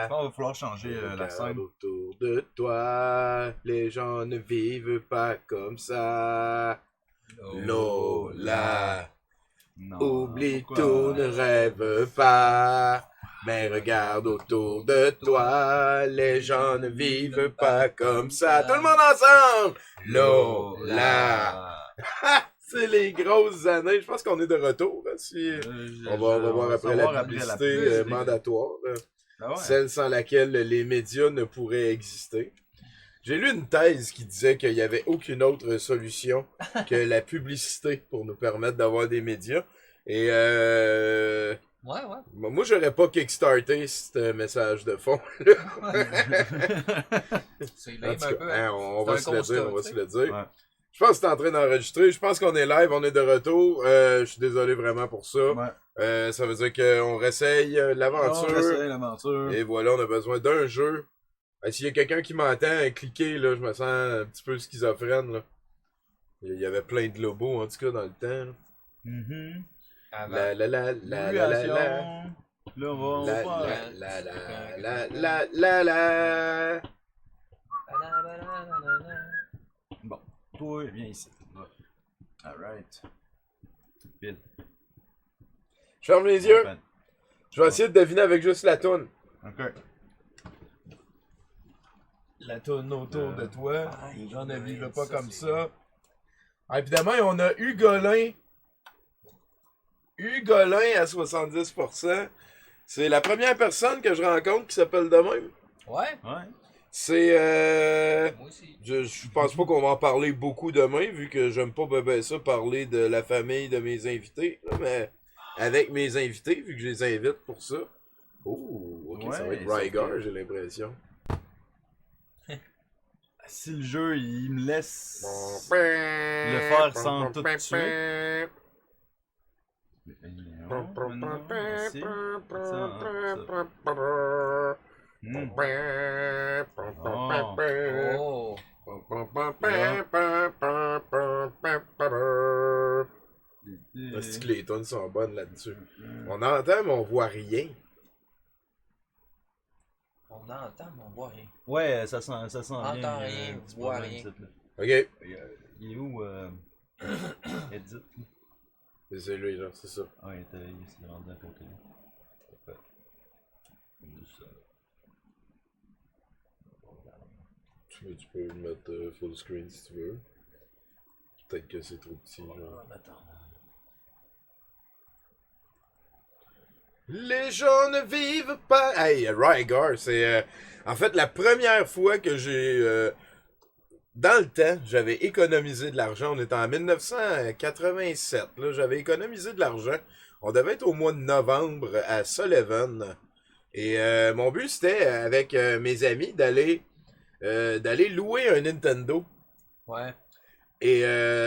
Je pense qu'il va falloir changer la Regarde scène. autour de toi, les gens ne vivent pas comme ça. Lola, Non, oublie pourquoi? tout, ne rêve pas. Mais regarde autour de toi, les gens ne vivent pas comme ça. Tout le monde ensemble! Lola! C'est les grosses années. Je pense qu'on est de retour. Là, si... on va voir après la publicité mandatoire. Ah ouais. Celle sans laquelle les médias ne pourraient exister. J'ai lu une thèse qui disait qu'il n'y avait aucune autre solution que la publicité pour nous permettre d'avoir des médias. Et Ouais. moi, j'aurais pas kickstarté ce message de fond. C'est En lame tout un cas, peu. hein, on va se le dire, on va se le dire. Ouais. Je pense que c'est en train d'enregistrer. Je pense qu'on est live, on est de retour. Je suis désolé vraiment pour ça. Ouais. Ça veut dire qu'on réessaye l'aventure. On essaye l'aventure. Et voilà, on a besoin d'un jeu. S'il y a quelqu'un qui m'entend, cliquez, là, je me sens un petit peu schizophrène. Là. Il y avait plein de lobos, en tout cas, dans le temps. Là. Mhm. La la la la la la la. Là, on va La faire. la. Bon, toi, viens ici. Ouais. Alright. Pile. Je ferme les yeux. Je vais essayer de deviner avec juste la toune. Ok. La toune autour de toi. Les gens ne vivent pas ça, comme c'est- ça. Ah, évidemment, on a Hugolin. Hugolin à 70%. C'est la première personne que je rencontre qui s'appelle de même. Ouais, Ouais. C'est moi aussi. je pense pas qu'on va en parler beaucoup demain, vu que j'aime pas ben ça parler de la famille de mes invités. Là, mais avec mes invités, vu que je les invite pour ça. Oh, ok, ça va Ouais, être sauf Rygar, que- j'ai l'impression. Si le jeu, il me laisse le faire sans tout tuer. Non, maintenant, ici. Ça, Oh. Est-ce que les tonnes sont bonnes là-dessus? On entend, mais on voit rien. On entend, mais on voit rien. Ouais, ça sent Entend bien. rien, un petit voit problème rien. ici, là. Ok, Il est où Edit? c'est lui, là, c'est ça. Ah, il s'est rendu à côté. Parfait. Juste ça. Tu peux le mettre full screen si tu veux. Peut-être que c'est trop petit, genre. Attends. Les gens ne vivent pas. Hey, Rygar, c'est. En fait, la première fois que j'ai. Dans le temps, j'avais économisé de l'argent. On était en 1987. Là, j'avais économisé de l'argent. On devait être au mois de novembre à Sullivan. Et mon but, c'était, avec mes amis, d'aller louer un Nintendo. Ouais. Et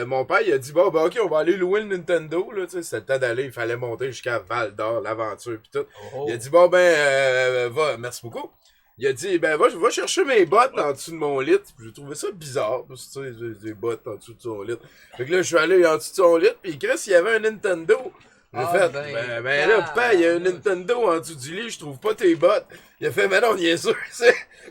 mon père, il a dit, bon, ben ok, on va aller louer le Nintendo. Là, c'était le temps d'aller, il fallait monter jusqu'à Val d'Or, l'aventure, pis tout. Oh. Il a dit, bon, ben, va, merci beaucoup. Il a dit, ben, va chercher mes bottes en dessous de mon lit. Puis j'ai trouvé ça bizarre, parce que tu sais, des bottes en dessous de son lit. Fait que là, je suis allé en dessous de son lit, puis Chris, il y avait un Nintendo. J'ai fait, ben là, papa, il y a un Nintendo en dessous du lit, je trouve pas tes bottes. Il a fait, mais non, bien sûr,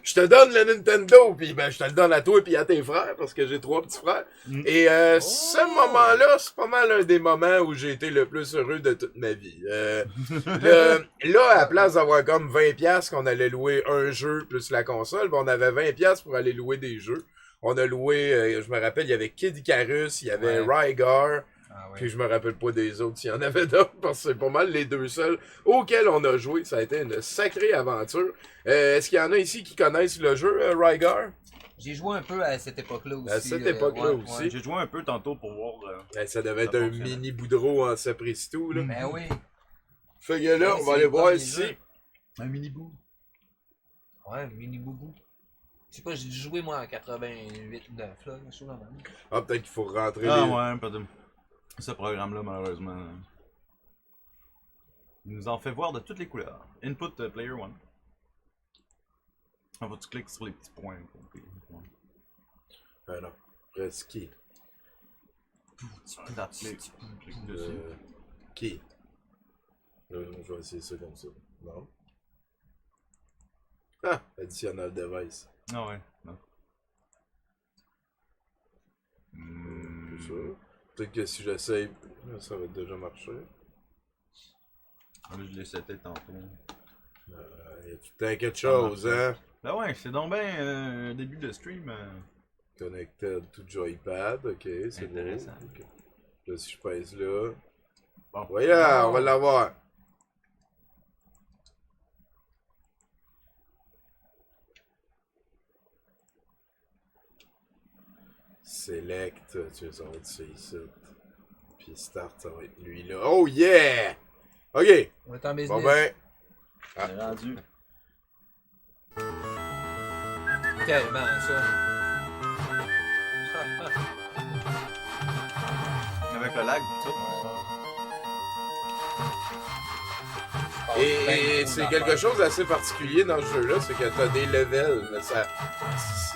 je te donne le Nintendo, puis ben, je te le donne à toi et à tes frères, parce que j'ai 3 petits frères. Et ce moment-là, c'est pas mal un des moments où j'ai été le plus heureux de toute ma vie. Là, à la place d'avoir comme 20$ qu'on allait louer un jeu plus la console, ben, on avait 20$ pour aller louer des jeux. On a loué, je me rappelle, il y avait Kid Icarus, il y avait Rygar, puis je me rappelle pas des autres s'il y en avait d'autres, parce que c'est pas mal les deux seuls auxquels on a joué. Ça a été une sacrée aventure. Est-ce qu'il y en a ici qui connaissent le jeu, Rygar? J'ai joué un peu à cette époque-là aussi. À cette époque-là aussi. J'ai joué un peu tantôt pour voir. Ça devait être Ça un fonctionnait. mini boudreau en sapristi-tout, là. Ben oui. Fait que là, Ouais, on va c'est aller le voir premier ici. jeu. Un mini bout. Ouais, mini boubou. Je sais pas, j'ai dû jouer moi en 88, 9 là, quelque chose dans le même. Ah, peut-être qu'il faut rentrer Ah les... ouais, pas de... Ce programme-là, malheureusement, il nous en fait voir de toutes les couleurs. Input player 1. Faut que tu cliques sur les petits points. Ah non, Resky. Clique dessus. Qui? Je vais essayer ça comme ça. Non. Ah, additional device. Ah ouais, non. C'est ça. Peut-être que si j'essaye, ça va déjà marcher. Là, je l'ai seté tantôt. Y a tout le temps quelque chose, hein? Ben ouais, c'est donc bien un début de stream. Connected to joypad, ok, c'est beau. Intéressant. Okay. Là, si je pèse là. Bon. Voilà, on va l'avoir. Select, tu vas savoir ça ici. Puis start, ça va être lui là. Oh yeah! Ok, On est en business. bon ben. On est rendu. Tellement ça. Avec le lag, tout. Et c'est quelque chose d'assez particulier dans ce jeu-là, c'est que t'as des levels, mais ça.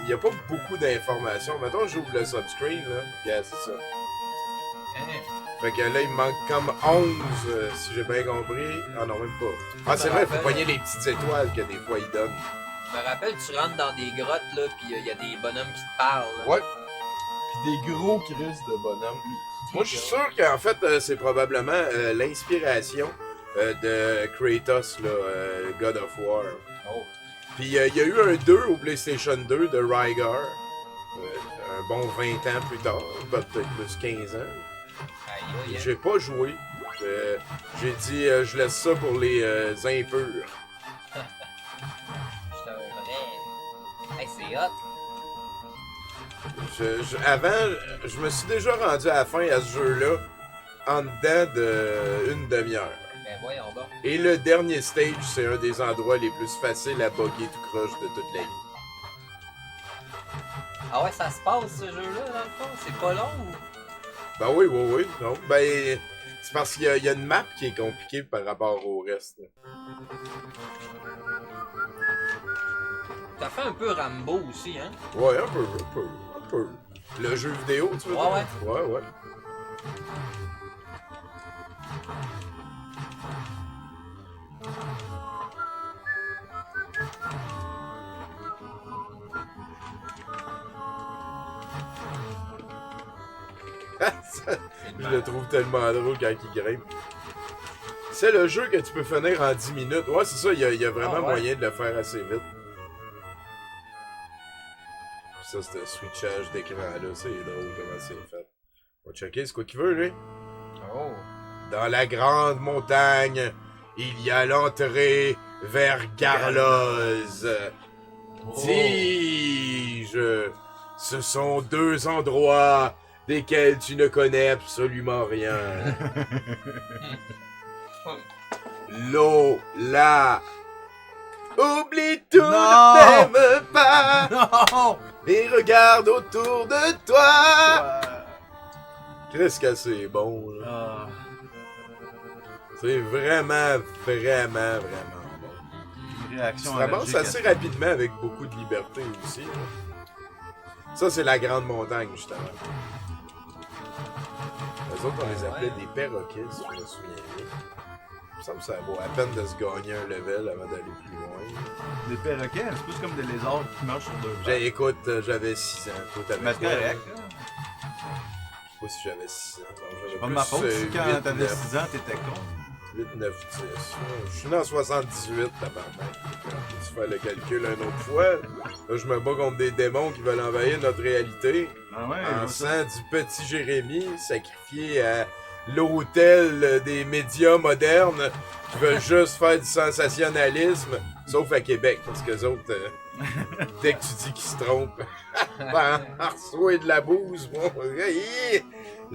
Il n'y a pas beaucoup d'informations. Mettons, j'ouvre le subscreen, là. Yeah, c'est ça. Fait que là, il me manque comme 11, si j'ai bien compris. Ah non, même pas. Ah, c'est vrai, il faut poigner les petites étoiles que des fois ils donnent. Je me rappelle, tu rentres dans des grottes, là, pis il y a des bonhommes qui te parlent. Là. Ouais. Puis des gros crises de bonhommes. Moi, je suis sûr qu'en fait, c'est probablement l'inspiration de Kratos, là, God of War. Oh. Puis il y a eu un 2 au PlayStation 2 de Rygar. Un bon 20 ans plus tard, peut-être plus 15 ans. Aïe, aïe, aïe. J'ai pas joué. J'ai dit, je laisse ça pour les impurs. C'est un vrai. Hey, c'est hot. Avant, je me suis déjà rendu à la fin à ce jeu-là en dedans d'une demi-heure. Ben voyons donc. Et le dernier stage, c'est un des endroits les plus faciles à bugger tout croche de toute la vie. Ah ouais, ça se passe ce jeu-là, dans le fond? C'est pas long ou? Ben oui. Non, ben, c'est parce qu'il y a une map qui est compliquée par rapport au reste. Là. T'as fait un peu Rambo aussi, hein? Ouais, un peu. Le jeu vidéo, tu veux dire? Ouais. Je le trouve tellement drôle quand il grimpe. C'est le jeu que tu peux finir en 10 minutes. Ouais, c'est ça, il y a vraiment moyen de le faire assez vite. Ça, c'est un switchage d'écran-là, c'est drôle comment c'est fait. On va checker, c'est quoi qu'il veut, lui? Oh. Dans la grande montagne, il y a l'entrée vers Garloz. Oh. Dis-je, ce sont deux endroits desquels tu ne connais absolument rien. L'eau, là. Oublie tout, Non! ne t'aime pas. Non! Et regarde autour de toi. Qu'est-ce que c'est bon, là. Ah. C'est vraiment bon. Une réaction Tu te ramasses allergique assez à ça. rapidement avec beaucoup de liberté aussi. Là. Ça, c'est la grande montagne, justement. Les autres, on les appelait des perroquets, si je me souviens bien. Il me semble que ça vaut à peine de se gagner un level avant d'aller plus loin. Des perroquets, c'est plus comme des lézards qui marchent sur deux pattes. Écoute, j'avais 6 ans. Toi, t'avais Mais c'est quoi, correct. là? Je sais pas si j'avais 6 ans. Non, j'avais Pas de ma plus, faute si quand 8, t'avais 9. 6 ans, t'étais con. 8, 9, 10. Je suis né en 78, tabarnak. Tu fais le calcul une autre fois. Là, je me bats contre des démons qui veulent envahir notre réalité. Ah ouais, En je vois ça. sang du petit Jérémy, sacrifié à l'hôtel des médias modernes qui veulent juste faire du sensationnalisme. Sauf à Québec, parce que les autres, dès que tu dis qu'ils se trompent, en reçoit de la bouse. Bon,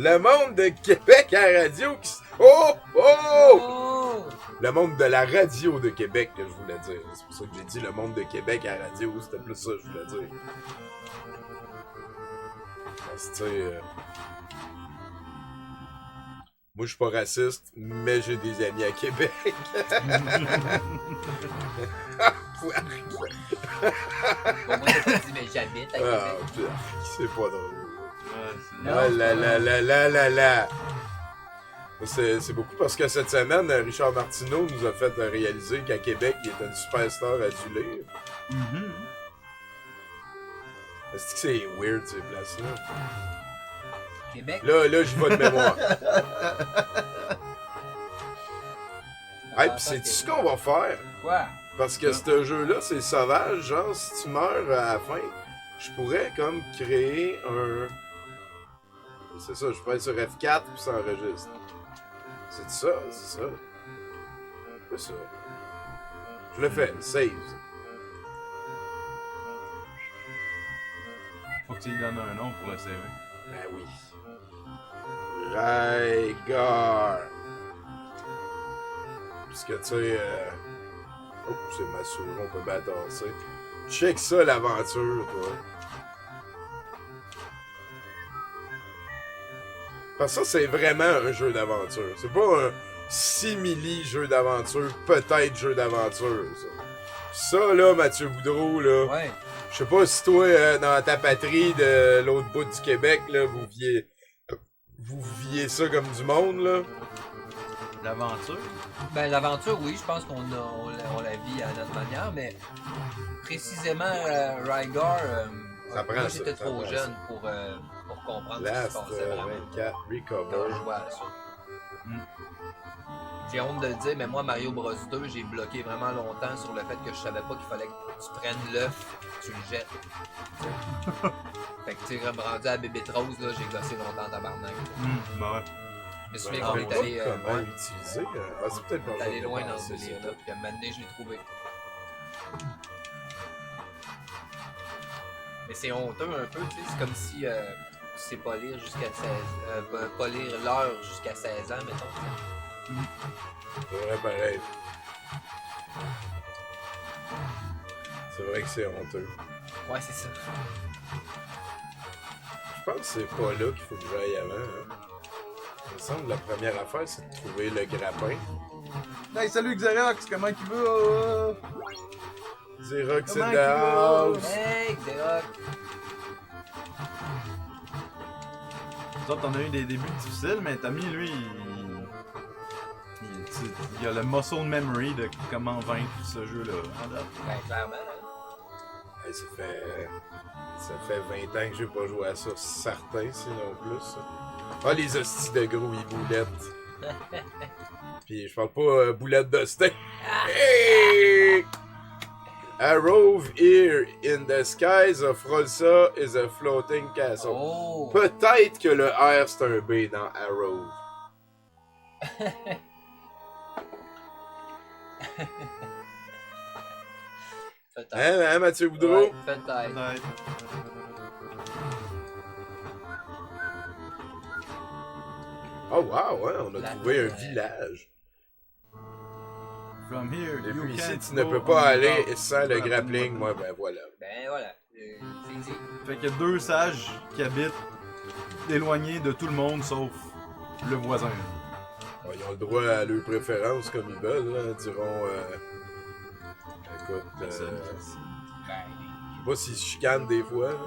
le monde de Québec à la radio qui se... Oh! Oh! Le monde de la radio de Québec que je voulais dire. C'est pour ça que j'ai dit le monde de Québec à la radio, c'était plus ça que je voulais dire. Parce que, tu sais, moi je suis pas raciste, mais j'ai des amis à Québec. Bon, moi, j'ai pas dit, mais j'habite à Ah, Québec. c'est pas drôle. Ouais, c'est- Non, Ah là là là là là là. C'est beaucoup parce que cette semaine, Richard Martineau nous a fait réaliser qu'à Québec, il était une superstar adulée. Mhm. Est-ce que c'est weird ces places-là? Québec. Là, j'y vais de mémoire. Hey, pis c'est-tu ce qu'on va faire? Quoi? Parce que ce jeu-là, c'est sauvage. Genre, si tu meurs à la fin, je pourrais comme créer un... C'est ça, je pourrais être sur F4 puis ça enregistre. C'est ça, c'est ça. C'est ça. Je le fais, save. Faut que tu lui donnes un nom pour le CV. Ben oui. Rygar. Puisque tu sais... Oh, c'est ma souris, on peut batasser. Check ça, l'aventure, toi. Parce que ça, c'est vraiment un jeu d'aventure. C'est pas un simili-jeu d'aventure, peut-être jeu d'aventure, ça. Ça, là, Mathieu Boudreau, là... Ouais. Je sais pas si toi, dans ta patrie de l'autre bout du Québec, là, vous viez ça comme du monde, là. L'aventure? Ben, l'aventure, oui, je pense qu'on la vit à notre manière, mais précisément, Rygar, Ça prend moi, ça, j'étais ça trop prend jeune pour comprendre ce qui se Last passait vraiment 24 quand Recover. je jouais à ça. Mm. J'ai honte de le dire, mais moi, Mario Bros 2, j'ai bloqué vraiment longtemps sur le fait que je savais pas qu'il fallait que tu prennes l'œuf, tu le jettes. Fait que, tu sais, comme rendu à Bébé Rose, là, j'ai gossé longtemps en tabarnak. Ben ouais. Je me souviens Ben, qu'on on est voit allé comment l'utiliser. Ah, c'est peut-être pas allé loin dans ce ce délire-là, puis à un moment donné, je l'ai trouvé. Mais c'est honteux un peu, tu sais, c'est comme si tu sais pas lire jusqu'à 16 pas lire l'heure jusqu'à 16 ans, mettons. C'est vrai pareil. C'est vrai que c'est honteux. Ouais, c'est ça. Je pense que c'est pas là qu'il faut que j'aille avant. Hein. Il me semble que la première affaire, c'est de trouver le grappin. Hey, salut Xerox, comment tu vas? Xerox Comment in tu the vas? house. Hey, Xerox! Toi, t'en as eu des débuts difficiles, mais Tommy, lui, il a le muscle memory de comment vaincre ce jeu-là. Ben, clairement. Hey, ça fait 20 ans que j'ai pas joué à ça, certain, sinon plus. Ah, les hosties de gros boulettes. Puis je parle pas boulettes de steak. Hey! Arrow here in the skies of Rolsa is a floating castle. Oh! Peut-être que le R c'est un B dans Arrow. Peut-être. Hein, Mathieu Boudreau? Ouais, peut-être. Peut-être. Oh wow, ouais, on a La trouvé un terre. village. From here, Et you puis ici, can't tu ne go peux on pas aller without- sans le Voilà, grappling. voilà. Moi, ben voilà. Ben voilà, c'est easy. Fait qu'il y a deux sages qui habitent éloignés de tout le monde sauf le voisin. Bon, ils ont le droit à leur préférence comme ils veulent, là, diront. Écoute, Personne. Ben, je sais pas s'ils se chicanent des fois. Là.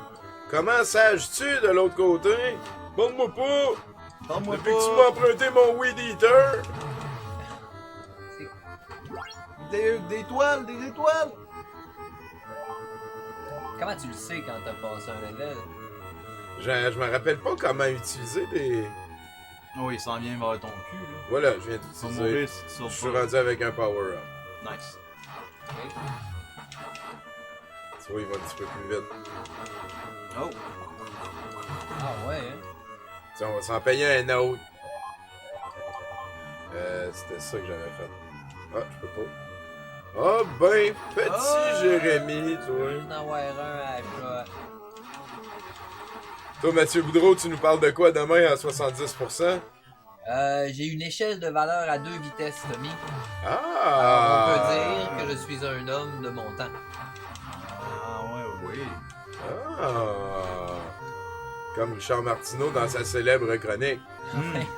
Comment sages-tu de l'autre côté? Demande-moi pas! Parle-moi Depuis que tu m'as emprunté mon Weed Eater! Des toiles, des étoiles! comment tu le sais quand t'as passé un level? Je me rappelle pas comment utiliser des. Oh, il s'en vient vers ton cul, là. Voilà, je viens Tu vas d'utiliser. mourir si tu Je sors suis pas. rendu avec un power-up. Nice. Ok. Tu vois, il va un petit peu plus vite. Oh! Ah ouais, hein? Tiens, on va s'en payer un autre. C'était ça que j'avais fait. Ah, je peux pas. Ah ben, petit Ah! Jérémy, toi. Je vais en avoir un à shot. Toi, Mathieu Boudreau, tu nous parles de quoi demain à 70%? J'ai une échelle de valeur à 2 vitesses, Tommy. Ah! Alors, on peut dire que je suis un homme de mon temps. Ah, ouais, oui. Ah! Comme Richard Martineau dans sa célèbre chronique.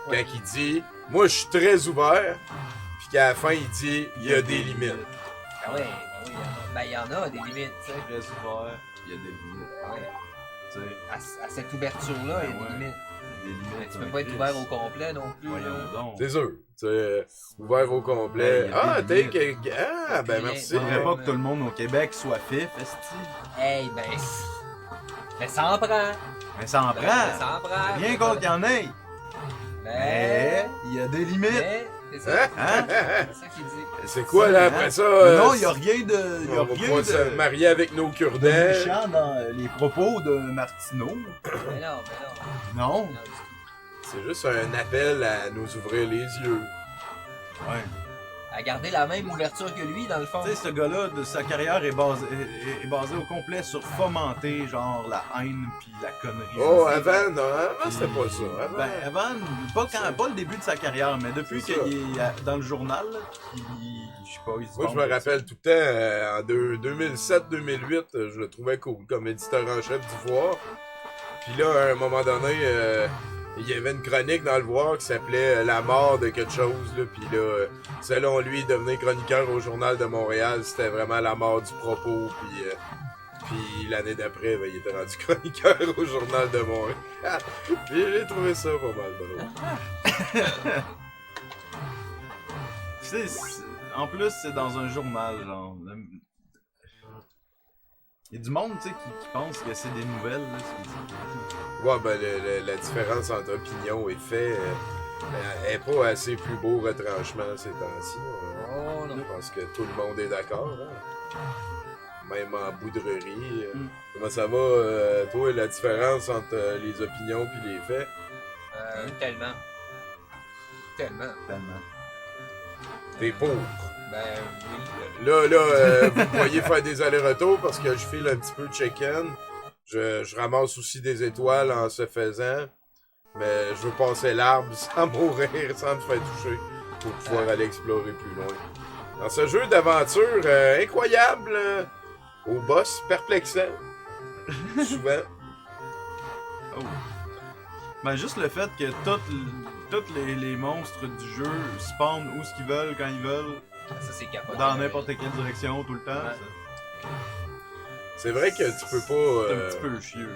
Quand il dit « Moi, je suis très ouvert », puis qu'à la fin, il dit « Il y a des limites ». Ah ouais, ben oui, il y en a des limites, tu sais. Très ouvert, il y a des limites. Ouais. tu sais. À cette ouverture-là, il y a Ouais. des limites. Des limites. Mais tu peux pas être ouvert au complet non plus. Voyons là. donc. C'est sûr. Tu sais, ouvert au complet. Ben, y a Ah, des t'es que. Ah, ben Rien. merci. Faudrait pas que tout le monde au Québec soit fif, esti. Hey, ben. Mais ça en prend. Mais ça en Ben, prend. ça en prend. Rien contre qu'il y en ait. Mais il y a des limites. Mais, c'est ça. Hein? C'est ça qu'il dit. C'est quoi là après ça? Non, il n'y a rien de. Y a On va rien pouvoir se de. marier avec nos de cure-dents. méchant dans les propos de Martineau. Mais non, mais Non. non. Non, du tout. C'est juste un appel à nous ouvrir les yeux. Ouais. À garder la même ouverture que lui, dans le fond. Tu sais, ce gars-là, sa carrière est basée au complet sur fomenter, genre, la haine puis la connerie. Oh, avant, non, avant c'était pas ça. Avant, Ben, avant, pas le début de sa carrière, mais depuis C'est qu'il est dans le journal, là, je sais pas, il se moi, je vante me de ça. rappelle tout le temps, en 2007-2008, je le trouvais cool comme éditeur en chef du Voir. Puis là, à un moment donné, il y avait une chronique dans le Voir qui s'appelait La mort de quelque chose. Là, puis là, selon lui, devenir chroniqueur au Journal de Montréal, c'était vraiment la mort du propos. Puis l'année d'après, ben, il était rendu chroniqueur au Journal de Montréal. Puis j'ai trouvé ça pas mal drôle. Tu sais, en plus, c'est dans un journal, genre. Il y a du monde, tu sais, qui pense que c'est des nouvelles, là. Ouais, ben la différence entre opinion et fait est pas assez plus beau retranchement ces temps-ci. Oh non. Je pense que tout le monde est d'accord. Hein? Même en boudrerie. Comment ça va, toi, la différence entre les opinions et les faits? Tellement. Tellement. Tellement. T'es pour. Ben oui. Là, vous pourriez faire des allers-retours parce que je file un petit peu de check-in. Je ramasse aussi des étoiles en se faisant. Mais je veux passer l'arbre sans mourir, sans me faire toucher. Pour pouvoir aller explorer plus loin. Dans ce jeu d'aventure incroyable, au boss perplexant. Souvent. Oh. Ben, juste le fait que tous les monstres du jeu spawnent où ce qu'ils veulent, quand ils veulent, Ça, c'est capoté. dans n'importe quelle direction, tout le temps. Ouais. C'est vrai que tu peux C'est pas. un petit peu chieux.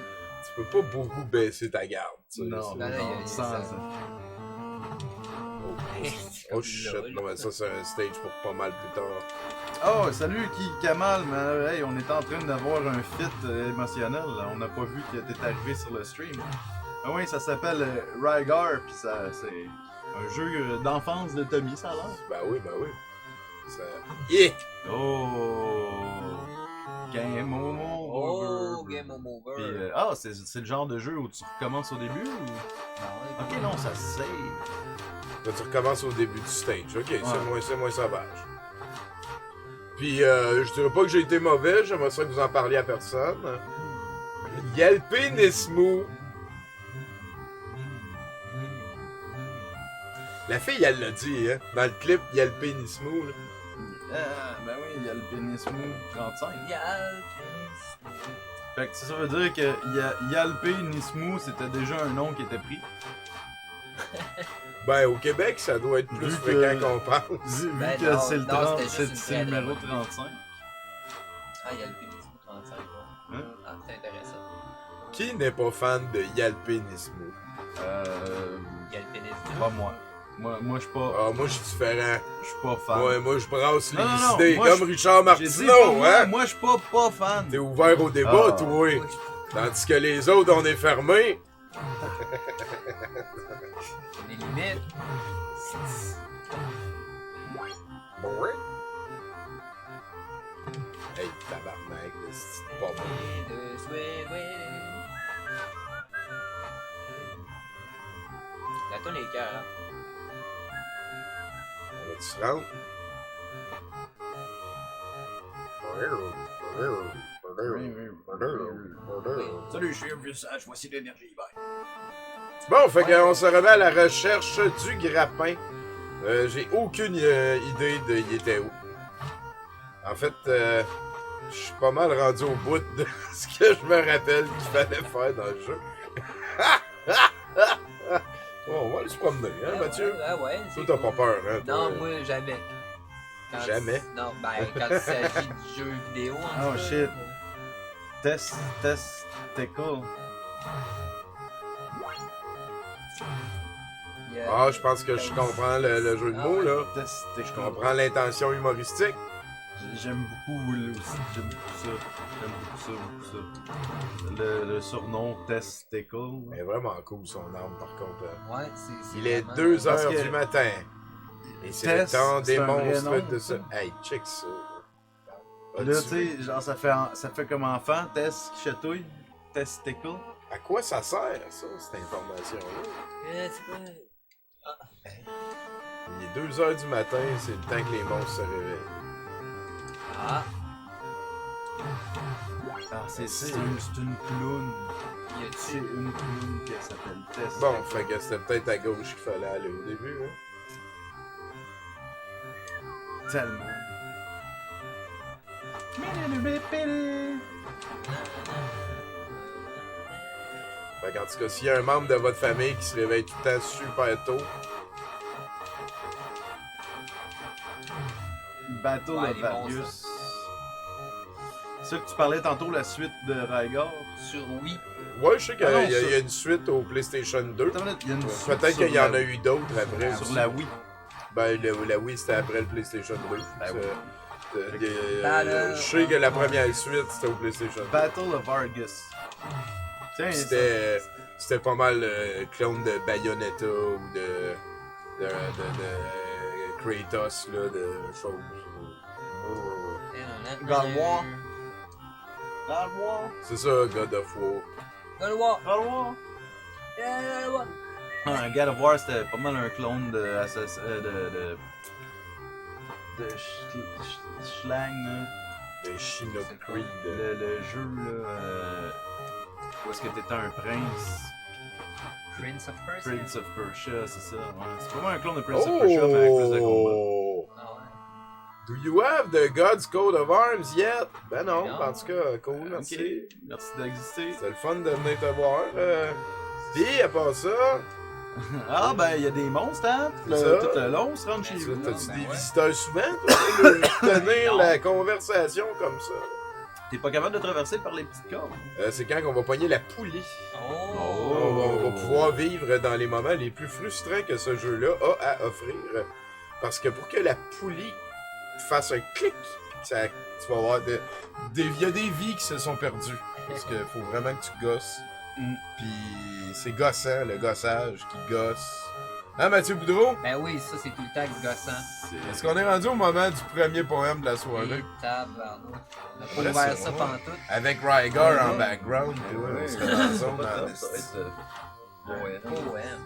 Tu peux pas beaucoup baisser ta garde. Tu sais, Non, c'est- Non, non, il y a sans ça. ça. Oh shit, non, mais ça c'est un stage pour pas mal plus tard. Oh, salut Kamal, mais hey, on était en train d'avoir un fit émotionnel, là. On n'a pas vu que t'es arrivé sur le stream. Ah oui, ça s'appelle Rygar, pis ça, c'est un jeu d'enfance de Tommy, ça a l'air. Ben oui, ben oui. Ça... Yeah! Oh! Game over. Oh, game over. Puis, c'est le genre de jeu où tu recommences au début ou... Non, Ok, non, ça se save. Là, tu recommences au début du stage. Ok, Ouais. c'est moins sauvage. Puis, je dirais pas que j'ai été mauvais, j'aimerais ça que vous en parliez à personne. Yalpinismu. La fille, elle l'a dit, hein. Dans le clip, Yalpinismu, là. Ben oui, il y a le pénisme 35. Il y a le pénis. Fait que ça veut dire que Yalpé Nismou, c'était déjà un nom qui était pris. Ben, au Québec, ça doit être plus Vu fréquent que- qu'on pense. Vu Ben que non, c'est le non, 30, c'était juste c'est une le numéro traîne. 35. Ah, il y a le pénis 35. Ouais. Hein? Ah, c'est intéressant. Qui n'est pas fan de Yalpinismu? Il y a le pénis du Pas moi. Moi, je suis pas, Ah, moi, je suis différent. je suis pas fan. Moi, je brasse les Non, non, non, idées, moi, comme Richard J'ai dit Martineau, pas moi, hein? moi je suis pas fan. T'es ouvert au débat, Ah. toi. Tandis que les autres, on est fermés. Les limites. Hey, tabarnak, c'est pas bon. Et de sweat, ouais. La toune est cœur, hein. On va-tu se rendre? Salut, je suis un vieux sage, voici l'énergie hiver. Bon, fait qu'on se remet à la recherche du grappin. J'ai aucune idée de il était où. En fait, je suis pas mal rendu au bout de ce que je me rappelle qu'il fallait faire dans le jeu. Bon, on va aller se promener, hein, Mathieu? Ah ouais, Toi, t'as pas peur, hein? toi? Non, moi, jamais. Jamais? Non, ben, quand il s'agit de jeux vidéo. en Oh, tout cas. shit. Testicle. Ah, je pense que je comprends le jeu de mots, là. Testicle. Je comprends l'intention humoristique. J'aime beaucoup aussi. J'aime beaucoup ça. Le surnom Testicle. Elle est vraiment cool, son arme, par contre. Ouais, c'est Il est vraiment- 2 Parce heures que- du matin. Et c'est le Test, temps des c'est un vrai monstres nom, de ça. ça. Hey, check ça. Là, tu sais, genre, ça fait comme enfant, Test qui chatouille, Testicle. À quoi ça sert, ça, cette information-là? C'est quoi? Il est 2 heures du matin, c'est le temps que les monstres se réveillent. Ah, Ah, c'est une clown. y a-tu? C'est une clown qui s'appelle Test. Bon, fait que c'était peut-être à gauche qu'il fallait aller au début, hein. Tellement. Fait qu'en tout cas, s'il y a un membre de votre famille qui se réveille tout le temps super tôt, Battle Ouais, of les Varius. C'est ça que tu parlais tantôt, la suite de Rygar. Sur Wii. ouais, je sais qu'il y, Ah non, il y ça- a une suite au PlayStation 2. Attends une minute, il y a une suite Peut-être sur qu'il y en la- a eu d'autres après. Sur aussi. la Wii. Ben, la Wii, c'était après le PlayStation 2. Ben oui. Je sais que la première suite, c'était au PlayStation 2. Battle of Argus. Tiens, C'était pas mal clone de Bayonetta ou de Kratos, là, de choses. God of War. God of War. C'est ça, God of War. God of War. God of War. Yeah, God of War. Ah, God of War, c'était pas mal un clone de Schlang, là. De Shinobi Creed. Le jeu, là, où est-ce que t'étais un prince. Prince of Persia. Prince of Persia, c'est ça. Ouais. C'est vraiment un clone de Prince of Persia, mais avec plus de combat. Oh! Ah ouais. Do you have the God's Coat of Arms yet? Ben non, Non. en tout cas, cool, merci. Ok, merci d'exister. C'était le fun de venir te voir. Puis, à part ça, Ah, ben, il y a des monstres, hein? C'est ça. Tout le long, on se rend chez vous. t'as-tu ben des ouais. visiteurs souvent, toi, pour tenir Non. la conversation comme ça? T'es pas capable de traverser par les petites cordes. C'est quand qu'on va pogner la poulie. Oh. On va pouvoir vivre dans les moments les plus frustrants que ce jeu-là a à offrir. Parce que pour que la poulie fasse un clic, ça, tu vas avoir il y a des vies qui se sont perdues. Parce qu'il faut vraiment que tu gosses. Mm. Puis c'est gossant, le gossage qui gosse. Hein, Mathieu Boudreau? Ben oui, ça c'est tout le temps gossant. Est-ce qu'on est rendu au moment du premier poème de la soirée? Et tabarnak. On a pas Ouais, ouvert c'est ça vrai. pantoute. Avec Rygar Ouais, en ouais. background, tu vois, on serait dans la zone en Ça va esti. être, Poème.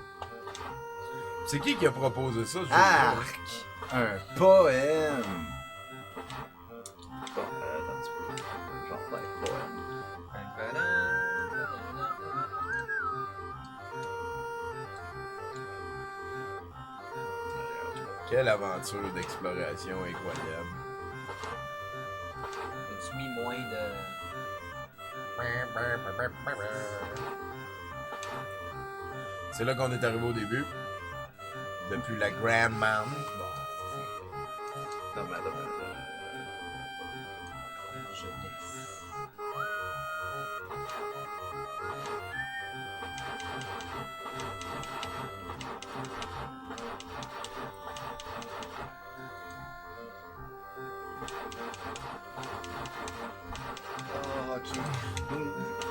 C'est qui a proposé ça? ce Ah! jeu-là? Un poème! Bon, attends un petit peu. Genre, ouais, poème. Quelle aventure d'exploration incroyable. As-tu mis moins de. C'est là qu'on est arrivé au début. Depuis la Grand Mound. Non, mais attends, Jeunesse. Oh, ok.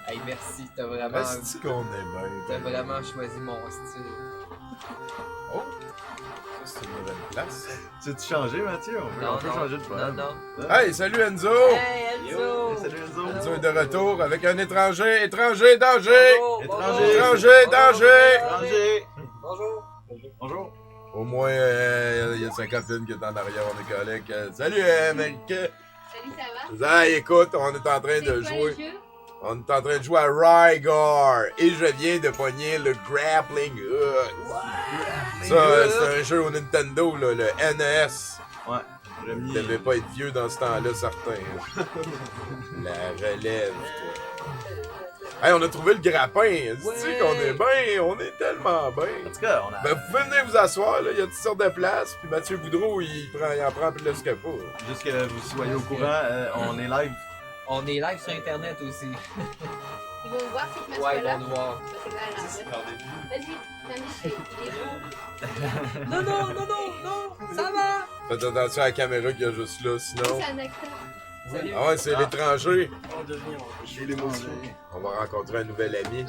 Hey, merci, t'as vraiment. Est-ce qu'on est T'as bien? vraiment choisi mon style. Oh! Ça, c'est une nouvelle place. Tu veux-tu changer, Mathieu? On peut changer de Non, poème. non. Hey, salut Enzo! Hey, Enzo! Salut Enzo! Enzo est de retour avec un étranger. Étranger, danger! Bonjour, Étranger. bonjour. Étranger, danger! Étranger! Bonjour. Bonjour! Au moins, il y a sa copine qui est en arrière, on est collègues. Salut, mec! Salut, ça va? Hey, écoute, on est en train de C'est quoi jouer. le jeu? On est en train de jouer à Rygar. Et je viens de pogner le Grappling Hook. Ça, c'est un jeu au Nintendo, là, le NES. Ouais, Il Rémi. devait pas être vieux dans ce temps-là, certain. La relève, toi. Hey, on a trouvé le grappin. Dis-tu qu'on est bien? On est tellement bien. En tout cas, on a. Ben, vous pouvez venir vous asseoir, là. Il y a toutes sortes de places. Puis Mathieu Boudreau, il en prend plus que pas. Juste que vous soyez au courant, on est live. On est live sur internet aussi. Ils vont voir cette Ouais, ils masque-là. vont nous voir. Ça, c'est clair, en fait. Vas-y, t'as il est beau. Non, ça va! Faites attention à la caméra qu'il y a juste là, sinon. C'est un acteur. Salut. Ah ouais, c'est l'étranger. On devient J'ai l'émotion. On va rencontrer un nouvel ami.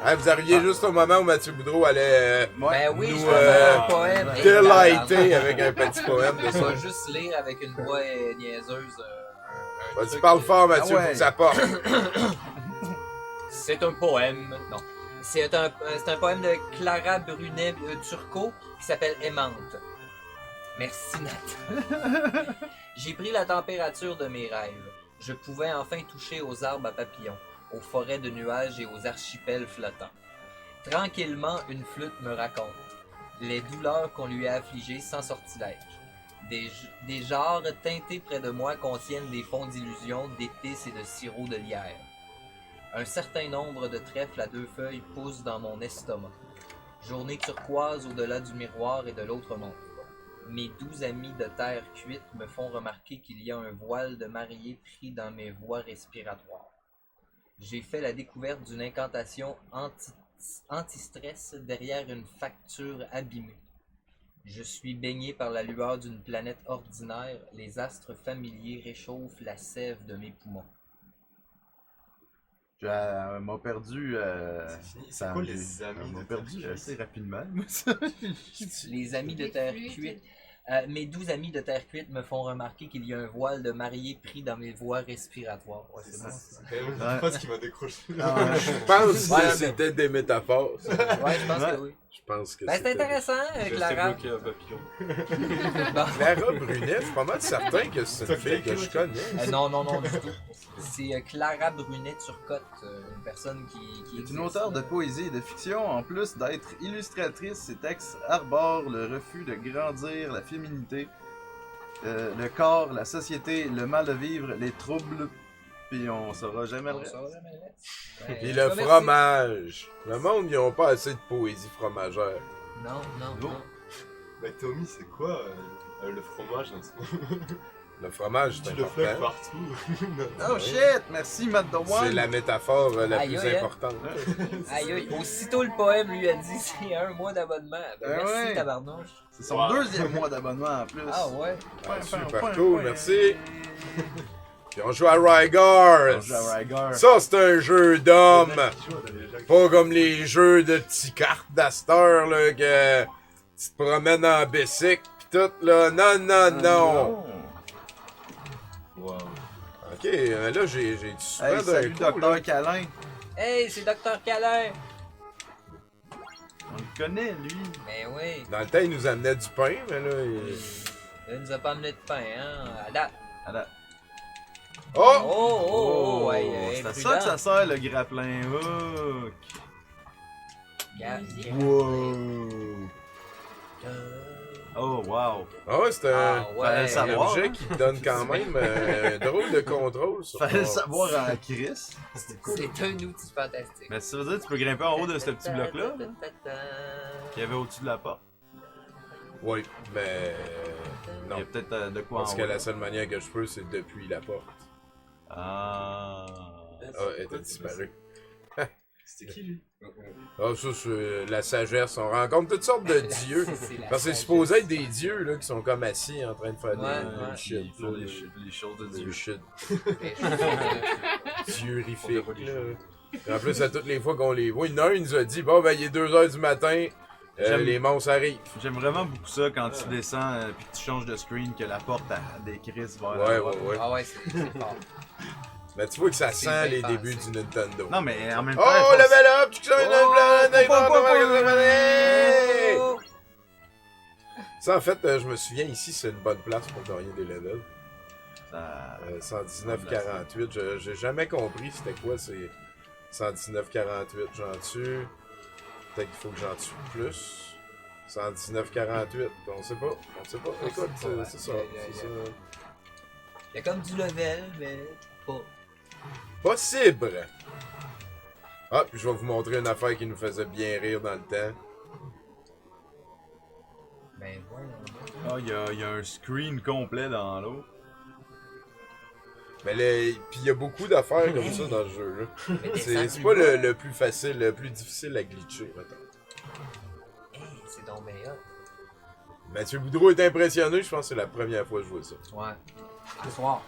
Ah, vous arriviez juste au moment où Mathieu Boudreau allait Ben oui, nous, je vais faire un poème. délighter avec un petit poème de Je ça. vais juste lire avec une voix niaiseuse. Un Vas-y, truc. parle fort, Mathieu, Ah ouais. faut que ça porte. C'est un poème. Non. C'est un poème de Clara Brunet Turcot qui s'appelle Aimante. Merci, Nat. J'ai pris la température de mes rêves. Je pouvais enfin toucher aux arbres à papillons, aux forêts de nuages et aux archipels flottants. Tranquillement, une flûte me raconte les douleurs qu'on lui a affligées sans sortilège. Des jarres teintées près de moi contiennent des fonds d'illusion, d'épices et de sirop de lierre. Un certain nombre de trèfles à 2 feuilles poussent dans mon estomac. Journée turquoise au-delà du miroir et de l'autre monde. Mes 12 amis de terre cuite me font remarquer qu'il y a un voile de mariée pris dans mes voies respiratoires. J'ai fait la découverte d'une incantation anti-stress derrière une facture abîmée. Je suis baigné par la lueur d'une planète ordinaire, les astres familiers réchauffent la sève de mes poumons. M'a perdu. C'est quoi les amis m'a de perdu Terre assez rapidement, moi, ça. Les amis de terre cuite. Mes 12 amis de terre cuite me font remarquer qu'il y a un voile de mariée pris dans mes voies respiratoires. Ouais, c'est bon. C'est quand même une phrase qui m'a décroché. Ah, ouais. Je pense Ouais, que mais- c'était des métaphores. ça. Ouais, je pense Ouais. que oui. Je pense que Ben, c'est c'était- intéressant, Clara. bloqué à papillon. Bon. Clara Brunet, je suis pas mal certain que c'est une fille que je connais. Non, du tout. C'est Clara Brunet Turcotte, une personne qui C'est existe. une auteure de poésie et de fiction. En plus d'être illustratrice, ses textes arborent le refus de grandir, la féminité, le corps, la société, le mal de vivre, les troubles. Puis on saura jamais le On reste. saura jamais le reste. Ouais, Puis en le tout cas, merci. fromage. Le monde, ils ont pas assez de poésie fromagère. Non. Bah, Tommy, c'est quoi le fromage dans ce Le fromage, c'est Tu le fais important. partout. Oh shit! Merci, Matt the C'est One! la métaphore la Aïe, plus aïe, aïe. importante. Aïe, aïe. Aussitôt le poème lui a dit c'est 1 mois d'abonnement. Ben, Ah merci, ouais. tabarnouche. C'est son Wow. 2e mois d'abonnement en plus. Ah ouais. Ah, super cool, merci. Puis on joue à Rygar. On joue à Rygar. Ça, c'est un jeu d'homme. Pas comme les jeux de petits cartes d'Astor, là, que tu te promènes en bicycle pis tout, là. Non. Wow. Ok, là, j'ai du souvent Hey, salut, d'un coup, là. Dr. Câlin. Hey, c'est Dr. Câlin. On le connaît, lui. Ben oui. Dans le temps, il nous amenait du pain, mais là, Il nous a pas amené de pain, hein. À date. Alors, Oh! Ouais, c'est à ça que ça sert le grappin hook. Wow. Oh, wow. Ah ouais, c'est un... Ah ouais. Fallait le savoir. objet qui te donne quand même un drôle de contrôle sur Fallait le ton- savoir en Chris. C'est un outil fantastique. Mais ça veut dire que tu peux grimper en haut de ce petit bloc-là, là, qu'il y avait au-dessus de la porte. Oui, mais... Il Non, y a peut-être de quoi parce en que haut. la seule manière que je peux, c'est depuis la porte. Ah. Ah, elle était disparue. C'était qui lui? Ah, ça, c'est la sagesse. On rencontre toutes sortes de dieux. la Parce que c'est sagesse. supposé être des dieux, là, qui sont comme assis en train de faire Ouais, des ouais. shit. Ils font là, les choses de du Dieu. shit. Mais je- Dieu-rifique, Pour des là. Et en plus, à toutes les fois qu'on les voit, il y en a un, il nous a dit, bon, ben, il est 2h du matin, J'aime- les monstres arrivent. J'aime vraiment beaucoup ça quand tu descends puis que tu changes de screen, que la porte a des crises vers Ouais, la droite. ouais, ouais. Ah ouais, c'est fort. Mais tu vois que ça C'est sent les bien débuts pensé. du Nintendo. Non, mais en même temps. Oh, il faut- level up! Tu crées Oh! Ça, en fait, je me souviens, ici, c'est une bonne place pour gagner des levels. Ça- 119-48, j'ai jamais compris c'était quoi ces 119-48. J'en tue. Peut-être qu'il faut que j'en tue plus. 119-48, on sait pas. Écoute, c'est ça. Il y a comme du level, mais pas. Possible! Ah, puis je vais vous montrer une affaire qui nous faisait bien rire dans le temps. Ben voilà. Ah, il y a un screen complet dans l'eau. Mais puis il y a beaucoup d'affaires comme ça dans le jeu. Là. Mais C'est descends pas plus bas. le plus facile, le plus difficile à glitcher, mettons. Hey, c'est donc bien hot. Mathieu Boudreau est impressionné, je pense que c'est la première fois que je vois ça. Ouais. Ce soir.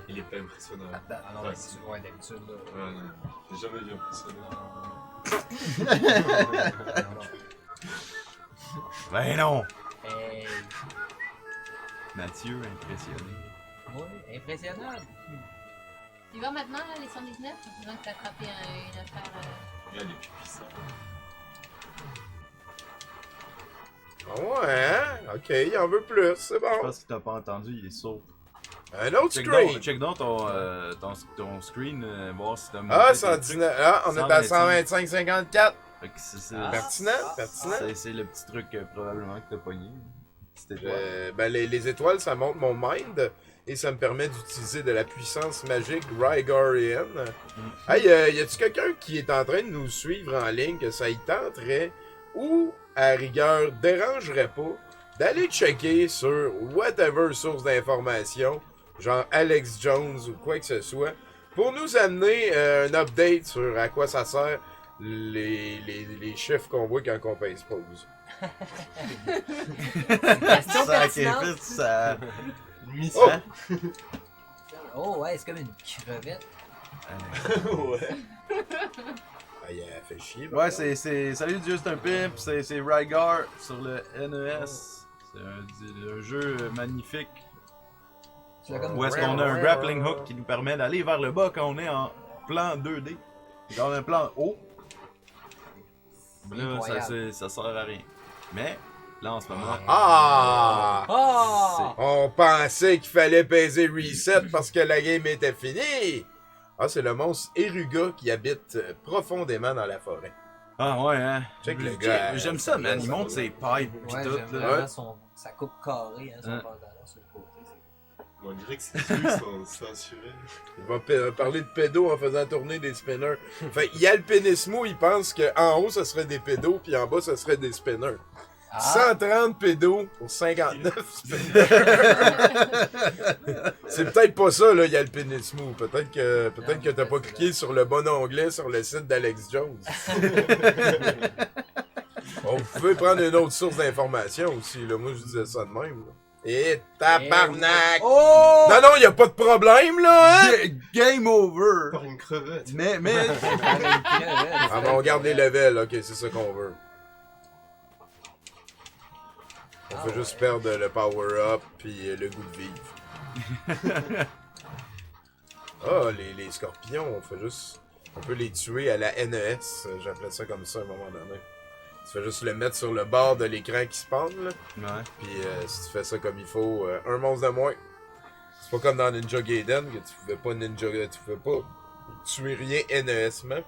Il est pas impressionnant. Ah non, Ouais, d'habitude, ouais, d'habitude, là. Ouais, non. J'ai jamais vu impressionnant. Non, non. Ben non! Hey. Mathieu, impressionné. Ouais, impressionnant. Tu vas maintenant, là, les 119? Maintenant que t'as attrapé une affaire. Regarde les plus puissants. Ah ouais, hein? Ok, il en veut plus, c'est Je bon. pense que t'as pas entendu, il est sourd. Un autre screen! Check donc ton screen, voir si t'as monté Ah, tes 119. Ah, on est à 125,54. trucs. Fait que Pertinent, pertinent. c'est le petit truc probablement que t'as pogné. C'était toi. Ben les étoiles, ça monte mon mind et ça me permet d'utiliser de la puissance magique Rygarian. Hey, y a-tu quelqu'un qui est en train de nous suivre en ligne que ça y tenterait ou, à rigueur, dérangerait pas d'aller checker sur whatever source d'information, genre Alex Jones ou quoi que ce soit, pour nous amener un update sur à quoi ça sert les chiffres qu'on voit quand on pèse pause. Question Sacrifice, pertinente. ça. Une mission. Oh ouais, c'est comme une crevette. Ouais. Ah, il a fait chier. Ouais, c'est. Salut Just un Pimp, c'est Rygar sur le NES. C'est un jeu magnifique. Tu l'as comme Où est-ce qu'on a un grappling hook qui nous permet d'aller vers le bas quand on est en plan 2D. Quand on a un plan haut, là, Incroyable. ça sert à rien. Mais, là en ce moment. Ah! Oh! On pensait qu'il fallait peser reset parce que la game était finie. Ah, c'est le monstre Eruga qui habite profondément dans la forêt. Ah ouais, hein. Check le gars. J'aime ça, man. Il monte ses pipes pis Ouais, tout. j'aime Là. vraiment sa coupe carrée, hein, son Hein. pantalon sur le côté. On dirait que ces trucs sont censurés. Il va parler de pédos en faisant tourner des spinners. Fait, il y a le pénismo, il pense qu'en haut, ce serait des pédos, puis en bas, ce serait des spinners. Ah! 130 pédos pour 59 spinners. C'est peut-être pas ça, là, il y a le pénismo. Peut-être que t'as pas cliqué sur le bon onglet sur le site d'Alex Jones. Bon, vous pouvez prendre une autre source d'information aussi, là. Moi, je disais ça de même, là. Et tabarnak! Oh! Non, non, y a pas de problème, là, hein? Game over! Par une crevette. Mais, Ah, mais on garde les levels, ok, c'est ça qu'on veut. On fait juste perdre le power-up puis le goût de vivre. Ah, les scorpions, on peut les tuer à la NES, j'appelais ça comme ça à un moment donné. Tu fais juste le mettre sur le bord de l'écran qui spawn, là. Ouais. Puis si tu fais ça comme il faut, un monstre de moins. C'est pas comme dans Ninja Gaiden que tu pouvais pas tuer rien NES-ment.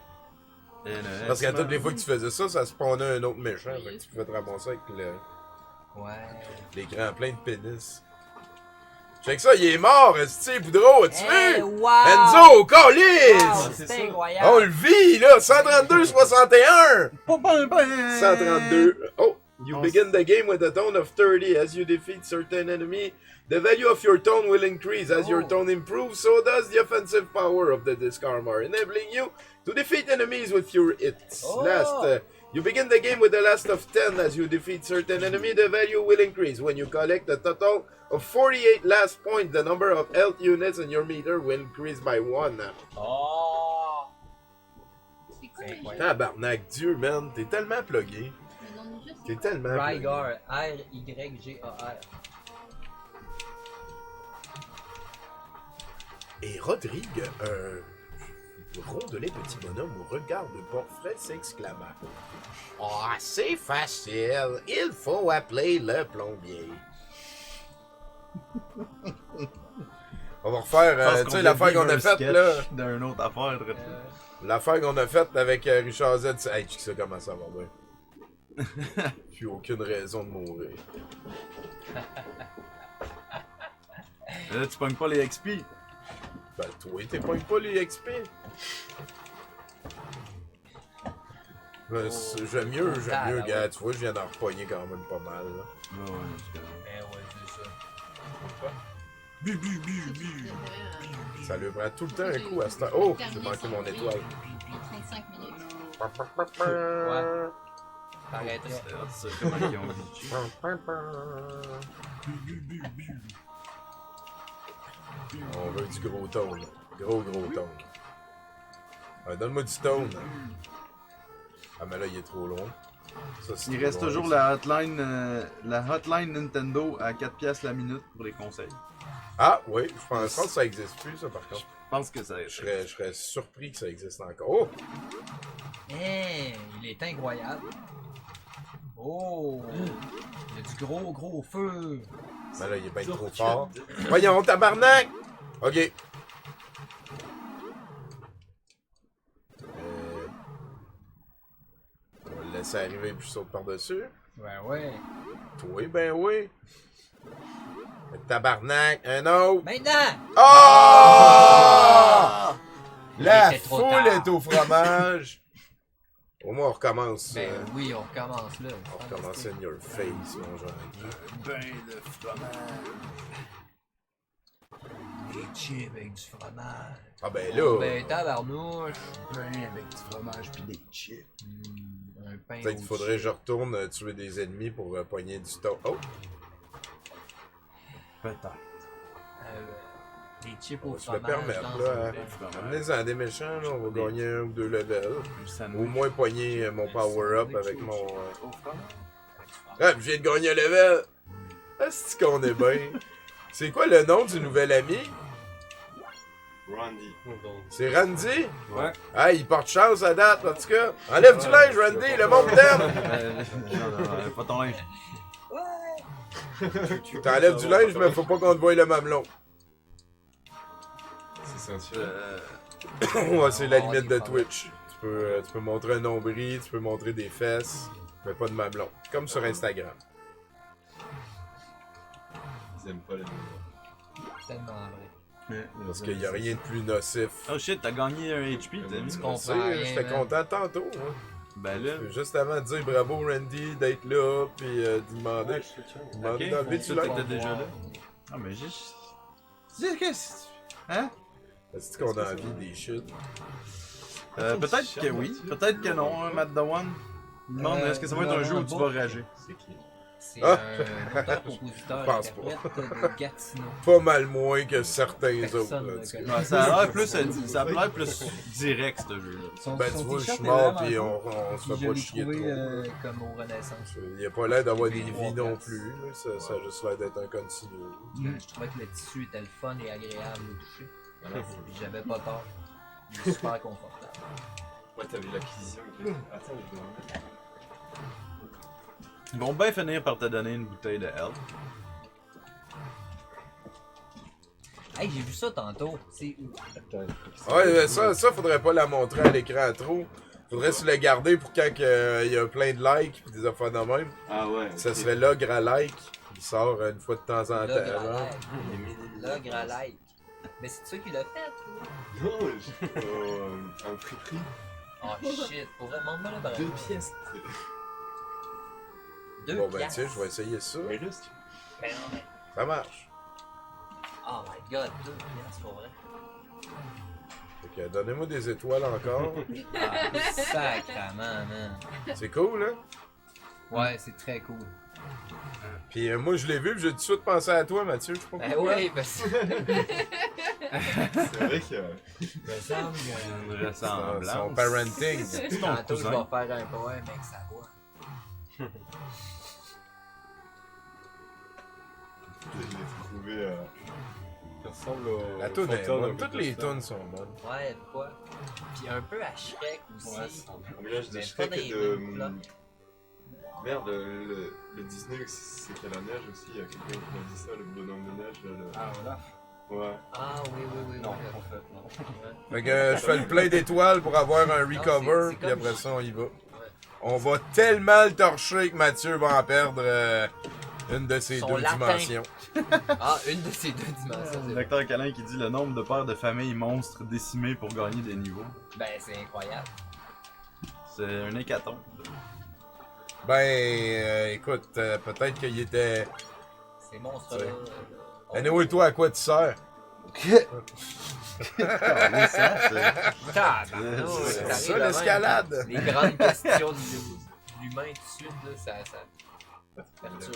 Parce qu'à toutes les fois que tu faisais ça, ça spawnait un autre méchant. Fait que tu pouvais te ramasser avec Ouais. l'écran plein de pénis. Check ça, il est mort, esti, Boudreau, as-tu Hey, vu? wow! Enzo, Collis! Wow, c'est c'est ça. incroyable! On le vit, là! 132-61! 132. Oh! You On begin the game with a tone of 30. As you defeat certain enemy, the value of your tone will increase. As your Oh. tone improves, so does the offensive power of the disc armor, enabling you to defeat enemies with your hits. Oh. You begin the game with the last of 10. As you defeat certain enemy, the value will increase. When you collect a total of 48 last points, the number of health units in your meter will increase by 1. Oh! C'est quoi le jeu? incroyable. Tabarnak, Dieu, man, t'es tellement plugué. Le nom du jeu, T'es c'est quoi? tellement plugué. Rygar, R-Y-G-A-R. Et Rodrigue, un rondelet petit bonhomme au regard de portrait s'exclama. Ah, c'est facile, il faut appeler le plombier. On va refaire, tu sais, l'affaire qu'on a faite, là. D'une autre affaire. L'affaire qu'on a faite avec Richard Z, c'est... Hey, tu sais comment ça va bien. Plus aucune raison de mourir. Mais là, tu pognes pas les XP. Ben, toi, t'es pas les XP. Ben, j'aime mieux, gars. Tu vois, je viens d'en repogner quand même pas mal, là. Ouais, c'est correct. Ben ouais, c'est ça. Ça lui prend tout le temps un coup à ce temps. Oh, j'ai manqué mon étoile. 25 minutes. Ouais. T'arrêterais. C'est hot, ça, comment ils ont glitché. On veut du gros tone. Gros tone. Ouais, donne-moi du tone. Ah, mais là, il est trop loin. Ça, c'est Il trop reste loin, toujours ça. la hotline Nintendo à 4 piastres la minute pour les conseils. Ah, oui, je pense que ça existe plus, ça, par contre. Je pense que ça Je serais surpris que ça existe encore. Oh! Il est incroyable. Oh! Il y a du gros feu. Mais là, il est bien trop fort. Voyons, tabarnak! Ok. On va le laisser arriver puis je saute par-dessus. Ben ouais. Toi, ben oui. Tabarnak, un autre. Maintenant! Oh! La Il était trop foule tard. est au fromage. Au moins, on recommence. Ben oui, on recommence là. On recommence in your face, mon genre. Ben de fromage. Des chips avec du fromage. Ah ben là, Ben tabarnouche. Ben avec du fromage pis des chips. Un pain peut-être au qu'il faudrait que chip. je retourne tuer des ennemis pour pogner du temps. Oh! Peut-être. Des chips On au va se le fromage. permettre, dans là. un Hein. pain. fromage. Amenez-en des méchants, là. On va gagner 1 ou 2 levels. Du sandwich. Au moins pogner mon power-up avec mon... Au fromage. Ah, je viens de gagner un level! Est-ce qu'on est bien? C'est quoi le nom du nouvel ami? Randy. C'est Randy? Ouais. Ah, il porte chance à date, en tout cas. Enlève du linge, Randy, le monde t'aime! Non, pas ton linge. T'enlèves du linge, mais faut pas qu'on te voie le mamelon. C'est censuré. Ouais, c'est la limite de Twitch. Tu peux montrer un nombril, tu peux montrer des fesses, mais pas de mamelon. Comme sur Instagram. Ils aiment pas les mots. Tellement vrai. Parce qu'il y a rien de plus nocif. Oh shit, t'as gagné un HP, t'as mis. Je comprends sais, rien, j'étais man. content tantôt. Hein. Ben là. Juste avant de dire bravo Randy d'être là, puis de demander Ok, d'enlever du linge. t'étais déjà là. Ah, mais j'ai. Qu'est-ce que. Hein? Est-ce qu'on a envie des shit? Peut-être que oui, peut-être que non, hein, Matt Dawan. Il demande est-ce que ça va être un jeu où tu vas rager? C'est qui? C'est Ah. un auteur-compositeur Je pense pas. interprète de Gatineau. Pas mal moins que certains autres. Personne là, ne tu sais. connaît. Ouais, ça a l'air plus, ça a l'air plus direct ce jeu-là. Ben tu vois, je suis mort pis on se fait Je pas l'ai chier trouvé trop. comme au Renaissance. Il a pas l'air d'avoir des Trois vies non places. plus. Là. Ça a juste l'air d'être un continu. Je trouvais que le tissu était le fun et agréable au toucher. Puis j'avais pas peur. Il est super confortable. Ouais, t'as vu l'acquisition. Attends, je vais remettre. Ils vont bien finir par te donner une bouteille de health. Hey, j'ai vu ça tantôt. C'est où? Ouais, ça faudrait pas la montrer à l'écran trop. Faudrait se le garder pour quand il y a plein de likes pis des affaires de même. Ah ouais. Ça ok. serait l'ogre à like. Il sort une fois de temps en temps. L'ogre à là. like. L'ogre à like. Mais c'est toi qui l'as fait, toi? Non, un prix. Oh shit, pour vrai, montre-moi le bras. 2 pièces. Deux Bon ben piastres. tiens, je vais essayer ça. Mais là, c'est... Ben non, mais- Ça marche. Oh my god, 2 piastres, pour vrai. Fait que donnez-moi des étoiles encore. Sacrement, man. C'est cool, hein? Ouais, c'est très cool. Puis moi je l'ai vu, pis j'ai tout de suite pensé à toi, Mathieu. Je sais pas Ben pourquoi. oui, parce que. C'est vrai que... Il me semble que. Une Son ressemblance. parenting. C'est ton Tantôt, je vais cousin. faire un poème avec sa voix. Je l'ai trouvé... Ça ressemble au. La toune est fantôme bonne. de Toutes les Bethesda. tunes sont bonnes. Ouais, pourquoi? Puis un peu à Shrek aussi. Ouais, ça ressemble. Un mélange de Mais Shrek pas et des de... mêmes Merde, le Disney, c'est qu'il y a la neige aussi. Il y a quelqu'un qui m'a dit ça, le bonhomme de neige. Là, Ah, voilà. Ouais. Ah oui, oui, oui. Non, oui, en fait, non. ouais. Fait que je fais le plein d'étoiles pour avoir un c'est recover, comme- puis après ça on y va. On va tellement le torcher que Mathieu va en perdre Une de ces Son deux latin. dimensions. Ah, une de ces deux dimensions. c'est vrai. Dr. Calin qui dit le nombre de pères de familles monstres décimés pour gagner des niveaux. Ben, c'est incroyable. C'est un hécatombe. Ben, écoute, peut-être qu'il était... Ces monstres-là. Anyway, toi, à quoi tu sers? Ah, ça, c'est... Tabarnak, C'est t'arrives ça, à l'escalade. même. Les grandes questions de l'humain du Sud, là, ça perturbe.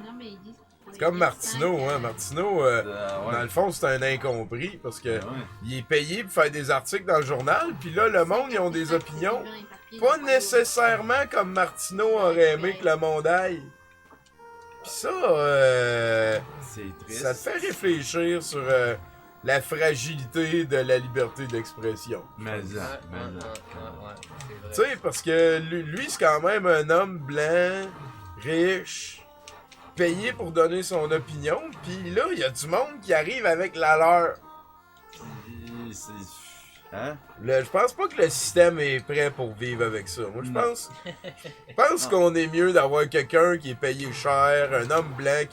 Non, mais ils disent. C'est comme Martineau, hein. Martineau, dans le fond, c'est un incompris parce que Ouais. il est payé pour faire des articles dans le journal, puis là, le monde, ils ont des opinions pas nécessairement comme Martineau aurait aimé que le monde aille. Pis ça, C'est triste. ça te fait réfléchir sur la fragilité de la liberté d'expression. Mais Ouais, ça, mais ouais, ça. c'est vrai. Tu sais, parce que lui, c'est quand même un homme blanc, riche, payé pour donner son opinion, pis là, il y a du monde qui arrive avec la leur. C'est... Hein? Je pense pas que le système est prêt pour vivre avec ça. Moi, je pense qu'on est mieux d'avoir quelqu'un qui est payé cher, un homme blanc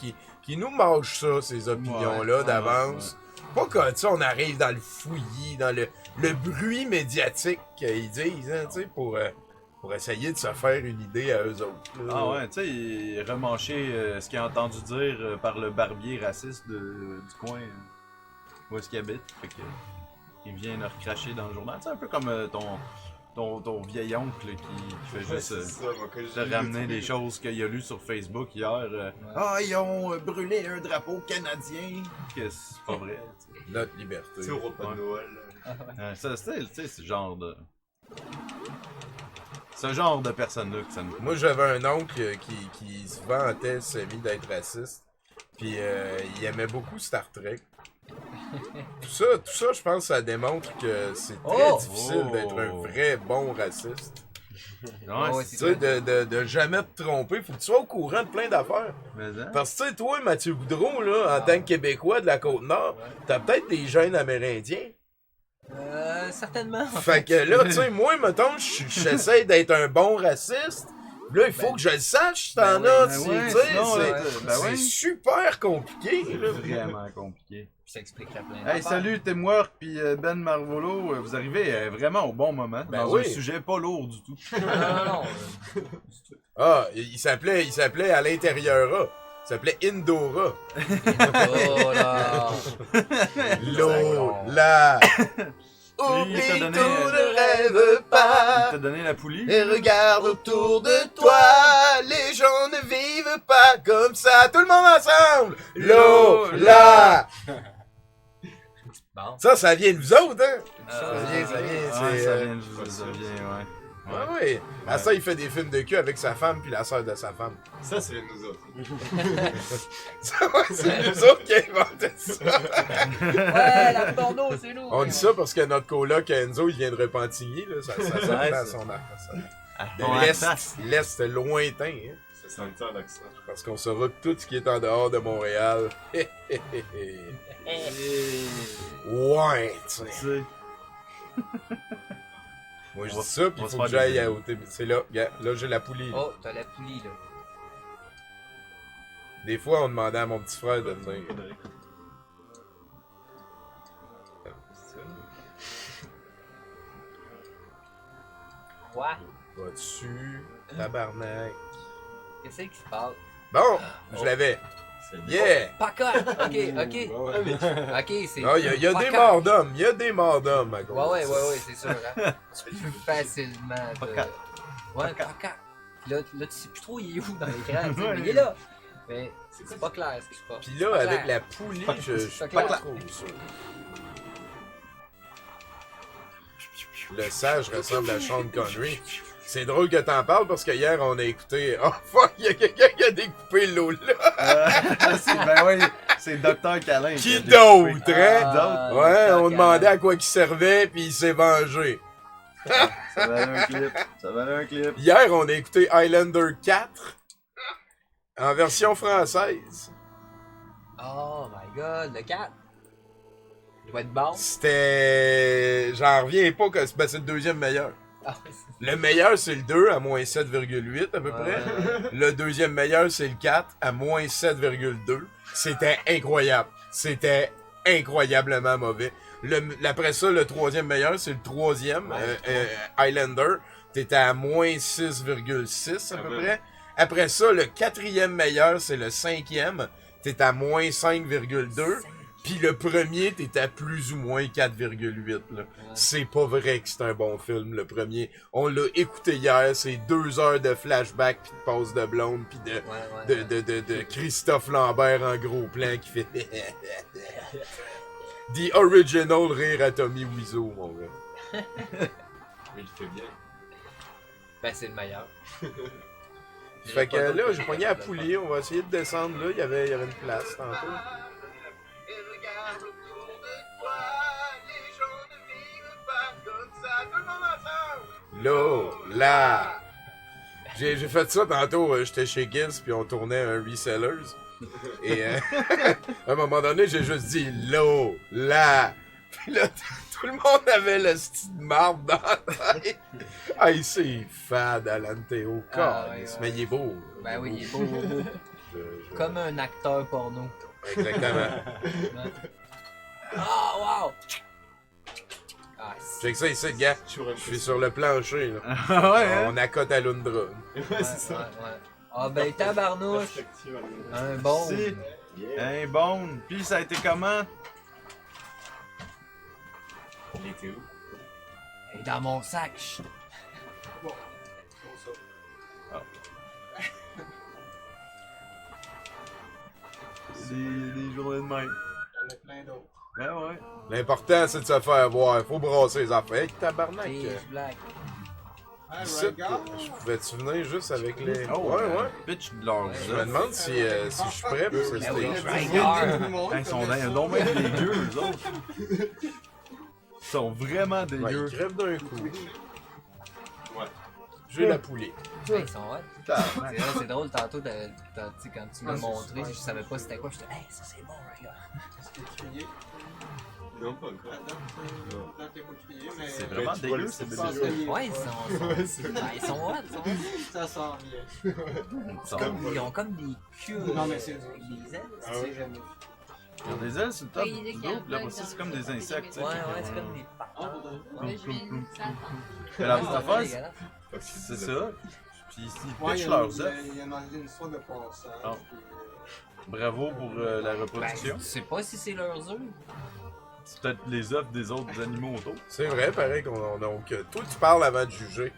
qui nous mâche ça, ces opinions-là Ouais, d'avance. Pas comme ça, on arrive dans le fouillis, dans le bruit médiatique qu'ils disent, hein, tu sais, pour essayer de se faire une idée à eux autres. Là. Ah ouais, tu sais, remancher ce qu'il a entendu dire par le barbier raciste du coin où est-ce qu'il habite. Fait que, il vient le recracher dans le journal. C'est un peu comme ton vieil oncle qui fait Ouais, juste c'est ça, moi, quand te j'ai ramener lu des le choses qu'il a lues sur Facebook hier. Ah, ils ont brûlé un drapeau canadien. Que c'est pas vrai. tu sais. Notre liberté. Tu sais, au repas Ouais. de Noël. Ça, c'est, tu sais, ce genre de... Ce genre de personne-là que ça nous... Moi, j'avais un oncle qui se vantait semi d'être raciste. Puis il aimait beaucoup Star Trek. Tout ça, je pense, ça démontre que c'est très Oh! difficile d'être un vrai bon raciste. Ouais, Tu sais, de jamais te tromper. Faut que tu sois au courant de plein d'affaires. mais, hein? Parce que, tu sais, toi, Mathieu Boudreau, là, en tant que Québécois de la Côte-Nord, t'as peut-être des gènes amérindiens. Certainement. Fait que là, tu sais, moi, mettons, j'essaie d'être un bon raciste. Là, il faut que je le sache si t'en as. Ben tu ouais, sais, sinon, c'est ben ouais. super compliqué. C'est Là. vraiment compliqué. Ça expliquerait plein Hey, d'affaires. salut Teamwork puis Ben Marvolo, vous arrivez vraiment au bon moment, Ben dans oui. un sujet pas lourd du tout. Non. Ah, il s'appelait à l'intérieur A. Il s'appelait Indora. Oh là. L'eau, là. Il t'a Oublie tout, donné- ne rêve Il pas. t'a donné la poulie? Et regarde autour de toi, les gens ne vivent pas comme ça. Tout le monde ensemble. L'eau, là. Bon. Ça vient de vous autres, hein? Ça vient, Ah, c'est, ça vient, ça vient, ouais. Ouais, ouais. À ça, il fait des films de cul avec sa femme puis la sœur de sa femme. Ça, c'est nous autres. Ça, ouais, c'est nous autres qui inventé ça. Ouais, la porno, c'est nous. On dit ça parce que notre coloc Enzo, il vient de Repentigny, là. Ça sonne Ouais, dans ça. son arc. Ouais, L'Est lointain, hein. Ça sent le l'accent. Parce qu'on saura tout ce qui est en dehors de Montréal. Ouais, tu sais. tu sais. Moi, je On va- dis ça, puis on il va se faut que faire j'aille des à OT. C'est là, gars, là, j'ai la poulie. là. Oh, t'as la poulie, là. Des fois, on demandait à mon petit frère de venir. Quoi? Va-dessus, tabarnak. Qu'est-ce qui se passe? Bon, je l'avais. Yeah! Paca! Ok. Ok, c'est. Non, il y a des Paca. morts d'hommes. Il y a des morts d'hommes à gauche. Ouais, c'est sûr. Hein? Tu peux facilement. Paca. Ouais, Paca. Là, tu sais plus trop il est où dans l'écran. tu sais, Ouais. mais il est là. Mais c'est pas clair ce qui se passe. Puis là, Pas avec clair. la poulie, je suis Pas pas clair. trop sûr. Le sage ressemble à Sean Connery. C'est drôle que t'en parles parce que hier, on a écouté... Oh fuck, il y a quelqu'un qui a découpé l'eau là. Ben oui, c'est Dr. Calin. Qui a découpé. d'autre, hein? Ah, Ouais, Dr. on demandait Calin. à quoi il servait, puis il s'est vengé. Ça valait un clip. Ça valait un clip. Hier, on a écouté Highlander 4 en version française. Oh my god, le 4. Il doit être bon. C'était... J'en reviens pas que c'est le deuxième meilleur. Ah, Le meilleur, c'est le 2 à moins 7,8 à peu près. Le deuxième meilleur, c'est le 4 à moins 7,2. C'était incroyable. C'était incroyablement mauvais. Après ça, le troisième meilleur, c'est le troisième, Highlander. T'étais à moins 6,6 à peu près. Après ça, le quatrième meilleur, c'est le cinquième. T'es à moins 5,2. Puis le premier, t'es à plus ou moins 4,8. Là. C'est pas vrai que c'est un bon film, le premier. On l'a écouté hier, c'est 2 heures de flashback, puis de passe de blonde, puis de Christophe Lambert en gros plan qui fait... The original rire à Tommy Wiseau, mon gars. Mais il fait bien. Ben, c'est le meilleur. Fait que là, j'ai pogné à Poulier, on va essayer de descendre là, il y avait une place tantôt. Là! J'ai fait ça tantôt, j'étais chez Giz puis on tournait un Resellers. Et à un moment donné, j'ai juste dit là! Puis là, tout le monde avait le style de marde dans la tête. Hey, c'est fade, Alan Théo. Mais il est beau. Ben oui, il est beau. Comme un acteur porno. Exactement. Ah, wow! Ah, Check ça ici, gars. Je suis sur le plancher, là. Ouais, hein? On accote à Lundra. Ouais, c'est ça. Ouais. Ah, ben, tabarnouche! Perspective, Un bon. Si. Yeah. Hey, bon. Puis ça a été comment? Il était où? Et dans mon sac. chut. Des journées de même. Il y en a plein d'autres. Ben ouais. L'important, c'est de se faire voir. Faut brasser les affaires. Hey, tabarnak. Pitch black. Ah, Ici, regarde! je pouvais-tu venir juste avec les... Oh, ouais. Pitch de leur Ouais. Je me demande si je suis prêt pour ce Ben stage. oui, Tout Rhaegar. le monde, Ils sont comme ça. donc même dégueux, eux autres. Ils sont vraiment Ouais, dégueux. il crève d'un coup. Ouais. J'ai la poulie. Ils sont hot. Tabarnak. C'est drôle, tantôt, tu sais, quand tu m'as montré, je savais pas c'était quoi. J'étais, hey, ça c'est bon, regarde. Est-ce que tu criais? Non, pas encore. Attends, t'as pas crié, mais... C'est vraiment tu vois dégueu, le ces Je pense bébés. que Ouais, ils sont ils sont hot, ça sent bien. Ils sont- Ils ont comme des queues. Non, mais c'est des ailes. Ah ouais, jamais vu. Ils ont des ailes sur le top Oui, il y a du des dos, puis là, bugs aussi, c'est dans comme le des dos, insectes, tu sais. Ouais, c'est comme des Ah, patates. pour de vrai? Là, je viens de ça. Mais la Ouais, petite c'est affaire, dégueulasse. c'est ça. Puis ils Ouais, pitchent leurs œufs. il y en a une fois de passage. Ah. puis, Bravo pour la Ben, reproduction. je sais pas si c'est leurs œufs. C'est peut-être les œufs des autres animaux autour. C'est vrai, pareil qu'on donc toi tu parles avant de juger.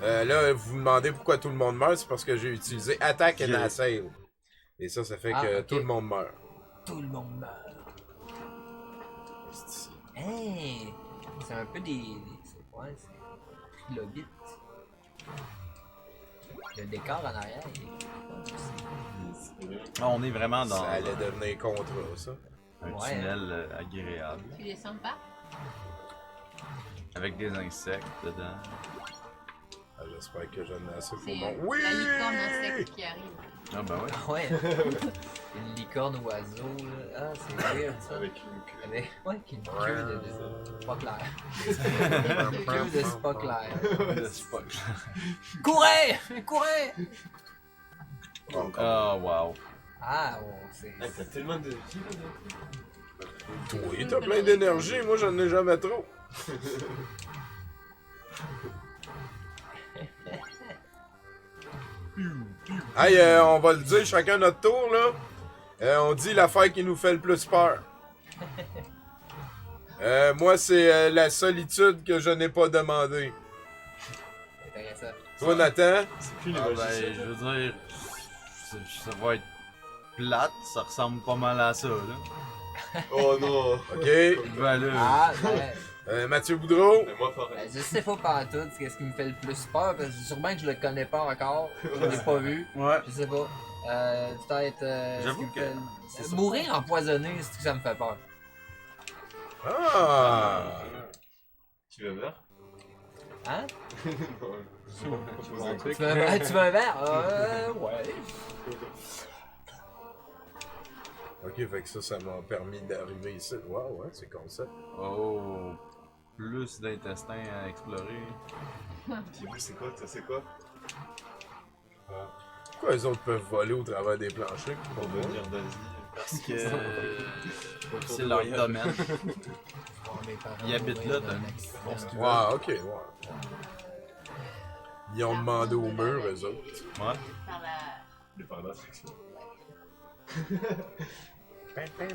Là, vous vous demandez pourquoi tout le monde meurt, c'est parce que j'ai utilisé attack and assail. Et ça fait Ah, que ok. tout le monde meurt. Tout le monde meurt. Hey! C'est un peu ouais, c'est trilobite. Le décor en arrière, il est Ah, on est vraiment dans Ça allait devenir contrat, ça. un Ouais. tunnel agréable. Tu descends pas? Avec des insectes dedans. Ah, j'espère que j'en ai assez pour C'est mon... Oui! la licorne insecte qui arrive. Ah ben ouais. Ah ouais! Une licorne oiseau, là. Ah, c'est weird ça. Avec une queue. Avec, ouais, qui a une queue de pas clair. Une Une queue de c'est pas clair. Le Spock. Courez! Courez! Oh wow. Ah, on sait. Ah, t'as tellement de vie là. Toi, t'as plein d'énergie, moi j'en ai jamais trop. Hey, on va le dire chacun notre tour, là. On dit l'affaire qui nous fait le plus peur. Moi, c'est la solitude que je n'ai pas demandé. Intéressant. Toi, Nathan? C'est plus les Ah magiciens. ben, je veux dire, ça va être plate, ça ressemble pas mal à ça, là. Oh non! OK. Ben là, Ah, ben, Mathieu Boudreau? Mais moi, pareil. ben, je sais pas pantoute qu'est-ce qui me fait le plus peur, parce que sûrement que je le connais pas encore, je l'ai pas vu, ouais. je sais pas. Peut-être. J'avoue ce qui me que fait- c'est ça. Mourir empoisonné, c'est tout que ça me fait peur. Ah! Tu veux voir? Hein? Non, je vais pas poser un truc. Tu veux un verre? Ouais. Ok, fait que ça m'a permis d'arriver ici. Wow, ouais, c'est con ça. Oh. plus d'intestins à explorer. Puis vous, c'est quoi? Ça, c'est quoi? Pourquoi les autres peuvent voler au travers des planchers? Pour venir d'Asie. Parce que c'est leur domaine. Ils habitent là, pour ce qu'ils veulent. Ouais, ok, ouais. Ils ont demandé au mur, eux autres. Ouais. Par la... Mais par l'attraction. À chaque fois que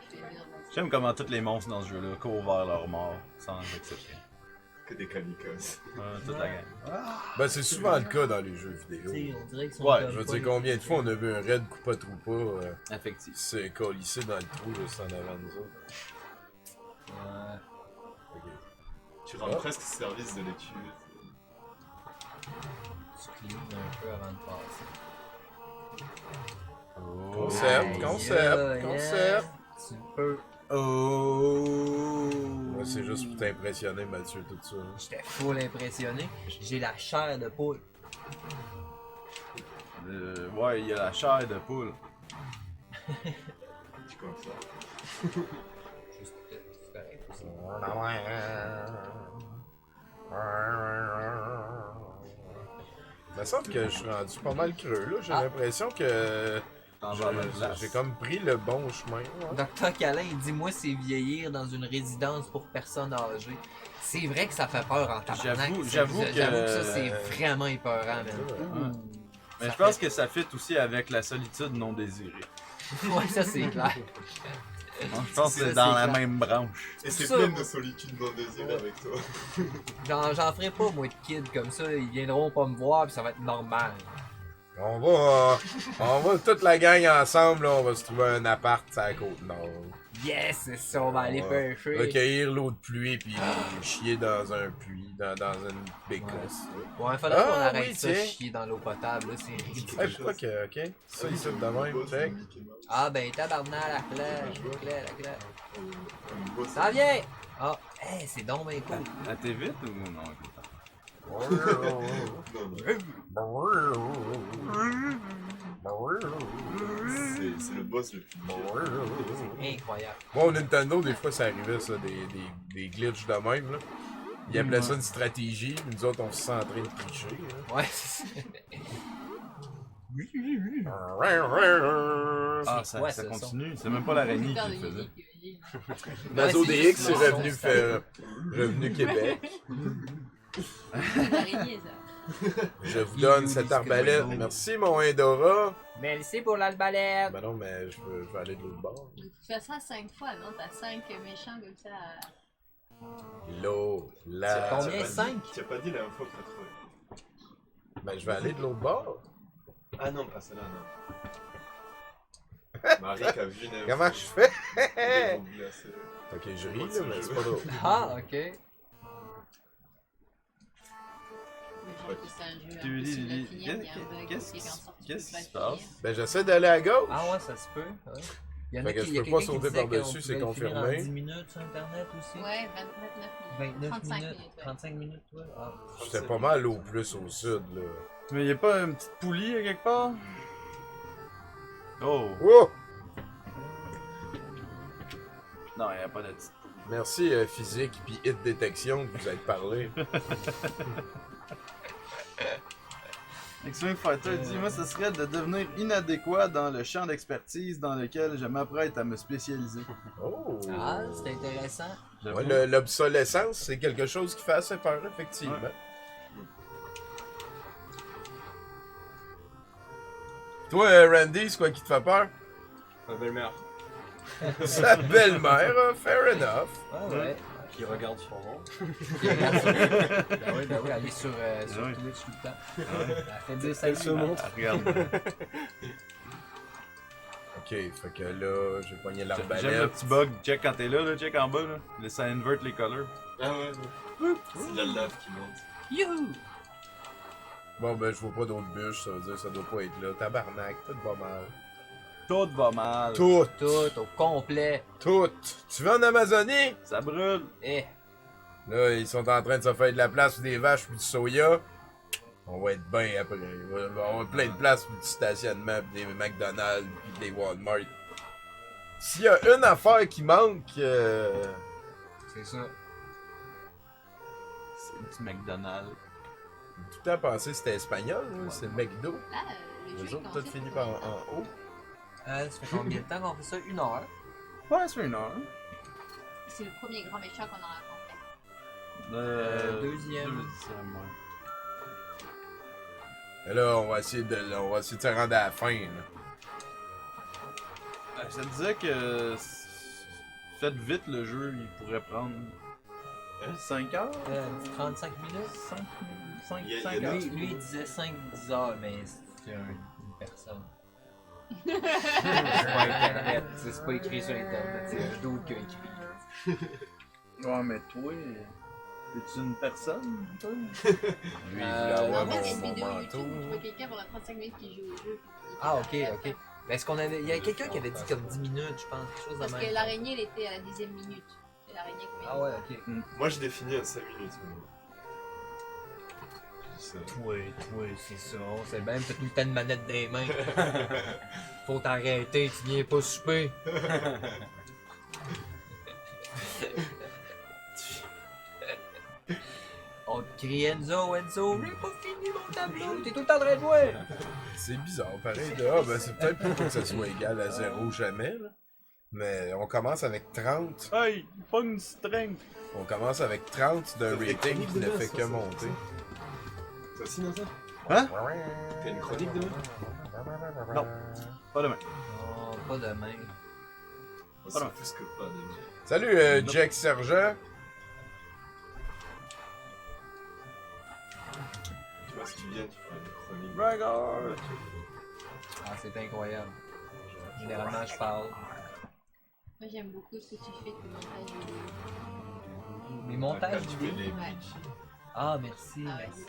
je fais dire, J'aime comment tous les monstres dans ce jeu-là courent vers leur mort, sans exception. Que des kamikazes. Toute la gang. Ben, c'est souvent le cas dans les jeux vidéo. T'sais, on dirait qu'ils sont Ouais, comme Je veux pas dire, les- combien de fois on a vu un raid Koopa Troopa Effectivement. se colisser dans le trou juste en avant de nous autres? Ouais. Ok. Tu rends presque service de l'étude. Tu clignes un peu avant de passer. Concept, Aïe, concept, aïe, concept. Tu peux. Oh! Ouais, c'est juste pour t'impressionner, Mathieu, tout ça. J'étais full impressionné. J'ai la chair de poule. Ouais, il y a la chair de poule. Tu comme ça. Juste c'est correct aussi. Il me semble que je suis rendu pas mal creux, là. J'ai Ah. l'impression que T'en vas à la place. j'ai comme pris le bon chemin. Ouais. Docteur Calin, il dit moi c'est vieillir dans une résidence pour personnes âgées. C'est vrai que ça fait peur en tabarnak. J'avoue que- J'avoue que ça c'est vraiment épeurant, man. Ouais. Mais Ça je pense fait- que ça fit aussi avec la solitude non désirée. Ouais, ça c'est clair. Je pense que Ça, c'est dans c'est la clair. même branche. Et c'est Ça, plein moi. de solitude non désirée avec toi. J'en ferai pas moi de kids comme ça, ils viendront pas me voir puis ça va être normal. On va toute la gang ensemble, là, on va se trouver un appart à la Côte-Nord. Yes, c'est ça, on va aller Ouais. pêcher. Recueillir l'eau de pluie puis chier dans un puits, dans une bécasse. Ouais, faudrait qu'on Ah, arrête oui, ça, tiens. chier dans l'eau potable, là, c'est ridicule. Hey, pourquoi que, ok? Ça, ici, de même, check. Ah ben tabarnak, la clé, la clé. Un boss. Ça vient! Ah, hey, c'est donc ben cool. Ah, t'es vite ou non? Écoute. Non, non. C'est le boss le plus dur. Incroyable. Moi, au Nintendo, des fois, ça arrivait, ça, des glitches de même, là. Ils appelaient ça une stratégie, nous autres, on se sent en train de tricher, là. Ouais, c'est ça. Ah, C'est quoi, ça ce continue. C'est même pas l'araignée Putain qui de le faisait. musique que j'ai. Nazo Ouais, c'est DX juste est le revenu, son, faire, revenu Québec. C'est une araignée, ça. Je vous donne cette arbalète. Merci, mon Indora. Merci pour l'arbalète. Ben non, mais je vais aller de l'autre bord. Tu fais ça 5 fois, non? T'as 5 méchants comme ça. L'eau, là. Combien? Tu as pas 5? dit- Tu as pas dit la dernière fois que t'as trouvé. Ben, je vais aller de l'autre bord. Ah non, pas celle-là, non. Marie qui a vu une info. Comment je fais? Ils vont glacer. Ok, je ris, là, mais c'est pas drôle. Ah, ok. Mais genre, c'est un jeu. Tu en plus, dis- il va finir, il y a un bug qu'est-ce qui est qui- en sortie, tu qu'est-ce peux qui se pas le passe? finir. Ben, j'essaie d'aller à gauche. Ah ouais, ça se peut. Ouais. Il y en Fait a que qui, je il y a peux pas quelqu'un qui sauter disait qu'on par-dessus, c'est pouvait le finir confirmé. en 10 minutes sur internet aussi. Ouais, 29 29 35 minutes, minutes. Ouais. 35 minutes, ouais. Ah. J'étais pas mal au plus au sud, là. Mais y a pas une petite poulie à quelque part? Oh! Oh! Non, y a pas de petite poulie. Merci, physique puis hit détection de vous être parlé. X-Wing Fighter dit, moi, ce serait de devenir inadéquat dans le champ d'expertise dans lequel je m'apprête à me spécialiser. Oh! Ah, c'est intéressant. J'avoue. Ouais, l'obsolescence, c'est quelque chose qui fait assez peur, effectivement. Ouais. Toi, Randy, c'est quoi qui te fait peur? Ma belle-mère Sa belle-mère, fair enough. Ah ouais. qui regarde sur moi. Puis regarde sur- Ben oui, elle est sur Ouais. Twitch tout le temps. Elle fait dire Elle se salut. montre. Ah, regarde. Ok, fait que là, j'ai pogné J'aime le l'arbalète. petit bug. Check quand t'es là, check en bas, là. Ça invert les colors. Ah ouais, c'est de la lave qui monte. Youhou! Bon, ben, je vois pas d'autres bûches, ça veut dire que ça doit pas être là. Tabarnak, tout va mal. Tout va mal. Tout! Tout au complet. Tout! Tu vas en Amazonie? Ça brûle. Eh, Là, ils sont en train de se faire de la place pour des vaches puis du soya. On va être bien après. On va avoir plein de places pour du stationnement, pis des McDonald's, puis des Walmart. S'il y a une affaire qui manque, C'est ça. C'est du McDonald's. tout le temps pensé que c'était espagnol, hein, c'est McDo. Là, le Les jeu autres, est peut-être fini par en haut. Ça fait combien de temps qu'on fait ça? 1 heure. Ouais, c'est une heure. C'est le premier grand méchant qu'on a rencontré. Deuxième. ouais. Et là, on va essayer de se rendre à la fin. Là. Ça disait que. Faites vite le jeu, il pourrait prendre. 5 heures? 35 minutes? 5 Il y a heures? Lui, il disait 5-10 heures, mais c'est une personne. C'est pas internet, c'est pas écrit sur internet, c'est un dude qui a écrit. Ouais, mais toi, es-tu une personne, toi? Lui, il voulait avoir En fait, il y a une mon vidéo manteau. YouTube où tu vois quelqu'un pendant 35 minutes qui joue au jeu. Ah, ok. Mais est-ce qu'on avait. Il y a quelqu'un qui avait dit comme 10 minutes, je pense, quelque chose de Parce que même. l'araignée, elle était à la 10e minute. C'est l'araignée combien? Ah ouais, ok. Moi, je définis à 5 minutes. moi. Je dis ça. Oui, c'est ça, on sait même, t'as tout le temps de manette dans les mains. Faut t'arrêter, tu viens pas souper. On te crie Enzo, j'ai pas fini mon tableau, t'es tout le temps en train de jouer. C'est bizarre, pareil. Ah, ben, c'est peut-être pas pour que ça soit égal à 0 jamais. Là. Mais on commence avec 30. Hey, pas une strength! On commence avec 30 d'un Ça fait rating chronique qui ne demain, fait ça, que ça. monter. Toi aussi, non, ça? Hein? T'as une chronique demain? Non. Pas demain. Non, pas demain. On s'en plus que pas demain. Salut, Jack Sergent. Tu vois, si tu viens, tu feras une chronique. Ragor! Ah, c'est incroyable. Généralement, je parle. Moi, j'aime beaucoup ce que tu fais, tes montages vidéo. Mes montages Quand tu fais vidéo. les Ouais. pitchs. Ah, merci. Merci.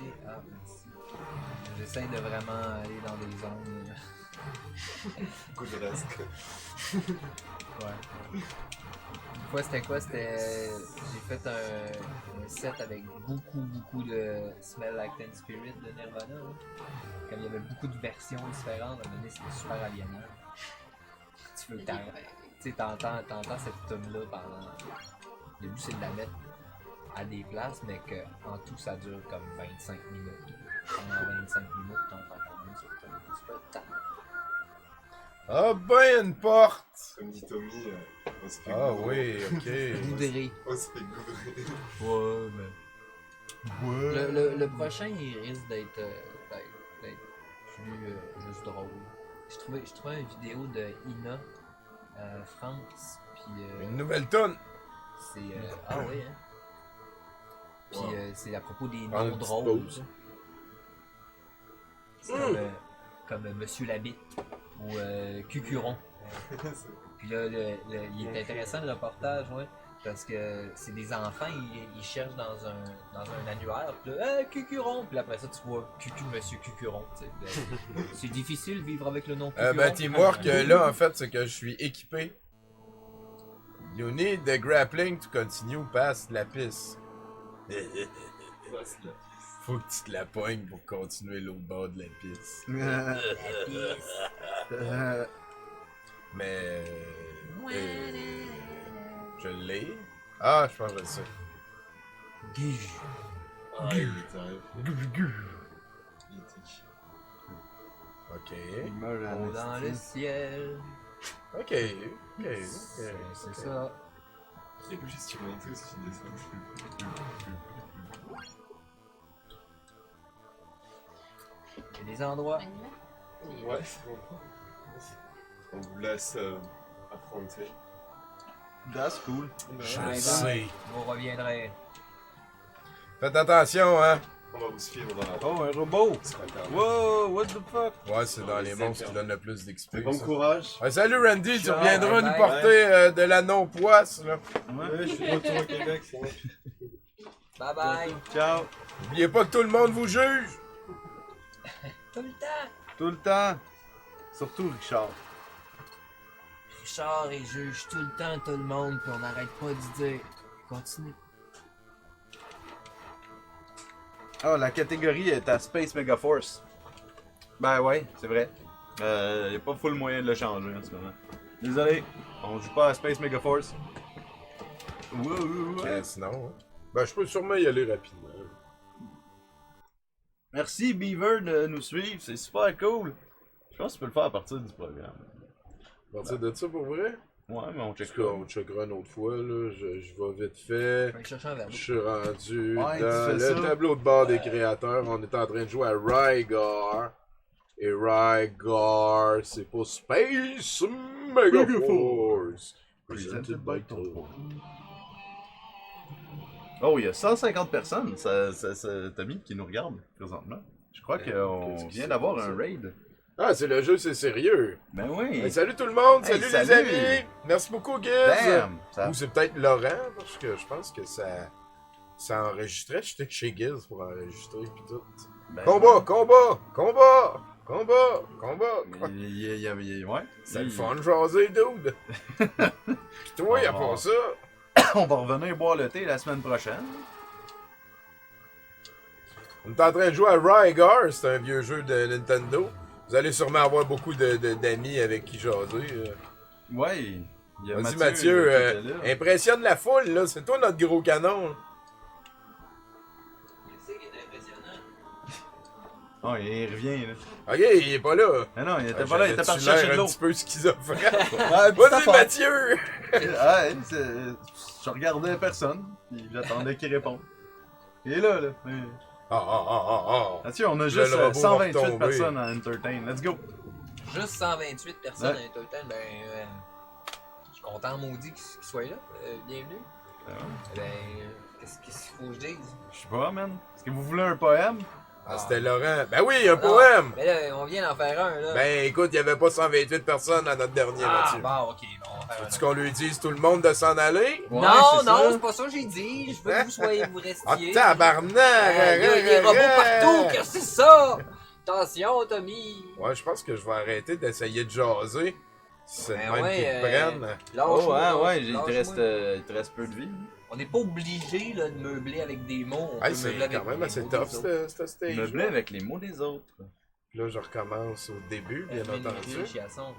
J'essaie de vraiment aller dans des zones. Beaucoup de reste. Ouais. Une fois, c'était quoi? J'ai fait un set avec beaucoup de Smell Like Teen Spirit de Nirvana. Là. Comme il y avait beaucoup de versions différentes, à un moment donné, c'était super aliénant. Tu veux tu sais, t'entends cette tune-là pendant. Le début, c'est de la mettre à des places, mais qu'en tout, ça dure comme 25 minutes. Pendant 25 minutes, t'entends quand même cette tune-là. C'est pas tant. Ah, ben, une porte. Comme dit Tommy, on se fait Ah, goudrer. oui, ok. Goudré. On se fait goudrer. Ouais, mais. Le prochain, il risque d'être plus juste drôle. Je trouvais une vidéo de Ina, France, puis Une nouvelle tonne. c'est. Ah oui, hein. Puis Wow. c'est à propos des Ah, une noms petite drôles. pause. C'est comme Monsieur Labitte ou Cucuron. Puis là, il est intéressant le reportage, ouais. Parce que c'est des enfants, ils cherchent dans un annuaire, puis là, Cucuron! Puis après ça, tu vois Monsieur Cucuron, tu sais. C'est difficile de vivre avec le nom Cucuron. Ben, teamwork, là, en fait, c'est que je suis équipé. You need the grappling to continue past la piste. Faut que tu te la pognes pour continuer l'autre bord de la piste. Mais. Je l'ai. Ah, je pense que je le sais. Guige. Ah, il est arrivé. Il était chiant. Ok. Il meurt à Oh, dans le ciel. Ok. C'est ça. Et puis, si tu montes, si tu descends. Il y a des endroits. Ouais, c'est bon. On vous laisse affronter. That's cool. Je Bye le bye. sais. Vous reviendrez. Faites attention, hein. On va vous suivre dans la Oh, un robot! C'est pas grave. Wow, what the fuck? Ouais, c'est dans les les monstres qui serpents. donnent le plus d'XP. Bon ça. courage. Ouais, salut Randy, tu Ciao, reviendras bye nous bye. porter de la non-poisse, là. Ouais. Je suis de retour au Québec, c'est bon. Bye bye. Ciao! N'oubliez pas que tout le monde vous juge. Tout le temps. Tout le temps! Surtout Richard. Richard, il juge tout le temps tout le monde, puis on n'arrête pas de dire. Continue. Ah, la catégorie est à Space Megaforce. Ben ouais, c'est vrai. Y a pas full moyen de le changer en ce moment. Désolé. On joue pas à Space Megaforce. Ouais. Sinon, hein. Ben, je peux sûrement y aller rapidement. Merci Beaver de nous suivre, c'est super cool. Je pense que tu peux le faire à partir du programme. À partir de ça, pour vrai? Ouais, mais on En tout checkera. cas, on checkera une autre fois, là. Je vais vite fait. Faut aller chercher un verre Je d'eau. suis rendu Ouais, tu dans fais le ça. tableau de bord des créateurs. On est en train de jouer à Rygar. Et Rygar, c'est pour Space Megaforce. Presented by Toho. Oh, il y a 150 personnes, Tommy, qui nous regardent présentement. Je crois qu'on qu'est-ce qui vient s'est d'avoir passé? un raid. Ah, c'est le jeu, c'est sérieux. Ben oui. Hey, salut tout le monde, Hey, salut les salut. amis. Merci beaucoup, Giz. Damn! Ça... Ou c'est peut-être Laurent, parce que je pense que ça enregistrait. J'étais chez Giz pour enregistrer pis tout. Ben, Combat, combat, combat, combat, combat. Ouais. C'est le fun, jaser, dude. Pis toi, y'a Oh. pas ça. On va revenir boire le thé la semaine prochaine. On est en train de jouer à Rygar, c'est un vieux jeu de Nintendo. Vous allez sûrement avoir beaucoup d'amis avec qui jaser. Ouais. Il y a Vas-y Mathieu, qui était là. impressionne la foule, là. C'est toi notre gros canon. Qu'est-ce qui est impressionnant? Oh, il revient, là. Ok, il est pas là. Ah non, il était pas là, il était parti J'avais-tu chercher de l'air l'eau. un petit peu schizophrène. Ah, petite Vas-y affaire. Mathieu! Ah, ouais, je regardais personne, puis j'attendais qu'il réponde. Il est là. Ah. Mathieu, on a Le juste robot va 128 retomber. personnes à entertain. Let's go! Juste 128 personnes Ouais. à Entertain, je suis content maudit qu'ils soient là. Bienvenue. Ben, qu'est-ce qu'il faut que je dise? Je sais pas, man. Est-ce que vous voulez un poème? Ah, c'était Laurent. Ben oui, un Non, poème! Mais là, on vient d'en faire un, là. Ben écoute, il y avait pas 128 personnes à notre dernier, Mathieu. bon, ok, bon, on va faire un Veux-tu qu'on lui dise tout le monde de s'en aller? Ouais, non, c'est non, ça. c'est pas ça que j'ai dit. Je veux que vous soyez, vous Ah, restiez. tabarnak! Il y a des robots partout, qu'est-ce que c'est ça? Attention, Tommy. Ouais, je pense que je vais arrêter d'essayer de jaser. C'est le Ben même ouais, qu'ils te prennent. Lâche-moi, il lâche-moi. te reste peu de vie. On n'est pas obligé là, de meubler avec des mots. On Hey, peut c'est meubler avec quand même les assez mots tough, des autres. ce stage. Meubler avec les mots des autres. Là, je recommence au début, bien Herménégilde, entendu. Chiasson.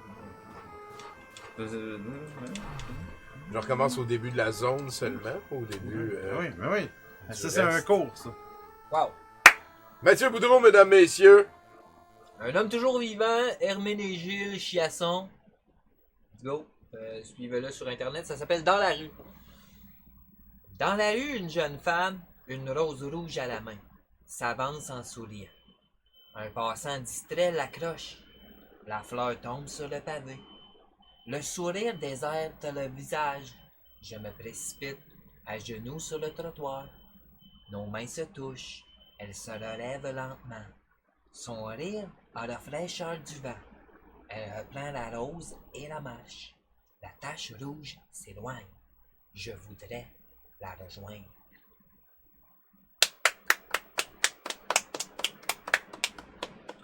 Je recommence au début de la zone seulement, pas au début. Oui, mais oui. du Ça, c'est un reste. cours, ça. Wow. Mathieu Boudreau, mesdames, messieurs. Un homme toujours vivant, Herménégilde Chiasson. Let's go. Suivez-le sur internet, ça s'appelle Dans la rue. Dans la rue, une jeune femme, une rose rouge à la main, s'avance en souriant. Un passant distrait l'accroche. La fleur tombe sur le pavé. Le sourire déserte le visage. Je me précipite, à genoux sur le trottoir. Nos mains se touchent. Elles se relèvent lentement. Son rire a la fraîcheur du vent. Elle reprend la rose et la marche. La tache rouge s'éloigne. Je voudrais la rejoindre.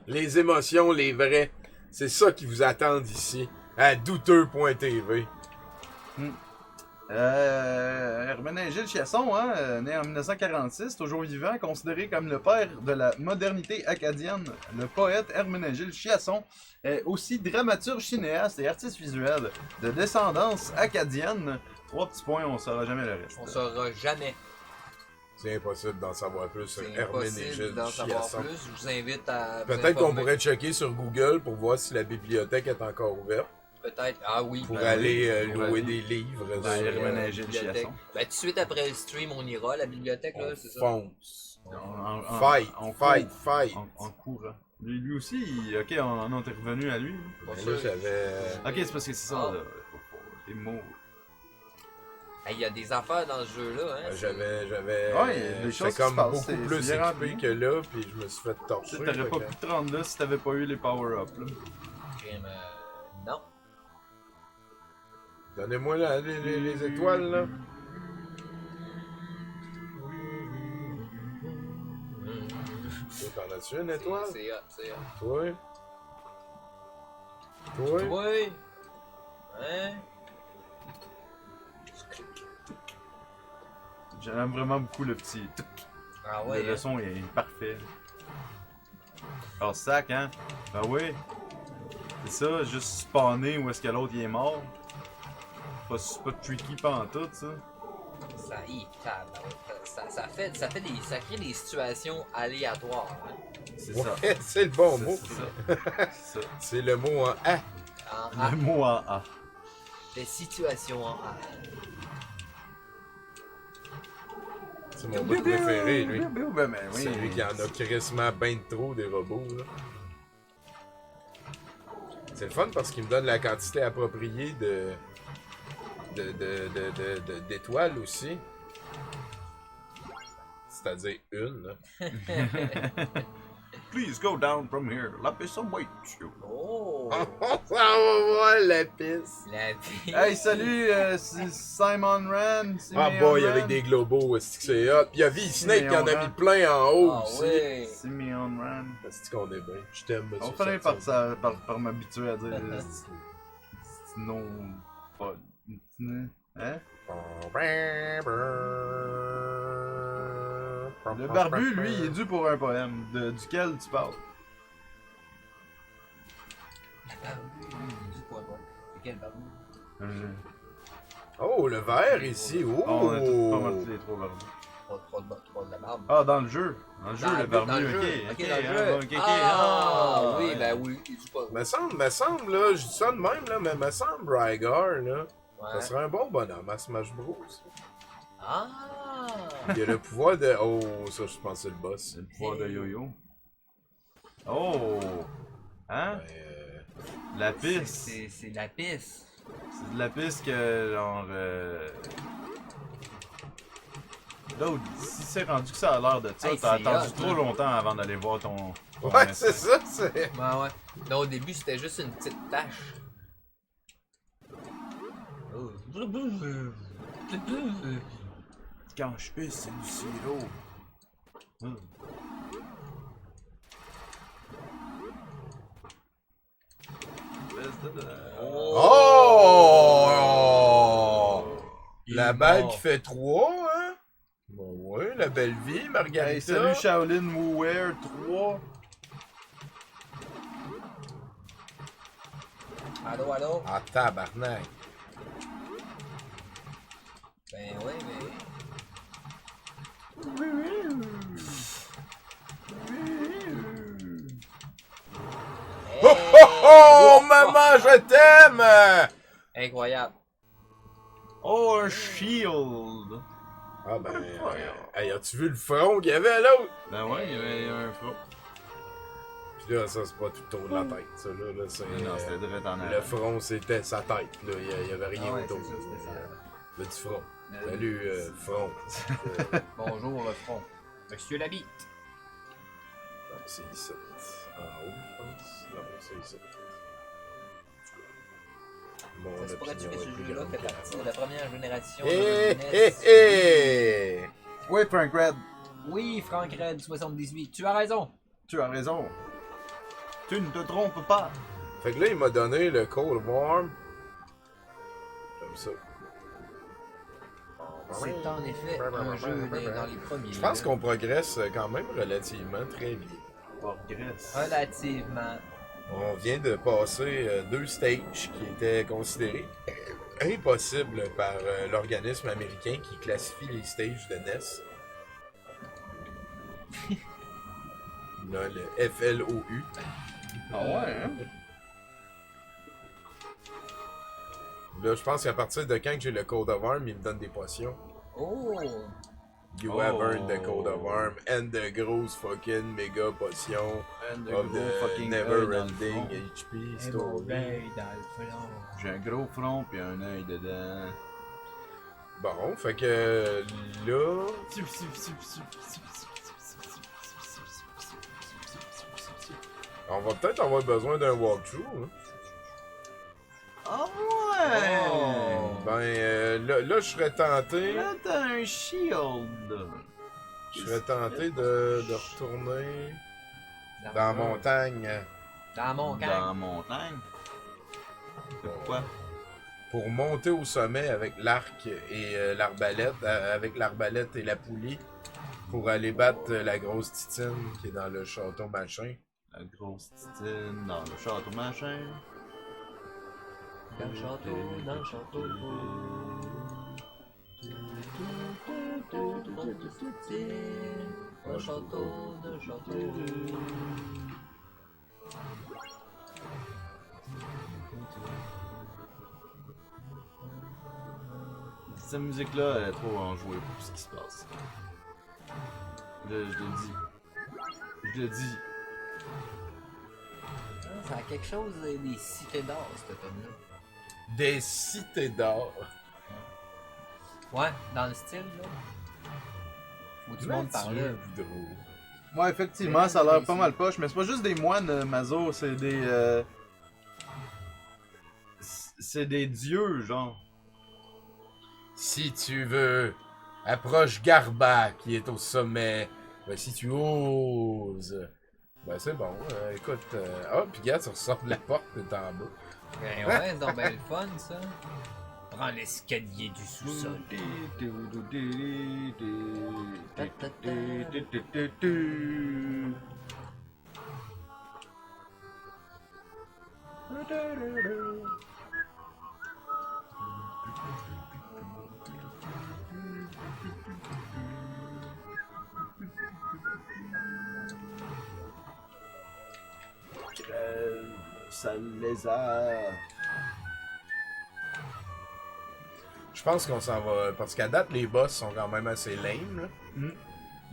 Les émotions, les vrais. C'est ça qui vous attendent ici, à douteux.tv. Herménégilde Chiasson, hein, né en 1946, toujours vivant, considéré comme le père de la modernité acadienne. Le poète Herménégilde Chiasson est aussi dramaturge, cinéaste et artiste visuel de descendance acadienne. 3 petits points, on ne saura jamais le reste. On saura jamais. C'est impossible d'en savoir plus sur C'est impossible Herménégilde d'en savoir Chiasson. plus. Je vous invite à. vous Peut-être qu'on informer. pourrait checker sur Google pour voir si la bibliothèque est encore ouverte. Peut-être. Ah oui. Pour Ben aller oui, pour louer aller. des livres. Ben, sur, Herménégilde bibliothèque. Chiasson. Ben, tout de suite après le stream, on ira à la bibliothèque, là, c'est ça? fonce. En Fight. En courant. Lui aussi, ok, on est revenu à lui. Pas Mais sûr. là, j'avais... Ok, c'est parce que c'est ça, Ah. là. Les mots. Hey, il y a des affaires dans ce jeu-là, hein? J'avais... Ouais, il y a des choses J'étais qui comme se passent, beaucoup c'est plus bien équipé rempli. que là, puis je me suis fait Tu torcher. sais, t'aurais fait pas que- pu te rendre là si t'avais pas eu les power-ups, là. Non. Donnez-moi les étoiles, là. T'en as-tu une étoile? C'est hot, c'est hot. Toi? Toi? Oui. Hein? J'aime vraiment beaucoup le petit. Ah Le ouais. son est parfait. Alors, sac, hein? Ben oui. C'est ça, juste spawner où est-ce que l'autre il est mort. C'est pas tricky pantoute, ça. Ça crée des situations aléatoires. Hein. C'est ça. Ouais, c'est le bon mot. C'est ça. C'est ça. C'est le mot en A. En A, Le mot en A. des situations en A. C'est mon bout préféré, lui. Ben, oui. C'est lui qui en a crissement ben trop des robots, là. C'est le fun parce qu'il me donne la quantité appropriée d'étoiles aussi. C'est-à-dire une, là. Please go down from here. Lapis awaits you. Oh! Ça va voir la piste. La vie. Hey, salut, c'est Simon Rand. Ah boy, avec des globos, c'est que c'est hot. Pis y'a V-Snake qui en a mis plein en haut Ah aussi. oui! Simeon Rand. C'est qu'on est bien. Je t'aime, On monsieur. finit par m'habituer à dire c'est non. Pas. Hein? Le barbu, lui, il est dû pour un poème. Duquel tu parles? C'est quel barbu? Oh, le vert ici. Oh! On a tous pas mal tous les trois barbus. Trop de la barbe. Ah, dans le jeu. Dans le jeu, le barbu, dans le jeu. ok. Ok, dans le jeu. Bon, ok, Ah, oui, ouais. ben oui, il dit pas. Me semble, là, je dis ça de même, là, mais me semble Rygar, là, ça Ouais. serait un bon bonhomme à Smash Bros. Ah! Il a le pouvoir de... Oh, ça, je pense que c'est le boss. C'est le pouvoir de yo-yo. Oh! Hein? La piste. C'est la piste. C'est de la piste que, genre. Là, si c'est rendu que ça a l'air de ça, Hey, t'as c'est attendu hot, trop hein. longtemps avant d'aller voir ton. Ouais, c'est ça, c'est... Ouais, ouais. Non, au début, c'était juste une petite tache. Oh. Quand je pisse, c'est du sirop. Oh! Il La est balle mort. qui fait 3, hein? Bah ouais, la belle vie, Margarita. Hey, salut Shaolin Woowear 3. Allô, allô? Ah, tabarnak. Ben oui, mais. Oh, oh, oh, maman, je t'aime! Incroyable. Oh, un shield. Ah ben, hey, as-tu vu le front qu'il y avait à l'autre? Ben ouais, il y avait un front. Puis là, ça, c'est pas tout le tour de la tête, ça, là, c'est... Non, c'était direct en le arrière. front, c'était sa tête, là, il y avait rien Ah ouais, autour. c'est ça, c'était ça. Il y avait du front. Salut, front. Bonjour, le front. Monsieur Labitte. Non, c'est ici. En haut, je pense. Non, c'est ici. Mon Ça se pourrait-tu que opinion ce est plus jeu-là grande fait que la partie de la première génération Eh, de eh, NES? eh! Oui, Frank Red, Oui, Frank Red 78, tu as raison. tu as raison. Tu ne te trompes pas. Fait que là, il m'a donné le Cold Warm. Comme ça. C'est en effet un jeu dans les premiers. Je pense là. qu'on progresse quand même relativement très bien. Progresse. Relativement. On vient de passer 2 stages qui étaient considérés impossibles par l'organisme américain qui classifie les stages de NES. Là, le FLOU. Ah ouais, hein? Là, je pense qu'à partir de quand que j'ai le Code of Arm, il me donne des potions. Oh! You have earned the Code of Arm and the grosse fucking méga potion And of the never ending HP story. dans le front. J'ai un gros front pis un œil dedans. Bon, fait que là, on va peut-être avoir besoin d'un walkthrough. Hein. Ah ouais! Là, je serais tenté. Là, t'as un shield. Je serais tenté de retourner dans la montagne Dans mon camp. Dans la montagne. Pourquoi? pour monter au sommet avec l'arc et l'arbalète, avec l'arbalète et la poulie, pour aller battre la grosse titine qui est dans le château machin. La grosse titine dans le château machin. Dans le château, dans le château. Un château, d'un château. Cette musique-là, elle est trop enjouée pour ce qui se passe. Je le dis. Je le dis. Ça a quelque chose des cités d'or, cette tome-là. Des cités d'or. Ouais, dans le style, là. Faut du monde par là. Mathieu Boudreau. Ouais, effectivement, ça a l'air pas mal poche, mais c'est pas juste des moines, Mazo, c'est des. C'est des dieux, genre. Si tu veux, approche Garba qui est au sommet. Ben, si tu oses. Ben, c'est bon. Écoute. Ah, puis gars, tu ressors de la porte, t'es en bas. Ben ouais, c'est donc ben le fun, ça. Prends l'escalier du sous-sol. Sale lézard. Je pense qu'on s'en va. Parce qu'à date, les boss sont quand même assez lame. Là. Mm.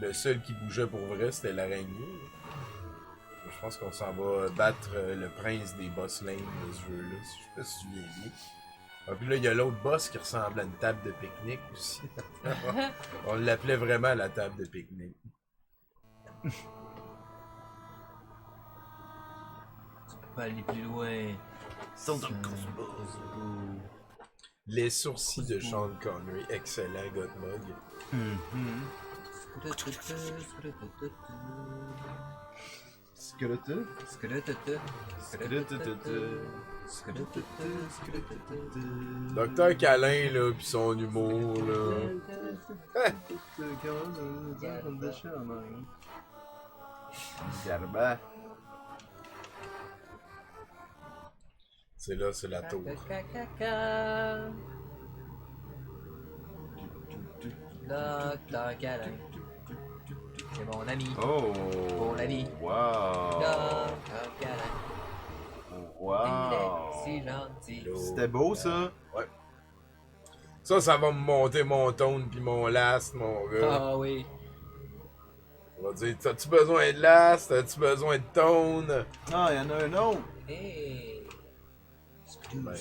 Le seul qui bougeait pour vrai, c'était l'araignée. Je pense qu'on s'en va battre le prince des boss lame de ce jeu-là, si je me souviens bien. Ah, puis là, il y a l'autre boss qui ressemble à une table de pique-nique aussi. On l'appelait vraiment la table de pique-nique. Pas aller plus loin. Sont dans le Les sourcils de Sean Connery, excellent Godmog. Docteur Câlin, là, pis son humour, là. Garba. C'est là, c'est la tour. Docteur Câlin. C'est mon ami. Oh. Mon ami. Wow. Docteur Câlin. Il Wow. est si gentil. C'était beau, ça. Ouais. Ça va me monter mon tone pis mon last, mon gars. Ah oui. On va dire, as-tu besoin de last? As-tu besoin de tone? Ah, il y en a un autre. Hey. Ben,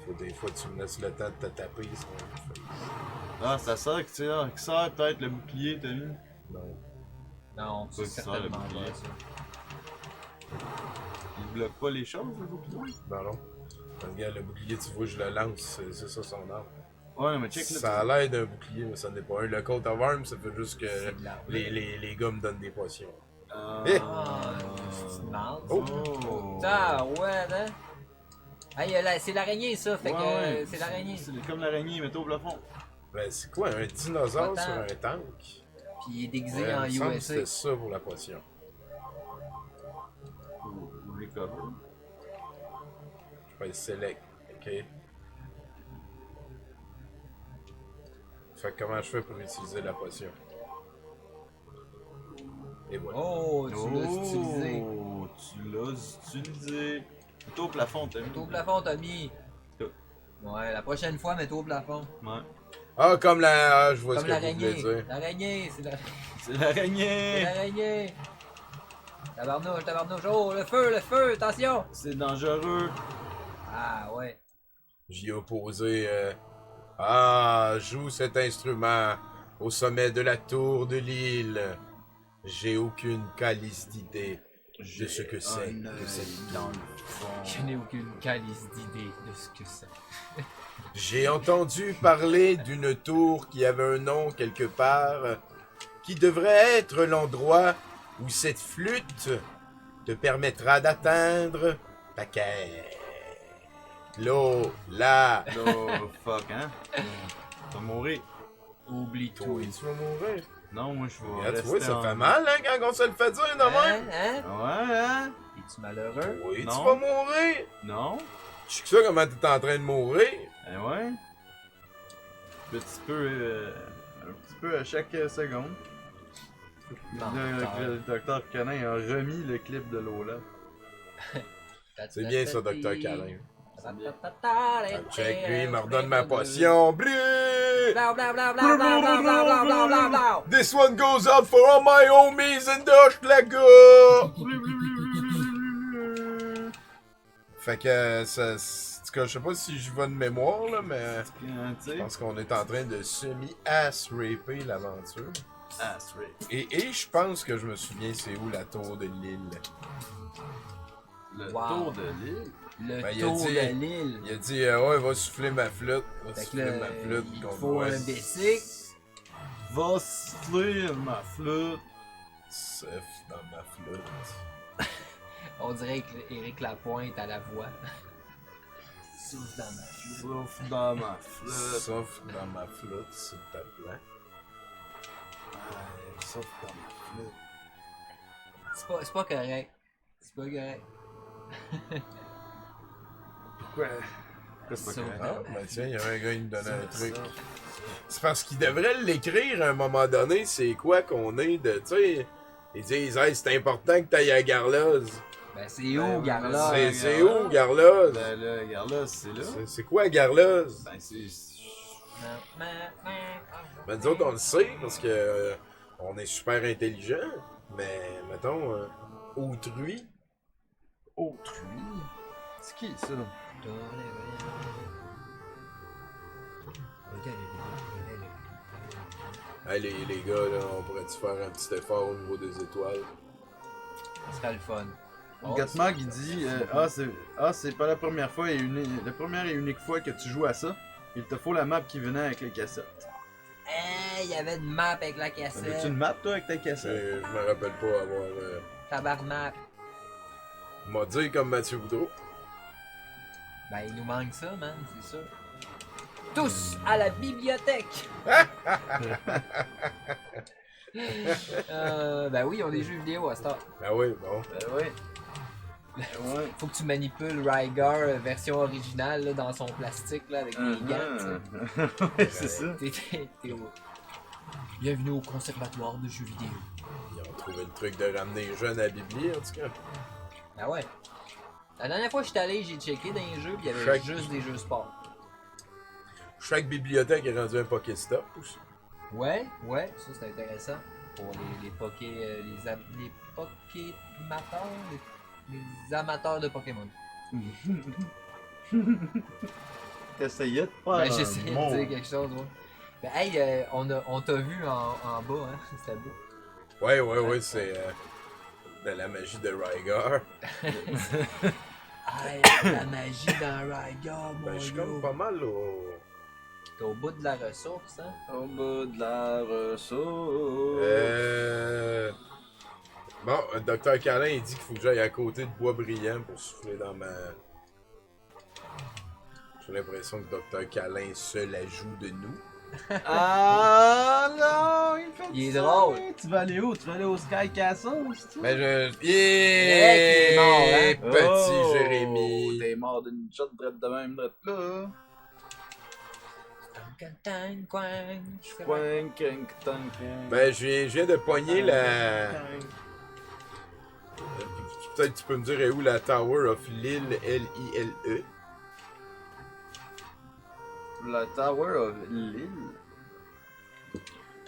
faut des fois tu me laisses le temps de te taper sur le face. Ah, ça sert que tu sais, qui sert peut-être le bouclier, t'as vu? Non. Non, Ça, c'est c'est ça, le certainement bouclier. pas ça. Il bloque pas les choses, le bouclier? Non. Regarde, le bouclier, tu vois, je le lance, c'est ça son arme. Ouais, mais check là. Ça a l'air d'un bouclier, mais ça n'est pas un. Le coat of arms, ça fait juste que C'est de la- les gars me donnent des potions. Ah, Eh! Ah, c'est une marde. Oh. Ah, ouais, hein? Hey, c'est l'araignée, ça, fait que c'est l'araignée. C'est comme l'araignée, mais au plafond. Ben, c'est quoi, un dinosaure Attends. sur un tank? Puis il est déguisé Ouais, en il me semble que USA. c'était ça pour la potion. Ou recover. Je vais select, ok? Fait que comment je fais pour utiliser la potion? Et voilà. Oh, tu l'as utilisé. Oh, tu l'as utilisé. Tout au plafond, t'as mis. Mets-toi au plafond, Tommy. Tout. Ouais, la prochaine fois, mets-toi au plafond. Ouais. Ah, comme la... Ah, je vois Comme ce que vous voulez l'araignée. dire. L'araignée, c'est C'est l'araignée! l'araignée. Tabarnouche. Oh, le feu, attention. C'est dangereux. Ah, ouais. J'y ai opposé... Ah, joue cet instrument au sommet de la tour de l'île. J'ai aucune calice d'idée de ce que c'est que cette dans tour. le fond. Je n'ai aucune calice d'idée de ce que c'est. J'ai entendu parler d'une tour qui avait un nom quelque part, qui devrait être l'endroit où cette flûte te permettra d'atteindre ta quête. L'eau, là. Oh, fuck, hein? Tu vas mourir. Oublie Toi, tout. tu vas mourir. Non, moi je vais Regarde, tu rester vois, ça en- fait mal, hein, quand on se le fait dire de même. Hein? Ouais, hein? Il Es-tu malheureux? Oui, Non. tu vas mourir! Non? Je sais que ça, comment t'es en train de mourir? Eh ouais. Un petit peu à chaque seconde. Non, Le docteur Canin a remis le clip de Lola. C'est bien ça, Dr. Calin. Ah, Check, lui, il me redonne ma potion. Brûle! Bla bla bla bla bla bla bla bla bla bla bla. This one goes out for all my homies in the Hochelaga! Fait que ça. En tout cas, je sais pas si je vais de mémoire, là, mais Tu je sais? pense qu'on est en train de semi-ass-raper l'aventure. Ah, straight. Et je pense que je me souviens c'est où la tour de l'île. Le Wow. tour de l'île. Le Ben, il a tour dit- de l'île. Il a dit, ouais, va souffler ma flûte. Va Fait que souffler là, ma flûte. il qu'on faut voit. un basic. Va siffler ma flûte. Souffle dans ma flûte. On dirait que Éric Lapointe à la voix. Souffle dans ma flûte. Souffle dans ma flûte. Souffle dans ma flûte, s'il te plaît. Ouais, souffle dans ma flûte. C'est pas correct. C'est pas correct. Pourquoi? Qu'est-ce que c'est Souffle. Ah, ben tiens, il y a un gars qui me donnait un truc. Ça. C'est parce qu'il devrait l'écrire à un moment donné, c'est quoi qu'on est de, tu sais. Ils disent, hey, c'est important que t'ailles à Garloz. Ben c'est où, Ben, Garla? C'est où, Garloz? Ben là, regarde là, c'est là. C'est quoi, Garloz? Ben c'est... Ben, nous autres, on le sait, parce que on est super intelligent. Mais, mettons, autrui. Autrui? C'est qui ça? Hey, les gars, là, on pourrait-tu faire un petit effort au niveau des étoiles? Ça serait le fun. Gatmag il dit c'est pas la première fois et la première et unique fois que tu joues à ça. Il te faut la map qui venait avec les cassettes. Hey, il y avait une map avec la Avais-tu cassette. une map toi avec ta cassette? Je me rappelle pas avoir. Tabarnak. M'a dit comme Mathieu Boudreau. Ben il nous manque ça, man, c'est sûr. Tous à la bibliothèque! Ben oui, on a des jeux vidéo à cette heure. Ben oui, bon. Ben ouais. Ouais. Faut que tu manipules Rygar version originale là, dans son plastique là, avec des gants. tu sais. Ouais, c'est ça. T'es au... Bienvenue au conservatoire de jeux vidéo. Ils ont trouvé le truc de ramener les jeunes à la Bibli, en tout cas. Ah ouais. La dernière fois que j'étais allé, j'ai checké dans les jeux, pis il y avait Chaque- juste des jeux sport. Chaque bibliothèque est rendue un Pokéstop aussi. Ouais, ça c'est intéressant. Pour les poké... les pokémateurs, les amateurs de Pokémon. T'essayais de faire Ben, un j'essayais mot. de dire quelque chose, ouais. Ben, hey, on t'a vu en bas, hein. C'était beau. Ouais, c'est de la magie de Rygar. Hey, la magie dans Rygar, mon Ben, je suis gars. comme pas mal au. T'es au bout de la ressource, hein. Au bout de la ressource. Bon, le docteur Calin, il dit qu'il faut que j'aille à côté de Bois Brillant pour souffler dans ma. J'ai l'impression que docteur Calin se la joue de nous. Ah non, il fait Il est ça. drôle. Tu vas aller où? Tu vas aller au Sky Castle, c'est Ben, je. qui est mort, hein? Petit Jérémy. T'es mort d'une shot drette de même drette là. Quang, quang, tang, quang. Ben, je viens de pogner la. Peut-être que tu peux me dire où la Tower of Lille, L-I-L-E. La Tower of Lille.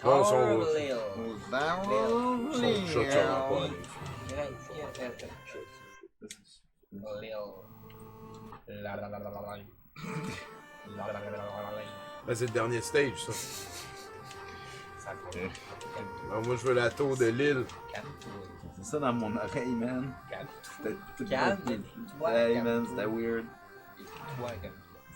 Bon, Tower son- Lil. Son chat, ça va pas aller. Ben, c'est le dernier stage, ça. Alors, moi, je veux la tour de Lille. C'est ça dans mon oreille, man. Calme. Hey, man, c'était weird. Ouais,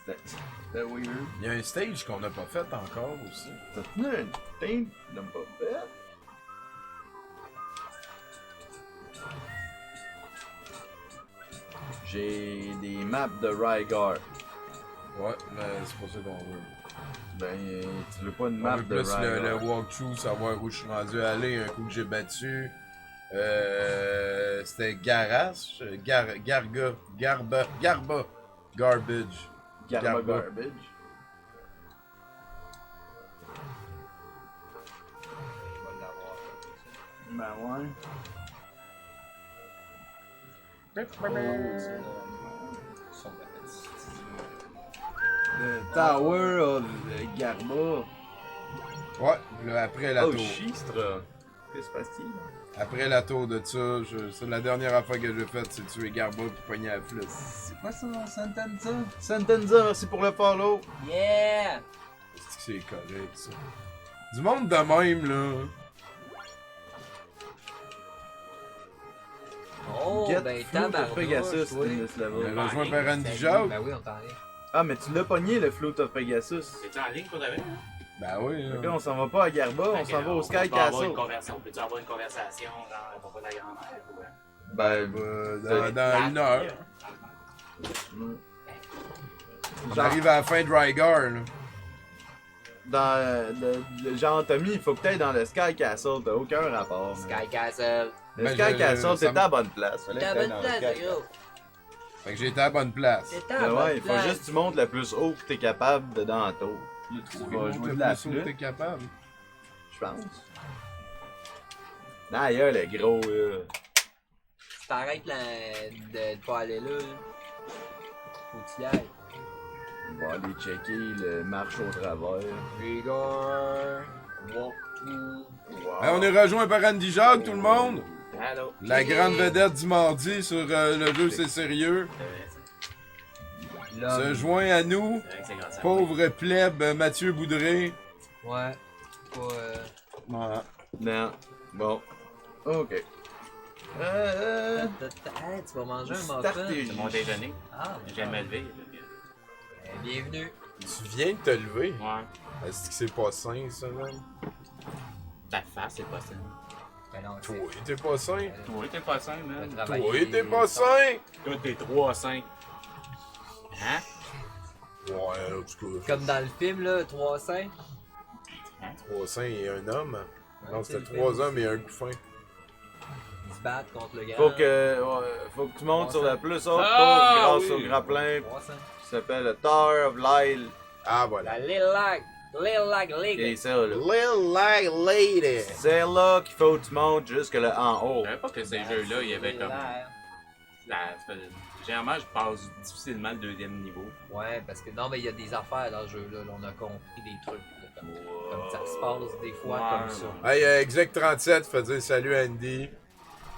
C'était weird. Il y a un stage qu'on n'a pas fait encore aussi. T'as tenu un teint de pas fait? J'ai des maps de Rygar. Ouais, mais c'est pas ça qu'on veut. Ben, tu veux pas une On map veut de plus le Rygar? walkthrough, savoir où je suis rendu à aller, un coup que j'ai battu. C'était Garage, Garba, Garbage. Garba Garba. Garbage. Je vais l'avoir. Ben ouais. Son petit. The Tower of Garba. Ouais, là, après la Oh, tour. Chistra. Qu'est-ce qui se passe-t-il? Après la tour de ça, c'est la dernière affaire que j'ai faite, c'est tuer Garba puis pogner la flûte. C'est quoi ça, Sentenza? Sentenza, merci pour le follow. Yeah! C'est correct, ça. Du monde de même, là. Oh, Get ben Flute of tabarnouche, Pegasus oui. in this On level. a rejoint par Andy Salut. Jacques. Ben oui, on t'en est. Ah, mais tu l'as pogné, le Flute of Pegasus. C'est-tu en ligne pour de vrai? Ben oui, Fait que là. là, on s'en va pas à Garba, on s'en va au Sky Castle. On peut-tu avoir une conversation, genre, à propos de la grand-mère? Ou... Ben, Dans une heure. Genre, J'arrive à la fin de Rygar, là. dans le genre Tommy, il faut que t'ailles dans le Sky Castle, t'as aucun rapport. man. Sky Castle. Le Ben, Sky Castle, ça t'es me- à la bonne place. Fallait que T'as t'ailles bonne dans le place, Sky gros. Fait que j'ai été à la bonne place. C'est Ben ta bonne ouais, il faut place. juste que tu montes le plus haut que t'es capable dedans en tour. Là, tu vas jouer de la flûte, T'es capable. je pense. D'ailleurs, le gros, là. Si t'arrêtes là, de pas aller là, faut que tu y ailles. On va aller checker le marche au travers. Rigor, walkthrough. Wow. Hey, on est rejoint par Andy Jacques, tout le monde. Allô? La grande vedette du mardi sur le jeu C'est Sérieux. Se joint à nous, C'est grâce à pauvre plèbe Mathieu Boudré. Ouais. Pas, Ouais. Non. Bon. Ok. Hey, tu vas manger un muffin? Stratégie. C'est mon déjeuner. Ah, J'ai jamais levé. bienvenue. Tu viens de te lever. Ouais. Est-ce que c'est pas sain, ça, même? Ta face, c'est pas ça. Ben non, Toi, t'es pas sain. Toi, t'es pas sain, man. Toi, t'es pas sain. Toi, t'es 3-5. Hein? Ouais, en tout cas. Comme dans le film, là, 3-5. 3 saints et un homme. Non, Ouais, c'était c'est le 3 film hommes et un couffin. Ils se battent contre le grand. Faut que tu montes sur la plus haute Ah, tour grâce oui. au grappin 300. qui s'appelle le Tower of Lyle. Ah, voilà. La Lil Lag. Lil Lag Et Lady. ça, là. Lil Lag Lady. C'est là qu'il faut que tu montes jusque là en haut. Je savais pas que ces jeux-là, il y avait comme. Généralement, je passe difficilement le deuxième niveau. Ouais, parce que non, mais il y a des affaires dans ce jeu-là. Là, on a compris des trucs. Là, comme ça se passe des fois Ouais, comme ça. ouais. Hey, Exec37 fait dire salut Andy.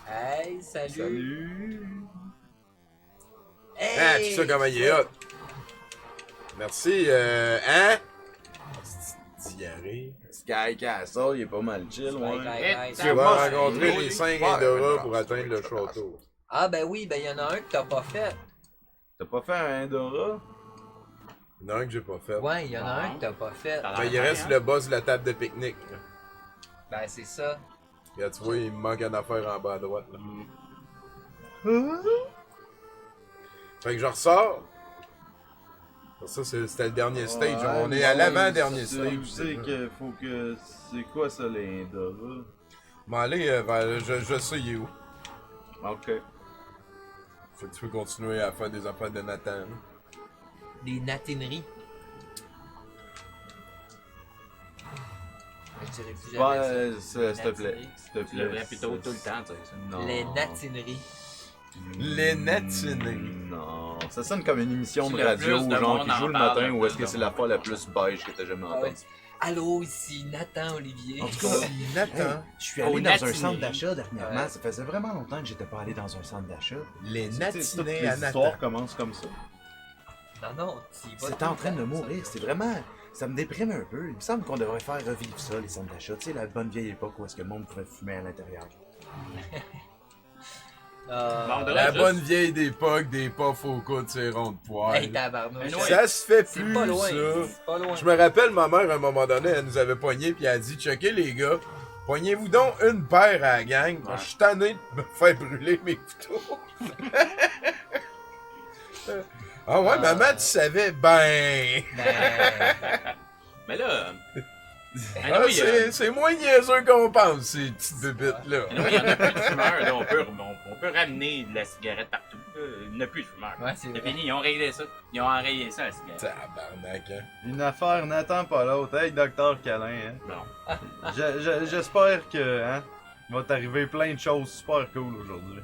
Hey, salut. Salut. Hey. Ah, tu sais comment il est hot. Merci, hein? Diarrhée. Sky Castle, il est pas mal chill, Sky, ouais. Sky, Sky. Tu vas moi, rencontrer c'est- les 5 Ouais, Indora ouais, pour ouais, atteindre le ouais, château. Ah, ben oui, ben il y en a un que t'as pas fait. T'as pas fait un Indora? Il y en a un que j'ai pas fait. Ouais, il y en a un que t'as pas fait. T'as Ben, il l'air reste hein? le boss de la table de pique-nique. Ben, c'est ça. Regarde, tu vois, il me manque une affaire en bas à droite. Là. Fait que je ressors. Ça, c'était le dernier stage. Ouais, On est à ouais, l'avant-dernier tu stage. sais que faut que. C'est quoi ça, les Indora? Bon, allez, je sais il est où. Ok. Fait que tu peux continuer à faire des affaires de Nathan. là. Des natineries. Je dirais plus jamais Ouais, s'il te plaît. Natineries. S'il te Tu plaît. devrais plutôt tout le temps dire ça. Non. Les natineries. Les natineries. Non, ça sonne comme une émission Si de le radio plus de genre monde qui joue en le parle, matin le ou est-ce plus que de c'est la monde. fois la plus beige que t'as jamais Ah ouais. entendue. Allô, ici Nathan Olivier. En tout cas, Nathan. je suis Au allé dans un Natiné. centre d'achat dernièrement. Ouais. Ça faisait vraiment longtemps que j'étais pas allé dans un centre d'achat. Les Toutes natinés les à Nathan. histoires commencent comme ça. Non, tu y vas C'était tout en le train de temps, mourir. C'est vraiment. Ça me déprime un peu. Il me semble qu'on devrait faire revivre ça, les centres d'achat. Tu sais, la bonne vieille époque où est-ce que le monde pouvait fumer à l'intérieur. ça. on devrait La juste- bonne vieille d'époque des puffs au coude, c'est rond de poil. Hey, tabarnouche. Mais ouais. Ça se fait C'est plus, pas loin. ça. C'est pas loin. Je me rappelle, ma mère, à un moment donné, elle nous avait pognés, puis elle a dit, checkez les gars, pognez-vous donc une paire à la gang, parce que je suis tanné de me faire brûler mes couteaux. Ah ouais, maman, tu savais? Ben... Ben, Mais là, Ah, non, il y a- c'est moins niaiseux qu'on pense, ces petites bébites-là. Il n'y en a plus de fumeurs, là. On peut ramener de la cigarette partout. Là. Il n'y en a plus de fumeurs. Ouais, c'est C'est vrai. fini, ils ont réglé ça. Ils ont enrayé ça, la cigarette. Tabarnak, hein. Une affaire n'attend pas l'autre. Hey, Docteur Câlin, hein. Bon. J'espère que, hein, il va t'arriver plein de choses super cool aujourd'hui.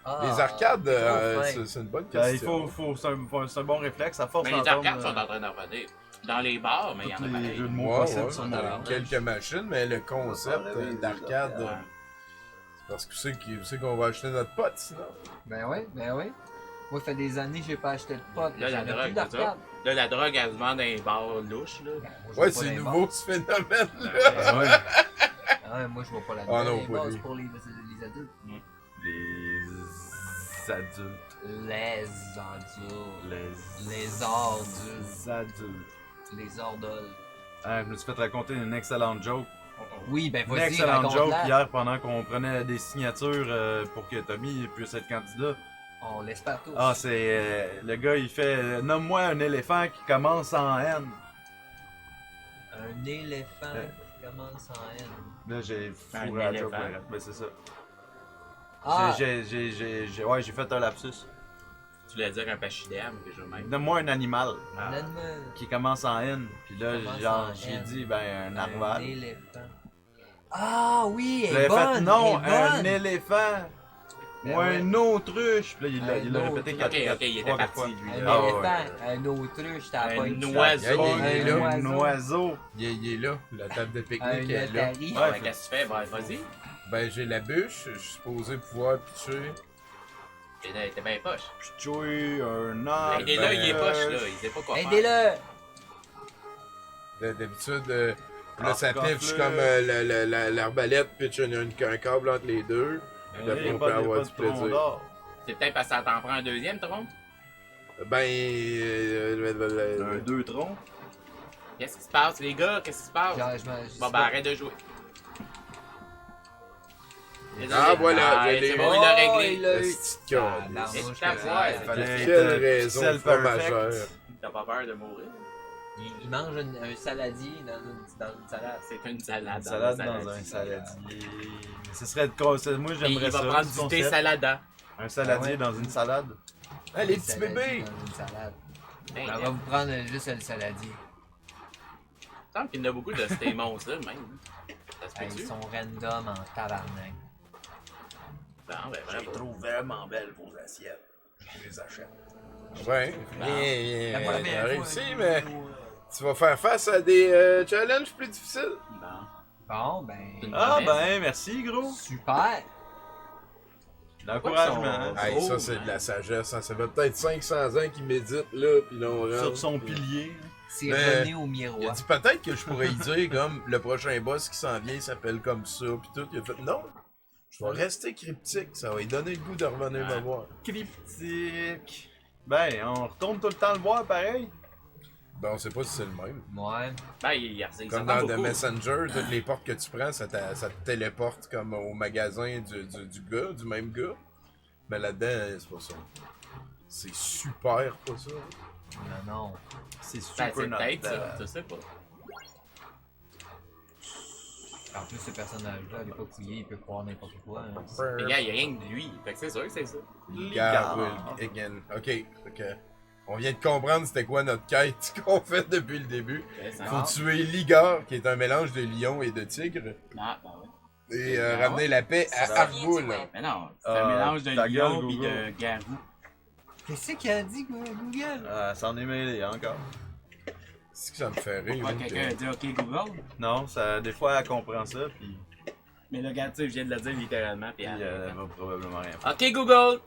Ah, Les arcades, trop fin. c'est une bonne Ben, question. c'est un bon réflexe, à force Mais les d'entendre, arcades sont en train d'en revenir. Dans les bars, mais il y en tous a les pareil. jeux de mots Ouais, possibles ouais, sur on mon a écran. quelques machines, mais le concept d'arcade, Ouais. c'est parce que tu sais qu'on va acheter notre pote, sinon. Ben oui, ben oui. Moi, ça fait des années que j'ai pas acheté de pot. Là, la J'en ai drogue, plus d'arcade. Là, la drogue, elle se vend dans les bars louches, là. Ben, moi, je Ouais, vais pas c'est dans les nouveau bars. ce phénomène-là. Ouais. Ah ouais, moi, je vois pas la Ah non, les pas bars, lui. c'est pour les adultes. Les adultes. Les adultes. Les Les adultes. adultes. Les ordoles. Ah, je me suis fait raconter une excellente joke. Oui, ben Une vas-y, excellente joke raconte-la. hier pendant qu'on prenait des signatures pour que Tommy puisse être candidat. On l'espère tous. Ah, c'est. Le gars, il fait nomme-moi un éléphant qui commence en N. Un éléphant Ouais. qui commence en N. Là, j'ai Un fourré la joke. éléphant. Ouais, ben, c'est ça. Ah, Ouais, j'ai fait un lapsus. Tu voulais dire un pachyderme, déjà même. Donne-moi un animal Ah. donne-moi qui commence en N. Puis là, Commence genre, en j'ai N. dit, ben, un narval. éléphant. Ah oui, elle J'avais est bonne, fait non, elle est un bonne. éléphant. Ben Ou ouais. un autruche. Puis là, il l'a Un répété autruche. 4 Ok, il était parti, lui. Un là. Ah, ouais. éléphant, un autruche, t'as Un pas une oiseau. Il est là. Un oiseau. Il est là, la table de Un pique-nique est là. otari. Ah, ben, qu'est-ce que tu fais? Ben, vas-y. Ben, j'ai la bûche, je suis supposé pouvoir pitcher. T'es bien poche. Pitcher un arbre. Il est là, il est poche, là. Il sait pas quoi faire. Aidez-le! D'habitude, là, ça Arc-en-fleur. piffe, je suis comme l'arbalète, pitch un câble entre les deux. Puis après, on peut avoir du plaisir. C'est peut-être parce que ça t'en prend un deuxième tronc. Ben, Un 2 troncs. Qu'est-ce qui se passe, les gars? Qu'est-ce qui se passe? Genre, je Bon, ben, arrête de jouer. Désolé. Ah, voilà, Ah, je l'ai c'est eu. bon, il l'a réglé. il l'a eu. Petite Ah, câble. l'arnache C'est que ta ça. voix, Fallait Quelle être, raison pixel fromagère. perfect. T'as pas peur de mourir? Il mange un saladier dans une salade. C'est une salade. Une salade dans un saladier. Ce serait moi Et j'aimerais il ça. va prendre du du thé concept. salada. Un saladier Ah ouais. dans une salade. Ah, les Un petits saladier bébés! Dans une salade. Ben, On va vous prendre juste le saladier. il semble qu'il y en a beaucoup de ces monstres-là, même. Ça se Hey, peut-tu? ils sont random en tabarnak. Bon, ben, bravo. trouve vraiment belles vos assiettes. Je les achète. Ouais, La bien, première t'as fois, réussi, nous, mais tu vas faire face à des challenges plus difficiles. Bon. Bon, ben. Ah ben merci gros. Super! L'encouragement. Pourquoi Hey, ça, c'est de la sagesse. Hein. Ça fait peut-être 500 ans qu'il médite, là, puis là, on rentre. Sur son pilier. C'est Mais- René au Il a miroir. dit peut-être que je pourrais y dire, comme, le prochain boss qui s'en vient, il s'appelle comme ça, puis tout. Il a fait, non, je vais rester cryptique, ça va lui donner le goût de revenir me voir. Cryptique. Ben, on retourne tout le temps le voir pareil. Ben, on sait pas si c'est le même. Ouais. Ben, il ressemble Comme dans The beaucoup. Messenger, toutes les portes que tu prends, ça te téléporte comme au magasin du gars, du même gars. Mais là-dedans, c'est pas ça. C'est super pas ça. Non, non. C'est Ben, super c'est peut-être ça, notre. tu sais pas. En plus, ce personnage-là, il est pas fouillé, il peut croire n'importe quoi. Hein. Mais gars, il y a rien que lui. Fait que c'est sûr que c'est ça. Ligard will again. Ok. On vient de comprendre c'était quoi notre quête qu'on fait depuis le début. Faut tuer Ligard, qui est un mélange de lion et de tigre, Ah, ben ouais. et ramener la paix à Argoul. Mais non, c'est un mélange de ta lion gueule, pis Google. de garou. Qu'est-ce qu'il a dit, Google? Ah, s'en est mêlé encore. C'est que ça me fait rire. Pourquoi hein, quelqu'un a dit OK Google? Non, ça, des fois elle comprend ça, puis Mais là, regarde, tu sais, je viens de le dire littéralement. Puis elle va probablement rien faire. OK Google!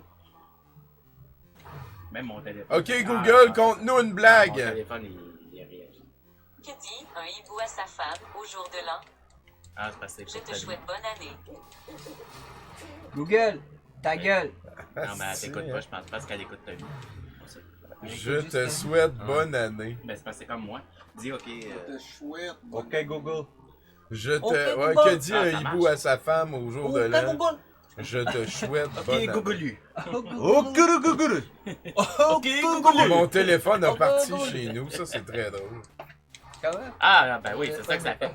Même mon téléphone. Ok Google, Ah, conte-nous une Mon blague. téléphone, il réagit. Que dit un hibou à sa femme au jour de l'an? Ah, c'est parce que Je c'est te pour ta souhaite bonne année. Google! Ta gueule! vie. Non, mais elle t'écoute pas, je pense pas qu'elle écoute ta vie. Je te souhaite bonne année. Ben, c'est parce que c'est comme moi. Dis OK. C'était chouette. Ok Google. Je te. Ok, Ouais, Google. que dit Ah, un ça hibou marche. à sa femme au jour de l'an? Je te souhaite bonne année. Google. Oh Google. OK Google. Mon téléphone a parti chez nous, ça c'est très drôle. Comment? Ah, ben oui, c'est ça que ça fait.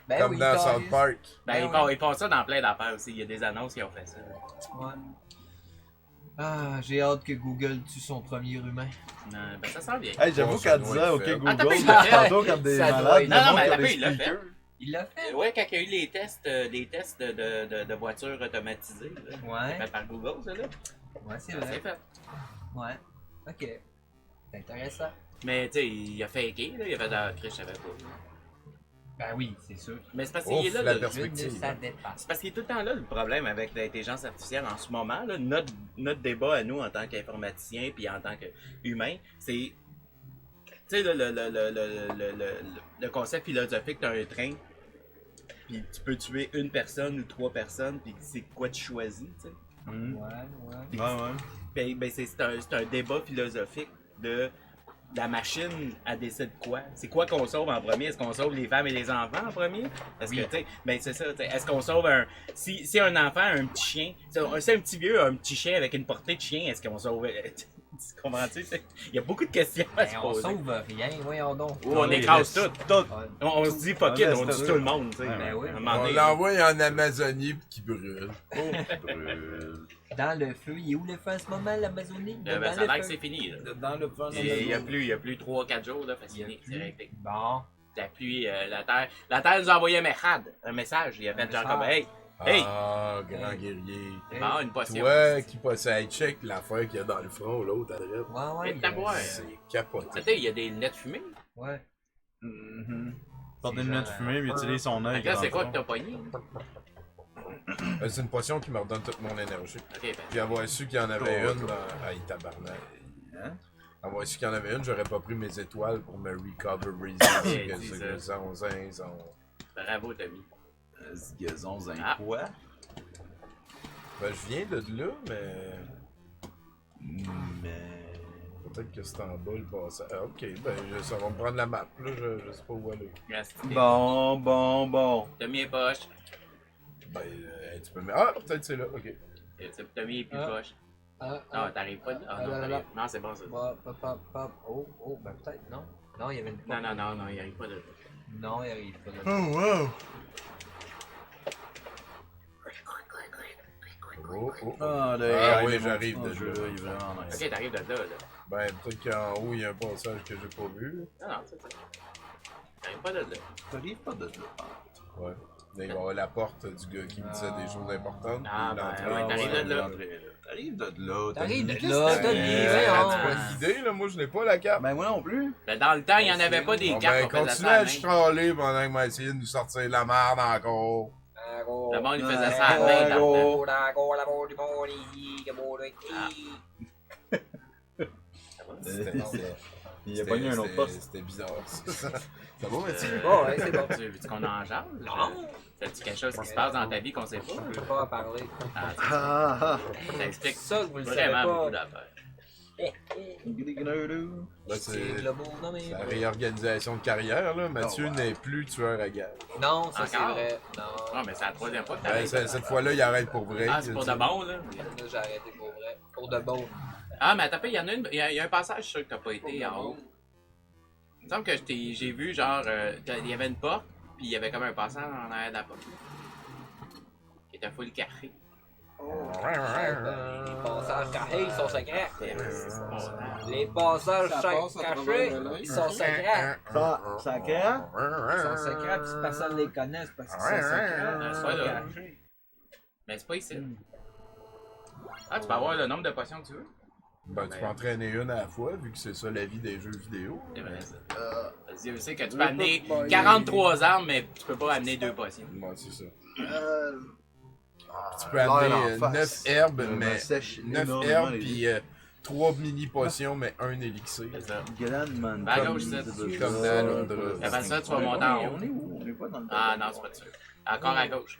Ben Comme oui, dans Carlis. South Park. Ben, Ben ils font ça dans plein d'affaires aussi. Il y a des annonces qui ont fait ça. Ouais. Ah, j'ai hâte que Google tue son premier humain. Non, ben, ça sent bien. Hey, j'avoue Bon, ça qu'elle doit disait être OK fait. Google, Attends, il l'a fait. tantôt comme des Ça doit malades. être- le Non, non, monde mais qui a attends, des il l'a fait. speakers. Il l'a fait? Ouais, quand il y a eu les tests de voitures automatisées, là, Ouais. fait par Google, ça, là. Ouais, c'est Ça vrai. s'est fait. Ouais. Ok. C'est intéressant. Mais, tu sais, il a faké, là. Il a fait de Chris, je savais pas. Ben oui, c'est sûr. Mais c'est parce Ouf, qu'il est là, la le- perspective. Je ne savais pas. c'est parce qu'il est tout le temps là, le problème avec l'intelligence artificielle en ce moment. Là, notre débat à nous, en tant qu'informaticiens puis en tant qu'humains, c'est. Tu sais, le concept philosophique, t'as un train, puis tu peux tuer une personne ou 3 personnes, puis c'est quoi tu choisis, tu sais. Hmm. Ouais. Ouais. Ben, c'est un débat philosophique de la machine, elle décide quoi. C'est quoi qu'on sauve en premier? Est-ce qu'on sauve les femmes et les enfants en premier? Parce que, tu sais, ben c'est ça, tu sais, est-ce qu'on sauve un... Si un enfant a un petit chien, c'est un petit vieux, un petit chien avec une portée de chien, est-ce qu'on sauve... Tu comprends-tu? Il y a beaucoup de questions à se Ben, on poser. sauve rien, voyons donc. Ou on écrase tout. Tout. Ouais. On se dit fuck it, on tue tout le monde, tu sais. Ouais, ben oui. À un moment On donné, l'envoie en Amazonie pis qui brûle. Dans le feu, il est où le feu en ce moment, l'Amazonie? ben, Dans ça a l'air le que feu. c'est fini, là. Dans le fun. Il y a plus 3-4 jours, là, fait que c'est fini, c'est réglé. Bon. La pluie, la Terre nous a envoyé un message. Il a fait genre comme, hey, hey, Ah, grand guerrier. bon, une potion. Toi qui possède check l'affaire qu'il y a dans le front, l'autre à droite. Ouais, ouais. Et ta boire. C'est capoté. Tu sais, il y a des lunettes fumées. Ouais. Porte des lunettes fumées puis utilise son œil. Regarde, c'est quoi que t'as pogné? C'est une potion qui me redonne toute mon énergie. Ok, ben. Puis avoir su qu'il y en avait une dans... Aïe, tabarnak. Hein? Avoir su qu'il y en avait une, j'aurais pas pris mes étoiles pour me recover dis reason. ça. Bravo, Tommy. Gazon, zin Ah. quoi? Ben, je viens de là, mais... Mais... Peut-être que c'est en bas le passage. Ah, ok, ben, ça va me prendre la map, là, je sais pas où aller. Merci. Bon. Tommy est poche. Ben, tu peux me... Ah, peut-être c'est là, ok. Tommy est plus Ah. poche. Ah, Non, t'arrives pas. Ah, non, là, là, t'arrives. là. Non, c'est bon, ça. Oh, ben peut-être, non. Non, il y avait une Non, il arrive pas de. Non, il arrive pas. Oh, wow! Oh. Ah, Ah oui, j'arrive de de jeu, là. il est vraiment nice. Ok, t'arrives de là, là. Ben, peut-être qu'en haut, il y a un passage que j'ai pas vu. Non, c'est ça. T'arrives pas de là. T'arrives pas de là. Ouais. Là, il va y avoir la porte du gars qui me disait des choses importantes. Ah, puis ben, l'entrée. ouais, t'arrives de là. T'arrives de là. T'arrives de Qu'est-ce là, que Tommy, t'as- voyons. C'est pas l'idée, là. Moi, je n'ai pas la carte. Ben, moi non plus. Ben, dans le temps, il n'y en avait pas des Bon, cartes. ben, on faisait continuez ça à à la main. chialer pendant qu'il m'a essayé de nous sortir de la merde encore. Le monde, il faisait ça à la main dans le temps. Il a pogné un autre poste. C'était bizarre. Ça va, Mathieu? Oh, ouais, c'est bon. Veux-tu qu'on en jase? T'as-tu quelque chose qui se passe dans ta vie qu'on sait pas? Je peux pas en parler. Ah, Ah, ça explique Ça, vous le savez vraiment beaucoup pas. d'affaires. Ben, C'est c'est le beau nommé. la réorganisation de carrière, là. Mathieu n'est plus tueur à gage. Non, ça c'est Encore? vrai. Non. Ah, mais c'est la troisième fois que Ben, t'arrives. cette fois-là, il arrête pour vrai. Ah, c'est pour de bon, là. Là, j'ai arrêté pour vrai. Pour de bon. Ah, mais attends, il y en a une. Il y a un passage, je suis sûr que t'as pas été en haut. Il me semble que j'ai vu, genre, il y avait une porte, puis il y avait comme un passage en arrière de la porte. Qui était full café. Les passages cachés, ils sont secrets. C'est Les passages Ça passe à cachés, travers le ils sont secrets. Ça crée? Ils sont secrets, puis si personne les connaît, c'est parce qu'ils sont secrets. c'est pas là. Mais c'est pas ici. Ah, tu peux avoir le nombre de potions que tu veux. Ben, tu peux entraîner une à la fois, vu que c'est ça la vie des jeux vidéo. C'est vrai, ça. Vas-y, je sais que tu peux amener 43 armes, mais tu peux pas amener 2 potions. Moi, c'est ça. Tu Tu peux amener 9 herbes, mais 9 herbes, puis 3 mini potions, mais 1 élixir. C'est ça. Grandman. Ben, à gauche, ça. Comme dans Alundra. Avant ça, tu vas monter en haut. On est où? On est pas dans le Ah non, c'est pas sûr. Encore à gauche.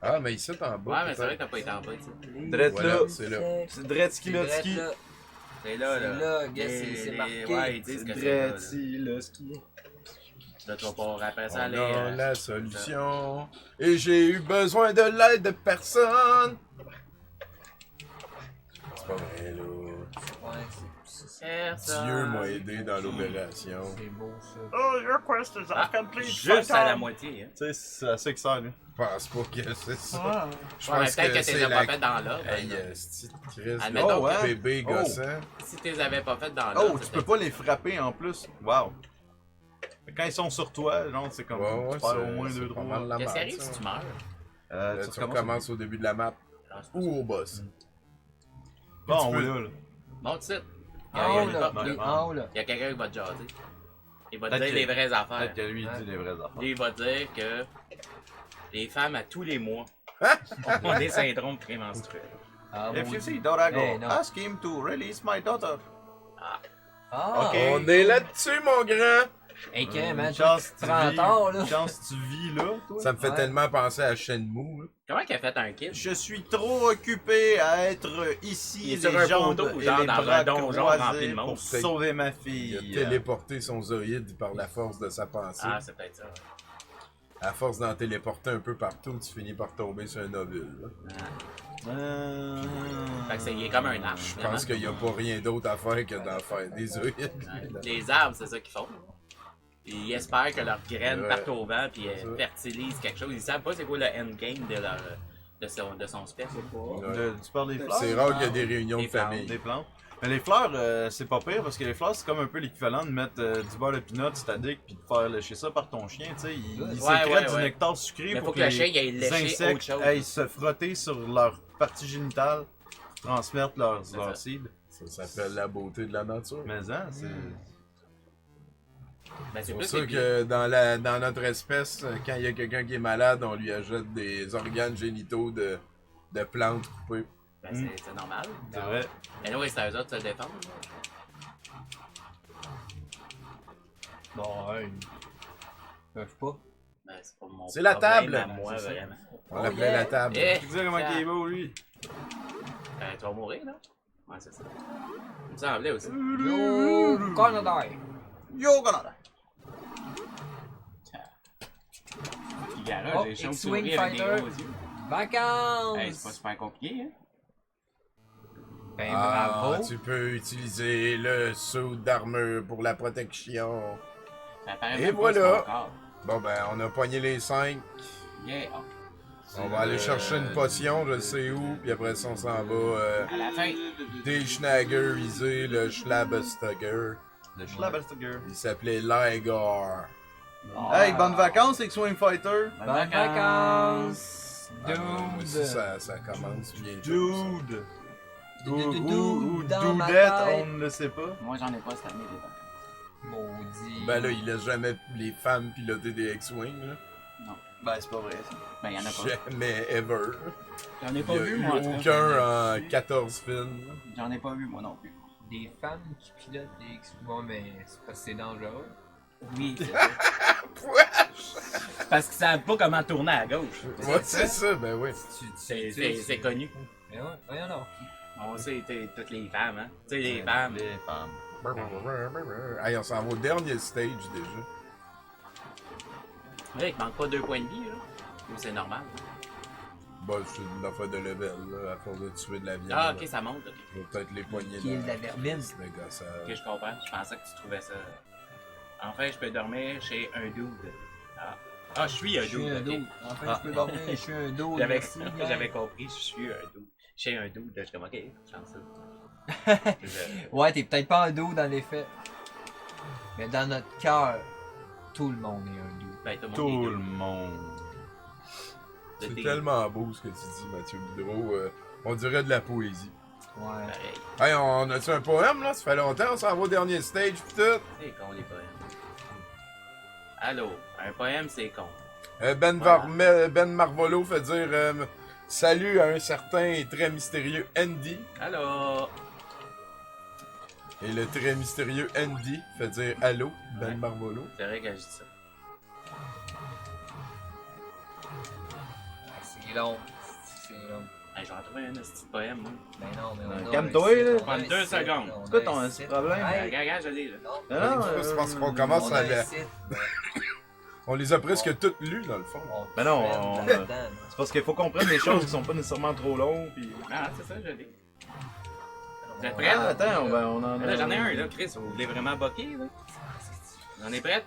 Ah, mais ici, en bas. Ouais, mais c'est vrai que peut-être. t'as pas été en bas, tu sais. Drette Voilà, là. c'est là. C'est Dretski C'est Lotski. là. C'est là, C'est là, gars, c'est marqué. Ouais, ils disent que c'est là. Dretski Lotski. Là, tu vas pas après ça On aller. a la solution. Et j'ai eu besoin de l'aide de personne. C'est pas vrai, là. Ouais, c'est faire ça. Dieu m'a aidé dans l'opération. C'est beau ça. Oh, your quest is Ah, complete. juste à la moitié. Hein. Tu sais, c'est assez que ça, lui. Je pense pas que c'est ça. Ah. Je Ouais, pense peut-être que tu c'est les as la... pas fait dans l'ordre. Hey, c'est Chris, Admettons là, que- bébé gossant. Si tu les avais pas fait dans l'ordre. Oh, tu peux pas les frapper en plus. Wow. Quand ils sont sur toi, genre, c'est comme. Ouais, tu perds c'est- au moins c'est 2 pas droits. mal la Qu'est-ce qui merde, arrive ça. si tu meurs? Tu recommences au début de la map Ah, c'est pas ou au boss. Bon, tu on peux- là, là. Bon, tu sais. En haut là, non, il est non. en haut là. Il y a quelqu'un qui va te jaser. Il va te Peut-être dire que- les vraies affaires. Peut-être que lui, il dit les vraies affaires. Lui, il va dire que les femmes, à tous les mois, ont des syndromes prémenstruels. Ah, If mon you Dieu. see Dorago, Eh, non. ask him to release my daughter. Ah! Ok. On est là-dessus, mon grand! Hey, Ken, man, Une tu chance te prends tard là. une chance tu vis là, toi. Ça me fait Ouais. tellement penser à Shenmue. Là. Comment qu'elle a fait un kid? Je suis trop occupé à être Il ici, est sur un les jambes poteau, et genre les dans bras un donjon croisés rempli de pour monde. sauver ma Il a fille. téléporté son zoïde par la force de sa pensée. Ah, c'est peut-être ça. À force d'en téléporter un peu partout, tu finis par tomber sur un ovule. là. Fait que il est comme un arbre. Je pense qu'il n'y a pas rien d'autre à faire que d'en faire des zoïdes. Les arbres, c'est ça qu'ils font. Ils espèrent que leurs graines Ouais. partent au vent puis C'est ça. fertilisent quelque chose. Ils savent pas c'est quoi le endgame de leur de son sperme. Ouais. Tu parles des fleurs? C'est rare qu'il y a des réunions de Des plantes, famille. Des plantes. Mais les fleurs, c'est pas pire parce que les fleurs, c'est comme un peu l'équivalent de mettre du beurre de peanut sur ta dick puis de faire lécher ça par ton chien. Tu sais, il Ouais, sécrète ouais, du ouais. nectar sucré Mais pour faut que que le les chien il aille lécher autre insectes chose. aillent se frotter sur leur partie génitale, transmettre leurs ça. seeds. Ça s'appelle la beauté de la nature. Mais hein, c'est. Ben, c'est C'est pour plus ça les- que dans notre espèce, quand il y a quelqu'un qui est malade, on lui ajoute des organes génitaux de plantes coupées. Ben, c'est normal. C'est vrai. Mais oui, c'est à eux autres de se défendre. Bon, ouais. Ils peuvent pas. Ben, c'est pas mon C'est la problème table. à moi, C'est ça. vraiment. On l'appelait la table. Eh, Tu sais comment il est beau, lui? tu vas mourir, là? Ouais, c'est ça. Il me semblait aussi. Yo, Canada! Yo, Canada! Il garage, Oh, j'ai des X-Wing chauves-souris avec des Fighter. gros yeux. Vacances! Hey, c'est pas super compliqué, hein? Ben Ah, bravo! tu peux utiliser le saut d'armure pour la protection. Ça apparaît Et même pas voilà. sur ton corps. Bon ben, on a pogné les 5. Yeah. On va aller chercher une potion, je sais où, puis après ça on s'en va À la fin, déschnageriser le Schlabestugger. Le Schlabberstiger. Il s'appelait Ligar. Hey, bonnes vacances, X-Wing Fighter! bonnes Bonnes vacances! Ah, moi aussi, Dude! ça commence bientôt. Dude! Ou Dans ma Doudette, tête. on ne le sait pas. Moi, j'en ai pas cette année, des vacances. Maudit! Ben là, il laisse jamais les femmes piloter des X-Wing, là. Ben, c'est pas vrai, ça. Ben, y'en a pas. Jamais, ever. J'en ai Il pas y a vu, eu moi. en tout cas. aucun en 14 films. J'en ai pas vu, moi non plus. Des femmes qui pilotent des X. Bon, mais c'est parce que c'est dangereux. Oui, c'est ça. Parce qu'ils savent pas comment tourner à gauche. Ouais, c'est ça, ben oui. C'est connu. Mais ouais, voyons donc. On sait toutes les femmes, hein. Tu sais, les femmes. Les femmes. Hey, on s'en va au dernier stage déjà. Ouais, il manque pas 2 points de vie, là. Ou c'est normal. Bah, c'est une affaire de level, là, à force de tuer de la viande. Ah, ok, ça monte. Ok, Je vais peut-être les poigner Qui est de la vermine. Le gars, ça... ok, je comprends. Je pensais que tu trouvais ça. Enfin, je peux dormir chez un dude. Ah, je suis un Je suis dude. un ok. dude. Enfin, je peux dormir, je suis un dude. J'avais merci, gang. j'avais compris, je suis un dude. Chez un dude, je suis comme, ok, chanceux. Ouais, t'es peut-être pas un dude dans les faits. Mais dans notre cœur, tout le monde est un dude. Ben, tout le monde Tout est le dude. monde. C'est T'es tellement beau ce que tu dis, Mathieu Boudreau. On dirait de la poésie. Ouais. Pareil. Hey, on a-tu un poème, là? Ça fait longtemps, on s'en va au dernier stage, pis tout. C'est con, les poèmes. Allô, un poème, c'est con. Ben Marvolo fait dire salut à un certain et très mystérieux Andy. Allô? Et le très mystérieux Andy fait dire allô, Ben Ouais. Marvolo. C'est vrai que je dis ça. C'est long. C'est long. Hey, j'en trouvé un petit poème, moi. Ben non, mais on a Calme-toi, un là. site, on a un Prends 2 site, secondes. on a C'est quoi un ton site. problème? Hey, Regarde, je l'ai, là. Non, C'est parce qu'on commence on à a la... un site. On les a presque toutes lues, dans le fond. On Ben non, traîne on- là-dedans. C'est parce qu'il faut comprendre des choses qui sont pas nécessairement trop longues. Puis... Ah, c'est ça, je l'ai. Vous êtes prêts? Ah, attends, on en a. Là, j'en ai un, là, Chris. Vous voulez vraiment boquer, là? On est prêts?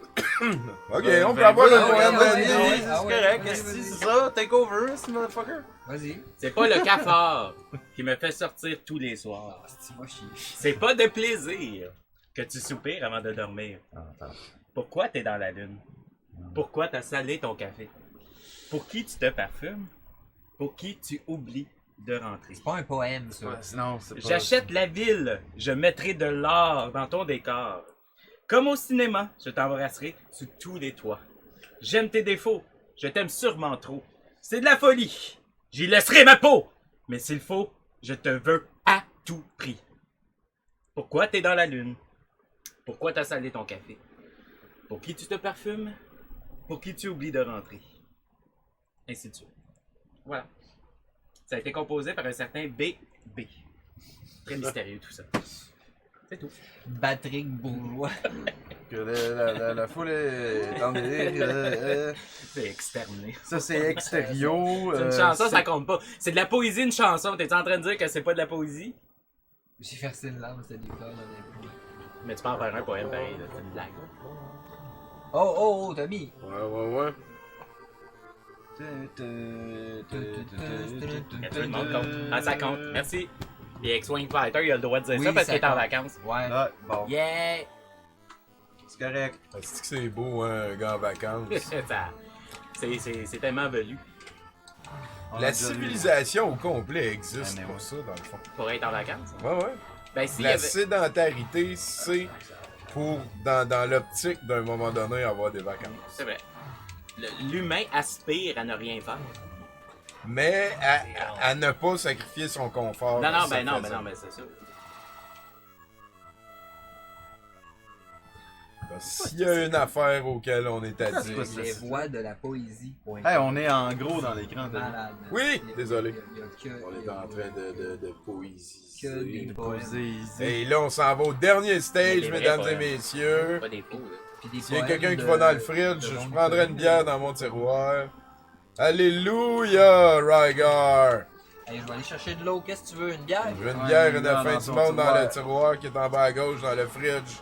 Ok, Ben, on peut ben, avoir voilà, le poème ouais, d'Andy. ouais, ouais. C'est correct, qu'est-ce que c'est ça? Take over, ce motherfucker. Vas-y. C'est pas le cafard qui me fait sortir tous les soirs. Tu vas chier. C'est pas de plaisir que tu soupires avant de dormir. Pourquoi t'es dans la lune? Pourquoi t'as salé ton café? Pour qui tu te parfumes? Pour qui tu oublies de rentrer? C'est pas un poème, ça. Ouais, non, c'est pas. J'achète la ville, je mettrai de l'or dans ton décor. Comme au cinéma, je t'embrasserai sous tous les toits. J'aime tes défauts, je t'aime sûrement trop. C'est de la folie, j'y laisserai ma peau. Mais s'il faut, je te veux à tout prix. Pourquoi t'es dans la lune? Pourquoi t'as salé ton café? Pour qui tu te parfumes? Pour qui tu oublies de rentrer? Ainsi de suite. Voilà. Ça a été composé par un certain B.B. Très mystérieux tout ça. C'est tout. Patrick Bourgeois. Que la foule est en délire. C'est externé. Ça, c'est extérieur. C'est une chanson, ça compte pas. C'est de la poésie, une chanson. T'es en train de dire que c'est pas de la poésie? J'ai versé une larme, cette école, honnêtement. Mais tu peux en faire un poème pareil, là. C'est une blague. Oh, Tommy! Ouais. Mais tout le monde compte. Ah, ça compte. Merci. Et X-Wing Fighter, il a le droit de dire Oui, ça parce ça qu'il est en compte. vacances. Ouais. Ah, bon. Yeah! C'est correct. C'est que c'est beau, hein, un gars en vacances. C'est tellement velu On La a déjà lu. civilisation au complet existe Ah, mais pour ouais. ça, dans le fond. pour être en vacances. Ouais. Ben, s'il y La avait... sédentarité, c'est pour, dans l'optique d'un moment donné, avoir des vacances. C'est vrai. L'humain aspire à ne rien faire. Mais à ne pas sacrifier son confort. Non, ça fait ça. mais c'est ça. S'il y a une affaire auquel on est C'est addict. quoi ça? Les voix de la poésie. Point. Hey, on est en gros dans l'écran. de- Malade. Oui, Il y a- désolé. il y a que- On il est y a- en train de poésie. Que des poèmes. Poésie. Et là, on s'en va au dernier stage, Des vrais mesdames et poèmes. messieurs. Pas des fous, là. Puis des S'il y a poèmes quelqu'un qui de- va dans le fridge, de je Ron prendrai une Connell. bière dans mon tiroir. Alléluia, Rygar! Hey, je vais aller chercher de l'eau. Qu'est-ce que tu veux? Une bière? Je veux une Ouais, bière, une une bière fin dans du son monde dans tiroir. le tiroir qui est en bas à gauche, dans le fridge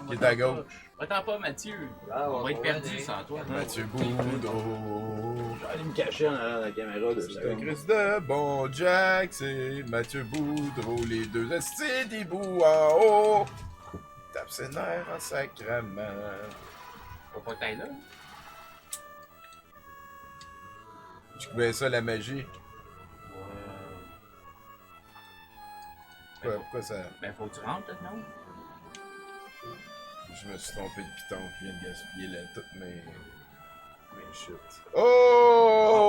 qui est à gauche. Attends pas, Mathieu. Ah, On va être ouais, perdu ouais. sans toi. Mathieu Boudreau. Je vais aller me cacher en arrière de la caméra de C'est un Chris de bon Jack, c'est Mathieu Boudreau, les deux astis des bouts en haut. Tape ses nerfs en sacrament. Faut pas que t'ailles là. Je trouvais ça la magie. Pourquoi ça. Ben, faut que tu rentres, là, non? Je me suis trompé de piton, je viens de gaspiller toutes mes shit.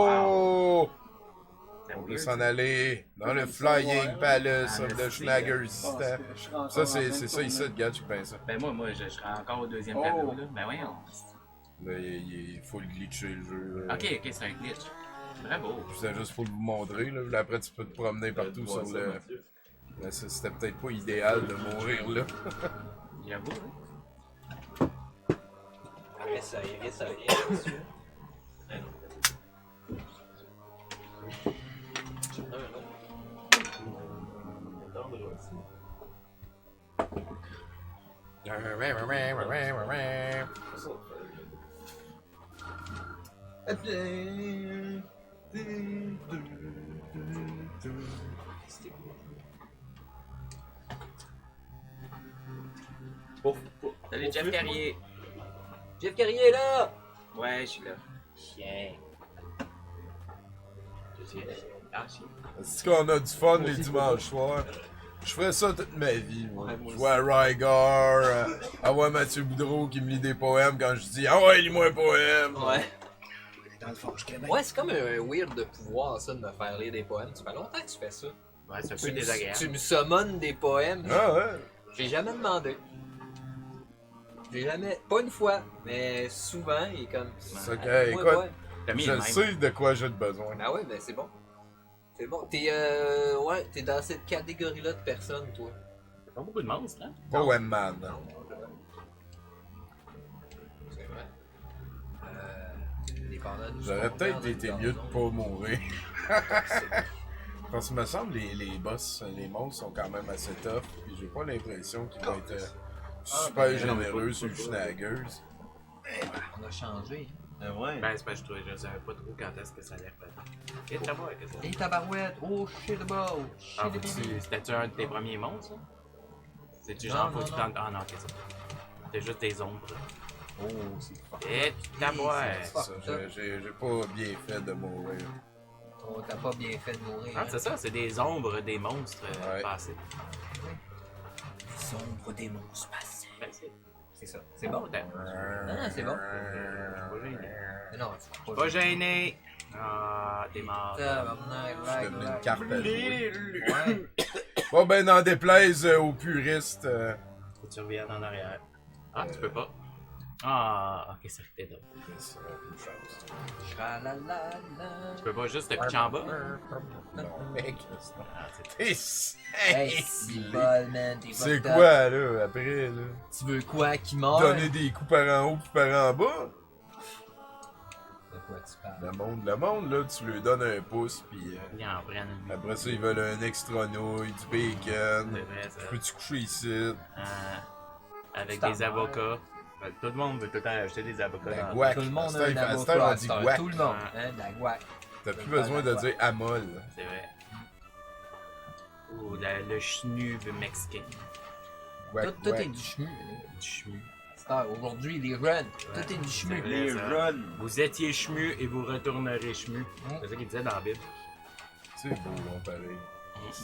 Oh! On peut s'en aller dans le Flying Palace of the Schnaggerstan. Ça, c'est ça ici, regarde, je pense ça. Ben, moi, je serai encore au deuxième tableau, là. Ben, voyons. Là, il faut le glitcher le jeu. là. Ok, c'est un glitch. Bravo. C'est juste pour vous montrer, là. Là, après, tu peux te promener partout sur le. Là, c'était peut-être pas idéal de mourir là. J'avoue, hein. Ça irait, ça irait, monsieur. Salut, Jeff Carrier. Jeff Carrier est là! Ouais, je suis là. Chien. Ah, chien. Est-ce qu'on a du fun les dimanches soirs? Je ferais ça toute ma vie, moi. Je vois Rygar, avoir Mathieu Boudreau qui me lit des poèmes quand je dis « Ah ouais, lis-moi un poème! » Ouais. Ouais, c'est comme un weird de pouvoir, ça, de me faire lire des poèmes. Ça fait longtemps que tu fais ça. Ouais, c'est un Tu peu me, désagréable. tu me summones des poèmes. Ah ouais? J'ai jamais demandé. J'ai jamais. Pas une fois, mais souvent, il est comme. C'est ok, Ouais, écoute, ouais. T'as mis je le même. sais de quoi j'ai besoin. Ah ouais, ben c'est bon. C'est bon. Ouais, t'es dans cette catégorie-là de personnes, toi. Pas beaucoup de monstres, hein? Poème man. C'est vrai. Dépendant d'où J'aurais on peut-être regarde été dans mieux le de gazon. pas mourir. Parce que me semble les boss, les monstres sont quand même assez tough. Puis j'ai pas l'impression qu'ils vont être super généreux sur le Schnaggers. On a changé. Ouais. Ben, c'est parce que je savais pas trop quand est-ce que ça allait revenir. Et t'as voir, qu'est-ce que Et tabarouette! Oh shit about! Ah, Shit baby! c'était-tu un de tes premiers monstres, ça? C'est-tu Non, genre, faut non, que tu non. plantes. Ah non, ok, ça. C'était juste des ombres. Oh, c'est fort. Et t'as voir. C'est ça, j'ai pas bien fait de mourir. Oh, t'as pas bien fait de mourir. Ah, c'est ça, c'est des ombres des monstres Ouais. passés. Les ombres des monstres passés. Ben, C'est ça. C'est bon. ben, Ah, c'est bon. pas gêné. Mais non, tu peux Pas gêné. Ah, t'es mort. Tabarnak, Je suis devenu une carte à jouer. Ouais. Pas ben n'en déplaise aux puristes. Faut que tu reviennes en arrière. Ah, tu peux pas. Ah, ok, ça c'était drôle. C'est une chance. Tralalala. Tu peux pas juste te pitcher en bas? Non, mec. Ah, c'est Hey, c'est bol, man. T'es C'est fucked up. quoi, là, après, là? Tu veux quoi qui meurt? Donner des coups par en haut puis par en bas? De quoi tu parles? Le monde, là, tu lui donnes un pouce, puis Ils en prennent une. après ça, ils veulent un extra nouille, du bacon. C'est vrai, ça. Peux-tu coucher ici? Avec C'est des ta avocats. Tout le monde veut tout le temps acheter des avocats. Ben, dans- guac. Tout le monde À a un cette heure, avocat on à dit cette heure. guac. Tout le monde. Hein, de la guac. T'as plus besoin de dire amol. C'est vrai. Ou le chenu mexicain. Guac, Tout guac. est du chemu. Du chenu. C'est ça, aujourd'hui, les runs, tout est du chemu. vrai. Les ça. runs. Vous étiez chemu et vous retournerez chemu. Mm. C'est ça qu'il disait dans la Bible. C'est beau, hein, pareil.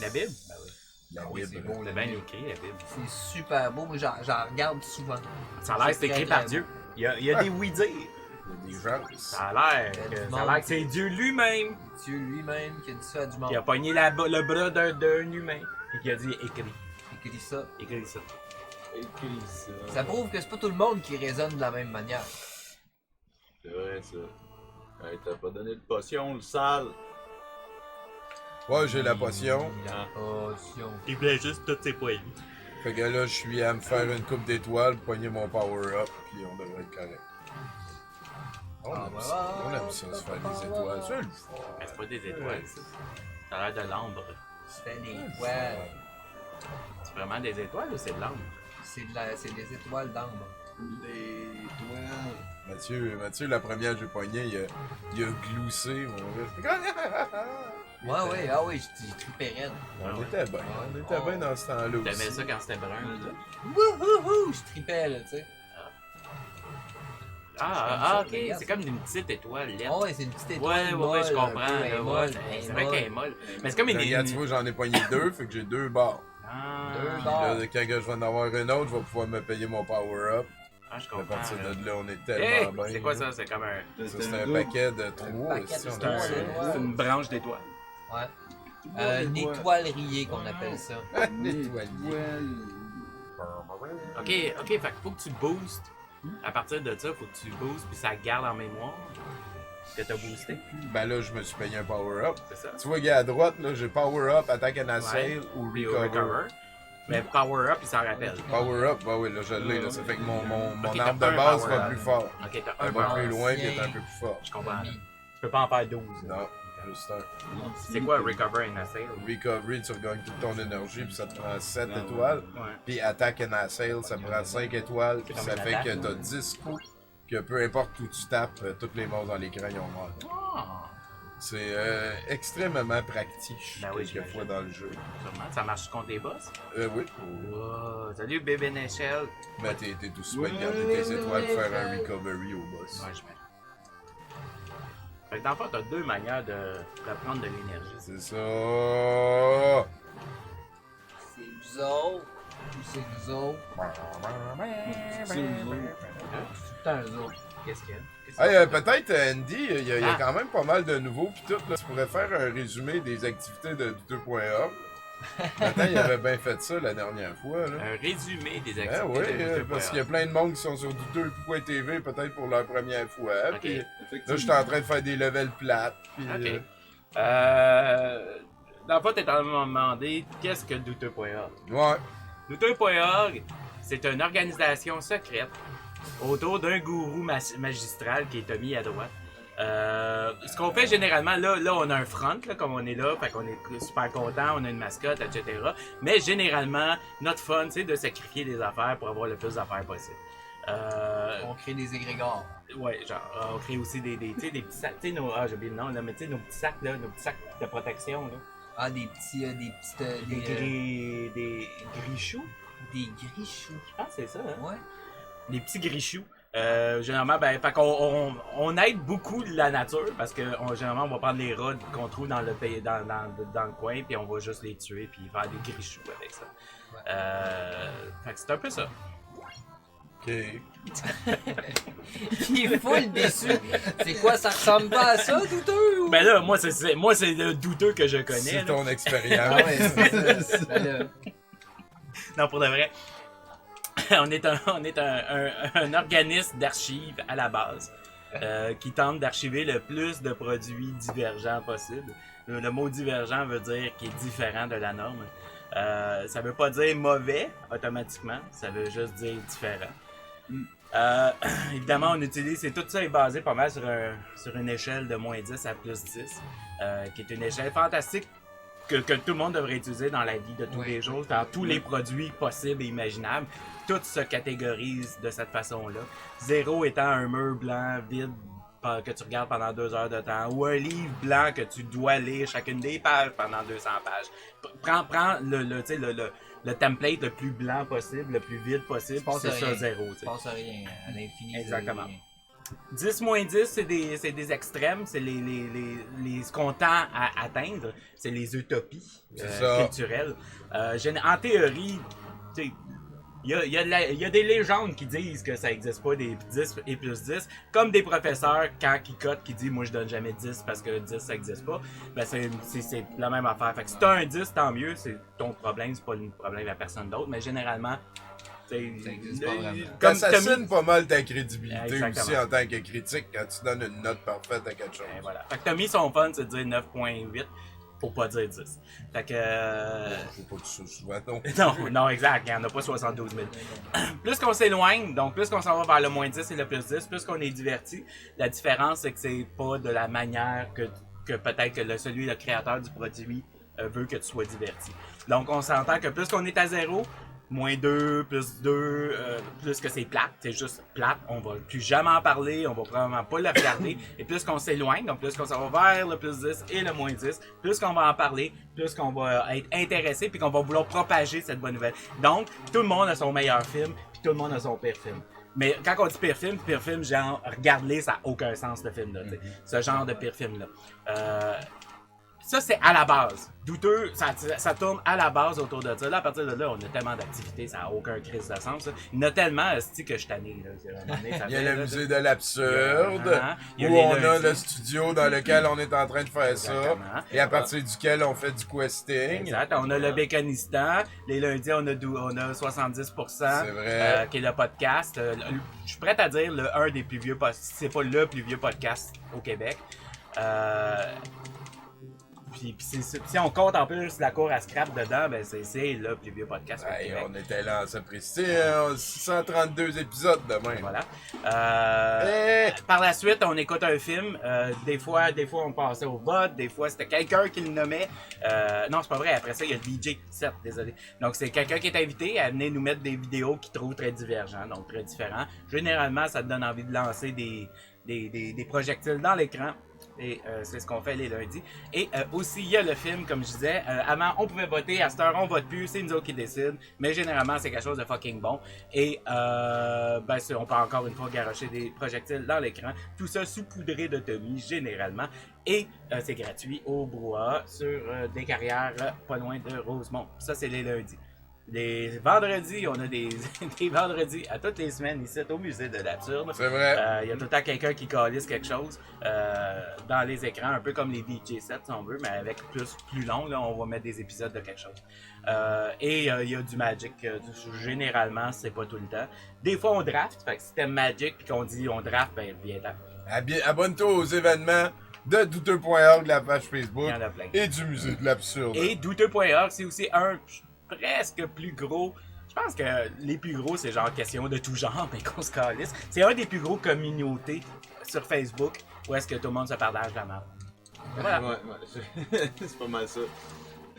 La Bible? Ben oui. La oui, Bible. c'est beau, C'est la bien Bible. écrit, la Bible. C'est super beau, moi j'en regarde souvent. Ça a l'air que c'est écrit par Dieu. Il y a des oui-dire. Il y a des gens. Ça a l'air Il y a du que, monde c'est Dieu lui-même Dieu lui-même qui a dit ça à du monde. qui a pogné le bras d'un humain et qui a dit écris. Écrit ça. Écris ça. Écris ça. Ça prouve que c'est pas tout le monde qui raisonne de la même manière. C'est vrai, ça. Hey, t'as pas donné de potion, le sale. Ouais, j'ai la potion. La potion. Il voulait juste toutes ses poignées. Fait que là, je suis à me faire une coupe d'étoiles, pogner mon power-up, puis on devrait être correct. On aime ça se faire des étoiles. C'est le fun. Mais c'est pas des étoiles, ça. Ça a l'air de l'ambre. Tu fais des poils. C'est vraiment des étoiles ou c'est de l'ambre? C'est des étoiles d'ambre. Mathieu, la première que j'ai pognée, il a gloussé. Ouais, ouais, ah oui, j'ai trippé raide. On était bien dans ce temps-là T'aimais aussi. ça quand c'était brun, là? Wouhouhou, je trippais là, tu sais. Ah, ok, regarde c'est ça. comme une petite étoile laide. Oh, ouais, c'est une petite étoile. Ouais, molle, je un comprends. peu, elle est Là, molle, ouais, elle est c'est vrai qu'elle est molle. Mais c'est comme une. Regarde, tu vois, j'en ai pogné deux, fait que j'ai deux barres. Ah, Deux Puis barres. là, quand je vais en avoir une autre, je vais pouvoir me payer mon power-up. ah, je À comprends. partir là. de là, on est Hey, tellement bien. c'est quoi ça? C'est comme un. Ça, c'est un paquet de trois. paquet Si de on trois, a ça. là. C'est une branche d'étoiles. Ouais. Une étoile rillée qu'on appelle ça. Ok, fait qu'il faut que tu boostes. À partir de ça, faut que tu boostes puis ça garde en mémoire que t'as boosté. Ben là, je me suis payé un power-up. C'est ça? Tu vois, gars, à droite, là, j'ai power-up, attack and assail Ouais. ou Puis recover. Mais power up, il s'en rappelle. Power-up, bah oui, là, je l'ai, là. Ça fait que mon Ok, arme t'as de un base power-up. va plus fort. Ok, t'as Elle un va power. plus loin puis ancien. elle est un peu plus fort. Je comprends. Tu peux pas en faire 12. Non, juste un. C'est quoi recover and assail? Recovery, tu regagnes toute ton énergie puis ça te prend 7 étoiles. Ouais. Puis attack and assail, ça prend 5 étoiles. Puis C'est ça comme fait une que attaque, t'as 10 coups. Que peu importe où tu tapes, toutes les monstres dans l'écran, ils ont mort. Ah, C'est extrêmement pratique Ben oui, quelquefois dans le jeu. sûrement. Ça marche contre les boss? Oui. Wow. Salut, bébé Nechelle. Mais t'es tout souhait de garder tes étoiles pour faire un recovery au boss. Ouais, je mets. Fait que dans le fond, t'as deux manières de prendre de l'énergie. C'est ça. C'est nous autres. Ou c'est nous autres. C'est tout le temps eux autres. Qu'est-ce qu'il y a? Hey, peut-être, Andy, il y a Ah. quand même pas mal de nouveaux pis tout. Là. Tu pourrais faire un résumé des activités de 2.1. Maintenant, il avait bien fait ça la dernière fois. Là. Un résumé des activités. Ben oui, de Doute parce qu'il y a plein de monde qui sont sur Douteux.tv peut-être pour leur première fois. Ok. Puis là, je suis en train de faire des levels plates. Puis, Ok. Dans le fond, t'es en train de me demander qu'est-ce que Douteux.org. ouais. Douteux.org, c'est une organisation secrète autour d'un gourou magistral qui est mis à droite. Ce qu'on fait généralement, là, on a un front, là, comme on est là, fait qu'on est super content, on a une mascotte, etc. Mais généralement, notre fun, c'est de sacrifier des affaires pour avoir le plus d'affaires possible. On crée des égrégores. Ouais, genre, on crée aussi des petits sacs, j'ai oublié le nom, là, mais tu sais, nos petits sacs de protection, là. Ah, des petites... Des grichoux? Des grichoux. Je pense que c'est ça, hein? Ouais. Des petits grichoux. Généralement, fait qu'on on aide beaucoup la nature parce que généralement on va prendre les rats qu'on trouve dans le pays, dans le coin, puis on va juste les tuer puis faire des grichoux avec ça. Fait que c'est un peu ça. Ok. Il est full déçu. C'est quoi, ça ressemble pas à ça, douteux? Ou... Ben là, moi c'est le douteux que je connais. C'est là. ton Ah expérience. ouais, c'est ça. Ben là, Non, pour de vrai. On est un organisme d'archives à la base qui tente d'archiver le plus de produits divergents possible. Le mot divergent veut dire qui est différent de la norme. Ça veut pas dire mauvais automatiquement, ça veut juste dire différent. Évidemment, on utilise, tout ça est basé pas mal sur une échelle de moins 10 à plus 10, qui est une échelle fantastique que tout le monde devrait utiliser dans la vie de tous les jours, dans tous les produits possibles et imaginables. Tout se catégorise de cette façon-là. 0 étant un mur blanc vide que tu regardes pendant 2 heures de temps, ou un livre blanc que tu dois lire chacune des pages pendant 200 pages. Prends le template le plus blanc possible, le plus vide possible, c'est ça 0. je pense à rien, à l'infini. Exactement. 10 moins 10, c'est des extrêmes, c'est ce qu'on tend à atteindre, c'est les utopies culturelles. En théorie, il y a des légendes qui disent que ça n'existe pas des 10 et plus 10, comme des professeurs quand ils cotent qui disent moi je donne jamais 10 parce que 10 ça n'existe pas. Ben c'est la même affaire. Fait que si t'as un 10, tant mieux, c'est ton problème, c'est pas le problème de la personne d'autre, mais généralement ça n'existe pas vraiment. Comme ça assine pas mal ta crédibilité Exactement. aussi en tant que critique quand tu donnes une note parfaite à quelque chose. Ben voilà. Fait que Tommy, son fun, c'est de dire 9.8 pour pas dire 10. Fait que... Faut pas que tu sois souvent, non. Non, exact, il n'y en a pas 72 000. Plus qu'on s'éloigne, donc plus qu'on s'en va vers le moins 10 et le plus 10, plus qu'on est diverti. La différence, c'est que c'est pas de la manière que peut-être que le créateur du produit veut que tu sois diverti. Donc on s'entend que plus qu'on est à 0, moins 2, plus 2, plus que c'est plate, c'est juste plate, on va plus jamais en parler, on va probablement pas le regarder, et plus qu'on s'éloigne, donc plus qu'on s'en va vers le plus 10 et le moins 10, plus qu'on va en parler, plus qu'on va être intéressé, puis qu'on va vouloir propager cette bonne nouvelle. Donc, tout le monde a son meilleur film, puis tout le monde a son pire film. Mais quand on dit pire film, genre, regarde-les, ça n'a aucun sens, ce film-là, ce genre de pire film-là. Ça, c'est à la base. Douteux, ça tourne à la base autour de ça. Là, à partir de là, on a tellement d'activités, ça n'a aucun crise de sens. Ça. Il y en a tellement, que je suis tanné. Il y a le musée de l'absurde, il y a où on a lundis. le studio dans lequel on est en train de faire ça, Exactement. et à partir duquel on fait du questing. Exact. On a le Bécanistan. Les lundis, on a 70%, C'est vrai. qui est le podcast. Je suis prêt à dire un des plus vieux podcasts, si c'est pas le plus vieux podcast au Québec. Puis si on compte en plus la cour à scrap dedans, ben c'est le plus vieux podcast au Hey, Québec. on était là en sapristi, 632 épisodes de même. Voilà. Hey! Par la suite, on écoute un film. Des fois, on passait au vote. Des fois, c'était quelqu'un qui le nommait. Non, c'est pas vrai. Après ça, il y a le DJ. Certes, désolé. Donc, c'est quelqu'un qui est invité à venir nous mettre des vidéos qu'il trouve très divergentes, donc très différents. Généralement, ça te donne envie de lancer des projectiles dans l'écran. Et c'est ce qu'on fait les lundis. Et aussi, il y a le film, comme je disais. Avant, on pouvait voter. À cette heure, on vote plus. C'est nous autres qui décident. Mais généralement, c'est quelque chose de fucking bon. Et on peut encore une fois garrocher des projectiles dans l'écran. Tout ça saupoudré de Tommy, généralement. Et c'est gratuit au brouhaha sur des carrières pas loin de Rosemont. Ça, c'est les lundis. Les vendredis, on a des vendredis à toutes les semaines ici au musée de l'absurde. C'est vrai. Il y a tout le temps quelqu'un qui calisse quelque chose dans les écrans, un peu comme les DJ sets si on veut, mais avec plus long, là, on va mettre des épisodes de quelque chose. Et il y a du Magic, généralement, c'est pas tout le temps. Des fois, on draft, fait que si t'aimes Magic puis qu'on dit on draft, ben viens-t'en. Abonne-toi aux événements de douteux.org, la page Facebook, Il y en a plein. et du musée de l'absurde. Et douteux.org, c'est aussi un presque plus gros. Je pense que les plus gros, c'est genre question de tout genre, mais qu'on se calisse. C'est un des plus gros communautés sur Facebook ou est-ce que tout le monde se partage la map? Voilà. Ouais, c'est pas mal ça.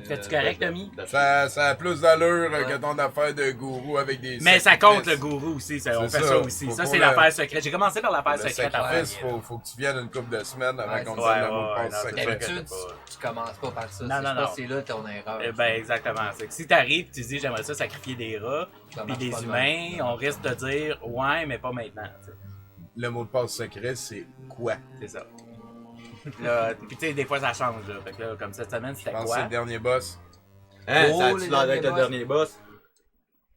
Fais-tu correct, Tommy? Ça a plus d'allure que ton affaire de gourou avec des Mais ça compte le sacrifices. gourou aussi, on C'est fait ça aussi. Faut Ça, pour c'est le- l'affaire secrète. J'ai commencé par l'affaire Le secrète en sacrifice, premier. faut que tu viennes une couple de semaines avant Ouais, qu'on te c'est donne ça. le mot de Ouais, passe ouais, non, secret. D'habitude, tu commences pas par ça. Non, Je non, pense non. que c'est là ton erreur. Ben exactement. C'est que si t'arrives et tu dis j'aimerais ça sacrifier des rats Ça puis marche des pas de humains, même. on risque de dire ouais, mais pas maintenant. Tu sais. Le mot de passe secret, c'est quoi? C'est ça. Là, puis tu sais, des fois ça change. Là. Fait que là, comme cette semaine, Je c'était pense que c'est quoi? le dernier boss. Hein, Oh, ça les a-tu l'air d'être le derniers dernier boss?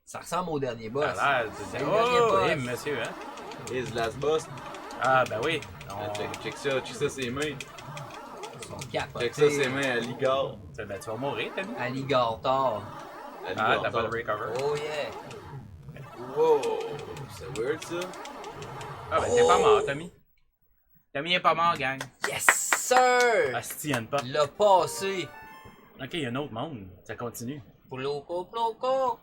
Ça ressemble au dernier boss. Ça a l'air de- C'est le dernier Oh, boss. hey, monsieur, hein? Is the last boss? Ah, ben oui. Check ça ses mains. Ils sont capotés. Check ça ses mains à Ligar. Ben, tu vas mourir, Tommy. Alligator. Ah, t'as pas le recover. Oh yeah. Wow, c'est weird ça. Ah, ben t'es pas mort, Tommy. Tommy est pas mort, gang. Yes, sir! Ah, si, y'en a pas. Le passé. Ok, il y a un autre monde. Ça continue. Ploco, ploco.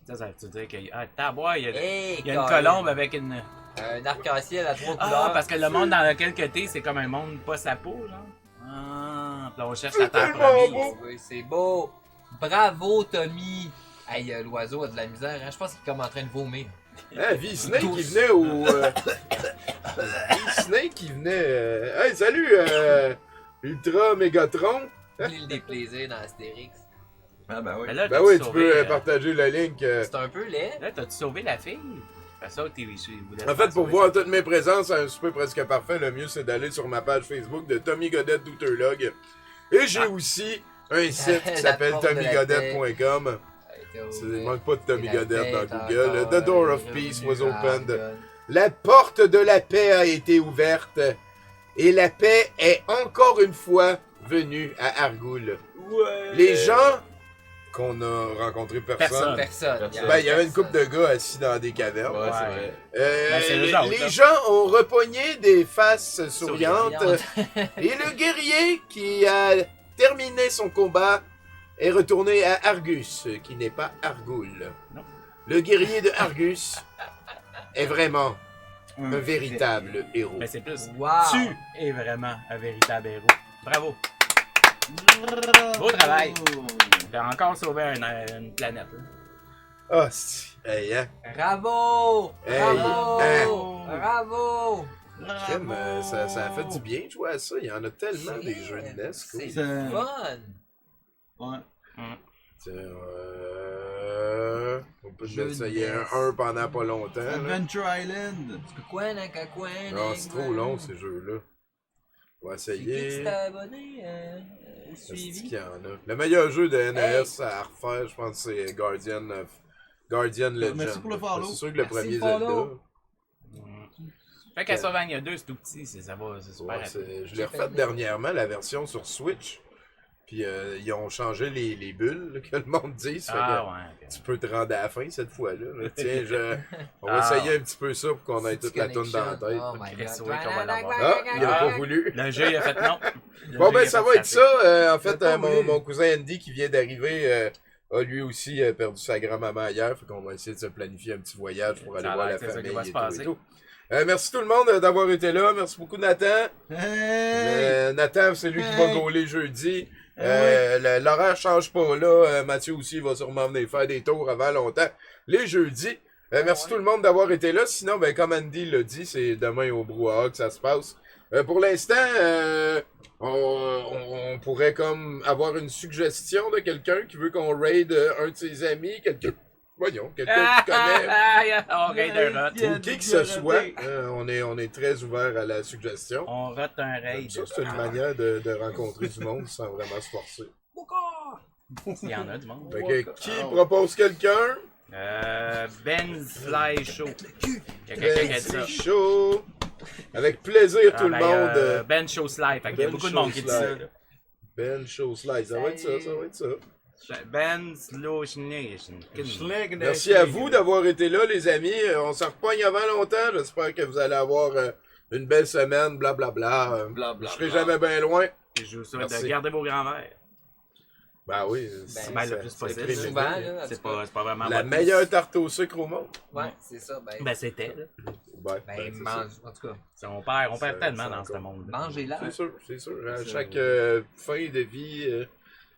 Ça veut dire qu'il y a. Ah, tabois, il y a, Hey, il y a une Colin. colombe avec une. Un arc-en-ciel à 3 Ah, couleurs. parce que le monde dans lequel que t'es, c'est comme un monde pas sa peau, genre. Ah, puis là, on cherche la terre tellement promise. beau. Oui, c'est beau. Bravo, Tommy. Hey, l'oiseau a de la misère, hein? Je pense qu'il est comme en train de vomir. Hein, V-Snake, il venait au... V-Snake, il venait... Hey, salut, Ultra Megatron. L'île des plaisirs dans Astérix. Ah ben oui. Mais là, Ben t'as-tu oui, tu sauvé, peux partager le link. C'est un peu laid. Là, t'as-tu sauvé la fille? C'est ça que t'es voulais En fait, pour voir toutes mes présences à un souper presque parfait, le mieux c'est d'aller sur ma page Facebook de Tommy Godette Douterlog. Et j'ai aussi un site qui La s'appelle porte de la tommygodette.com. Il ne manque pas de Tommy Godette dans Google. The door of peace was opened. La porte de la paix a été ouverte. Et la paix est encore une fois venue à Argoul. Ouais. Les gens qu'on a rencontrés personne. Personne. Ben, il y avait une couple de gars assis dans des cavernes. Ouais, c'est vrai. Ben, c'est eux autres, les là. gens ont repogné des faces souriantes. Souriantes. Et le guerrier qui a terminé son combat est retourné à Argus, qui n'est pas Argoul. Non. Le guerrier de Argus est vraiment un véritable héros. Mais c'est plus. Wow. Tu es vraiment un véritable héros. Bravo. Beau travail. T'as encore sauvé une planète. Là. Ah, si. Hey, hein? Bravo! Hey, Bravo! hein. Bravo! Crème, ça a fait du bien de jouer à ça. Il y en a tellement des jeux de NES. C'est Cool. fun! Ouais. Tiens, on peut Jeu de essayer NES. un pendant pas longtemps. Là. Adventure Island. Non, c'est trop long ces jeux-là. On va C'est qui qui essayer. t'a abonné? C'est qu'il Suivi? y en a. Le meilleur jeu de NES à refaire, je pense, c'est Guardian Legend. Merci pour le follow. C'est sûr que le Merci premier le follow. Zelda. Fait qu'à Castlevania 2, c'est tout petit, ça va, c'est super Ouais, rapide. je l'ai refait dernièrement, la version sur Switch. Puis ils ont changé les bulles là, que le monde dit. Ça fait que Ah ouais. tu peux te rendre à la fin cette fois-là. là. Tiens, on va Ah. essayer un petit peu ça pour qu'on ait toute la toune dans la tête. Oh my Chris, god. oui, qu'on va l'avoir. Ah, il a pas Ah. voulu. Le jeu, il a fait non. Le Bon, jeu, ben, il a ça fait va être taper. ça. En fait, pas voulu. mon cousin Andy qui vient d'arriver a lui aussi perdu sa grand-maman hier. Fait qu'on va essayer de se planifier un petit voyage pour aller Ça a voir l'air la que c'est ça famille qui va se et passer. tout. Merci tout le monde d'avoir été là. Merci beaucoup, Nathan. Hey! Nathan, c'est lui qui va Hey! gauler jeudi. Eh L'horaire change pas là. Mathieu aussi va sûrement venir faire des tours avant longtemps. Les jeudis. Merci tout le monde d'avoir été là. Sinon, ben, comme Andy l'a dit, c'est demain au brouhaha que ça se passe. Pour l'instant, on pourrait comme avoir une suggestion de quelqu'un qui veut qu'on raid un de ses amis. Quelqu'un que tu connais. On raid un rot. Ou qui que ce soit. On est très ouvert à la suggestion. On rate un raid. Ça, c'est une manière de rencontrer du monde sans vraiment se forcer. Il y en a du monde. Fait que, qui propose quelqu'un? Ben Fly Show. Il y a quelqu'un qui a dit ça. Ben Chaud. Avec plaisir, Ah, tout le ben, monde. Ben Show Slide. Fait qu'il y a Ben beaucoup de monde qui dit ça. Show là. Ben Show Slide. Ça va être ça, ça va être ça. Ben Slow Nation. Merci à vous d'avoir été là, les amis. On s'en repogne avant longtemps. J'espère que vous allez avoir une belle semaine, blablabla. Blablabla. Je serai jamais bien loin. Je vous souhaite Merci. de garder vos grands-mères. Ben oui. Ben, le plus possible. criminel. Souvent, là. C'est pas vraiment La votre- meilleure tarte au sucre au monde. Ouais, c'est ça. Ben, Ben, c'était, là. Ouais, Ben, c'est mange, en tout cas, Ça, on perd Ça- tellement ça dans ce encore. monde. mangez-la. C'est sûr, c'est sûr. À C'est chaque ça. fin de vie,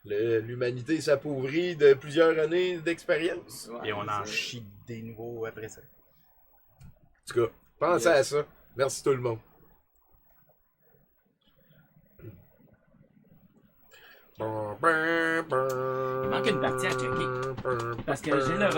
l'humanité s'appauvrit de plusieurs années d'expérience. Et on en chie des nouveaux après ça. En tout cas, pensez à ça. Merci tout le monde. Il manque une partie à checker. Parce que j'ai le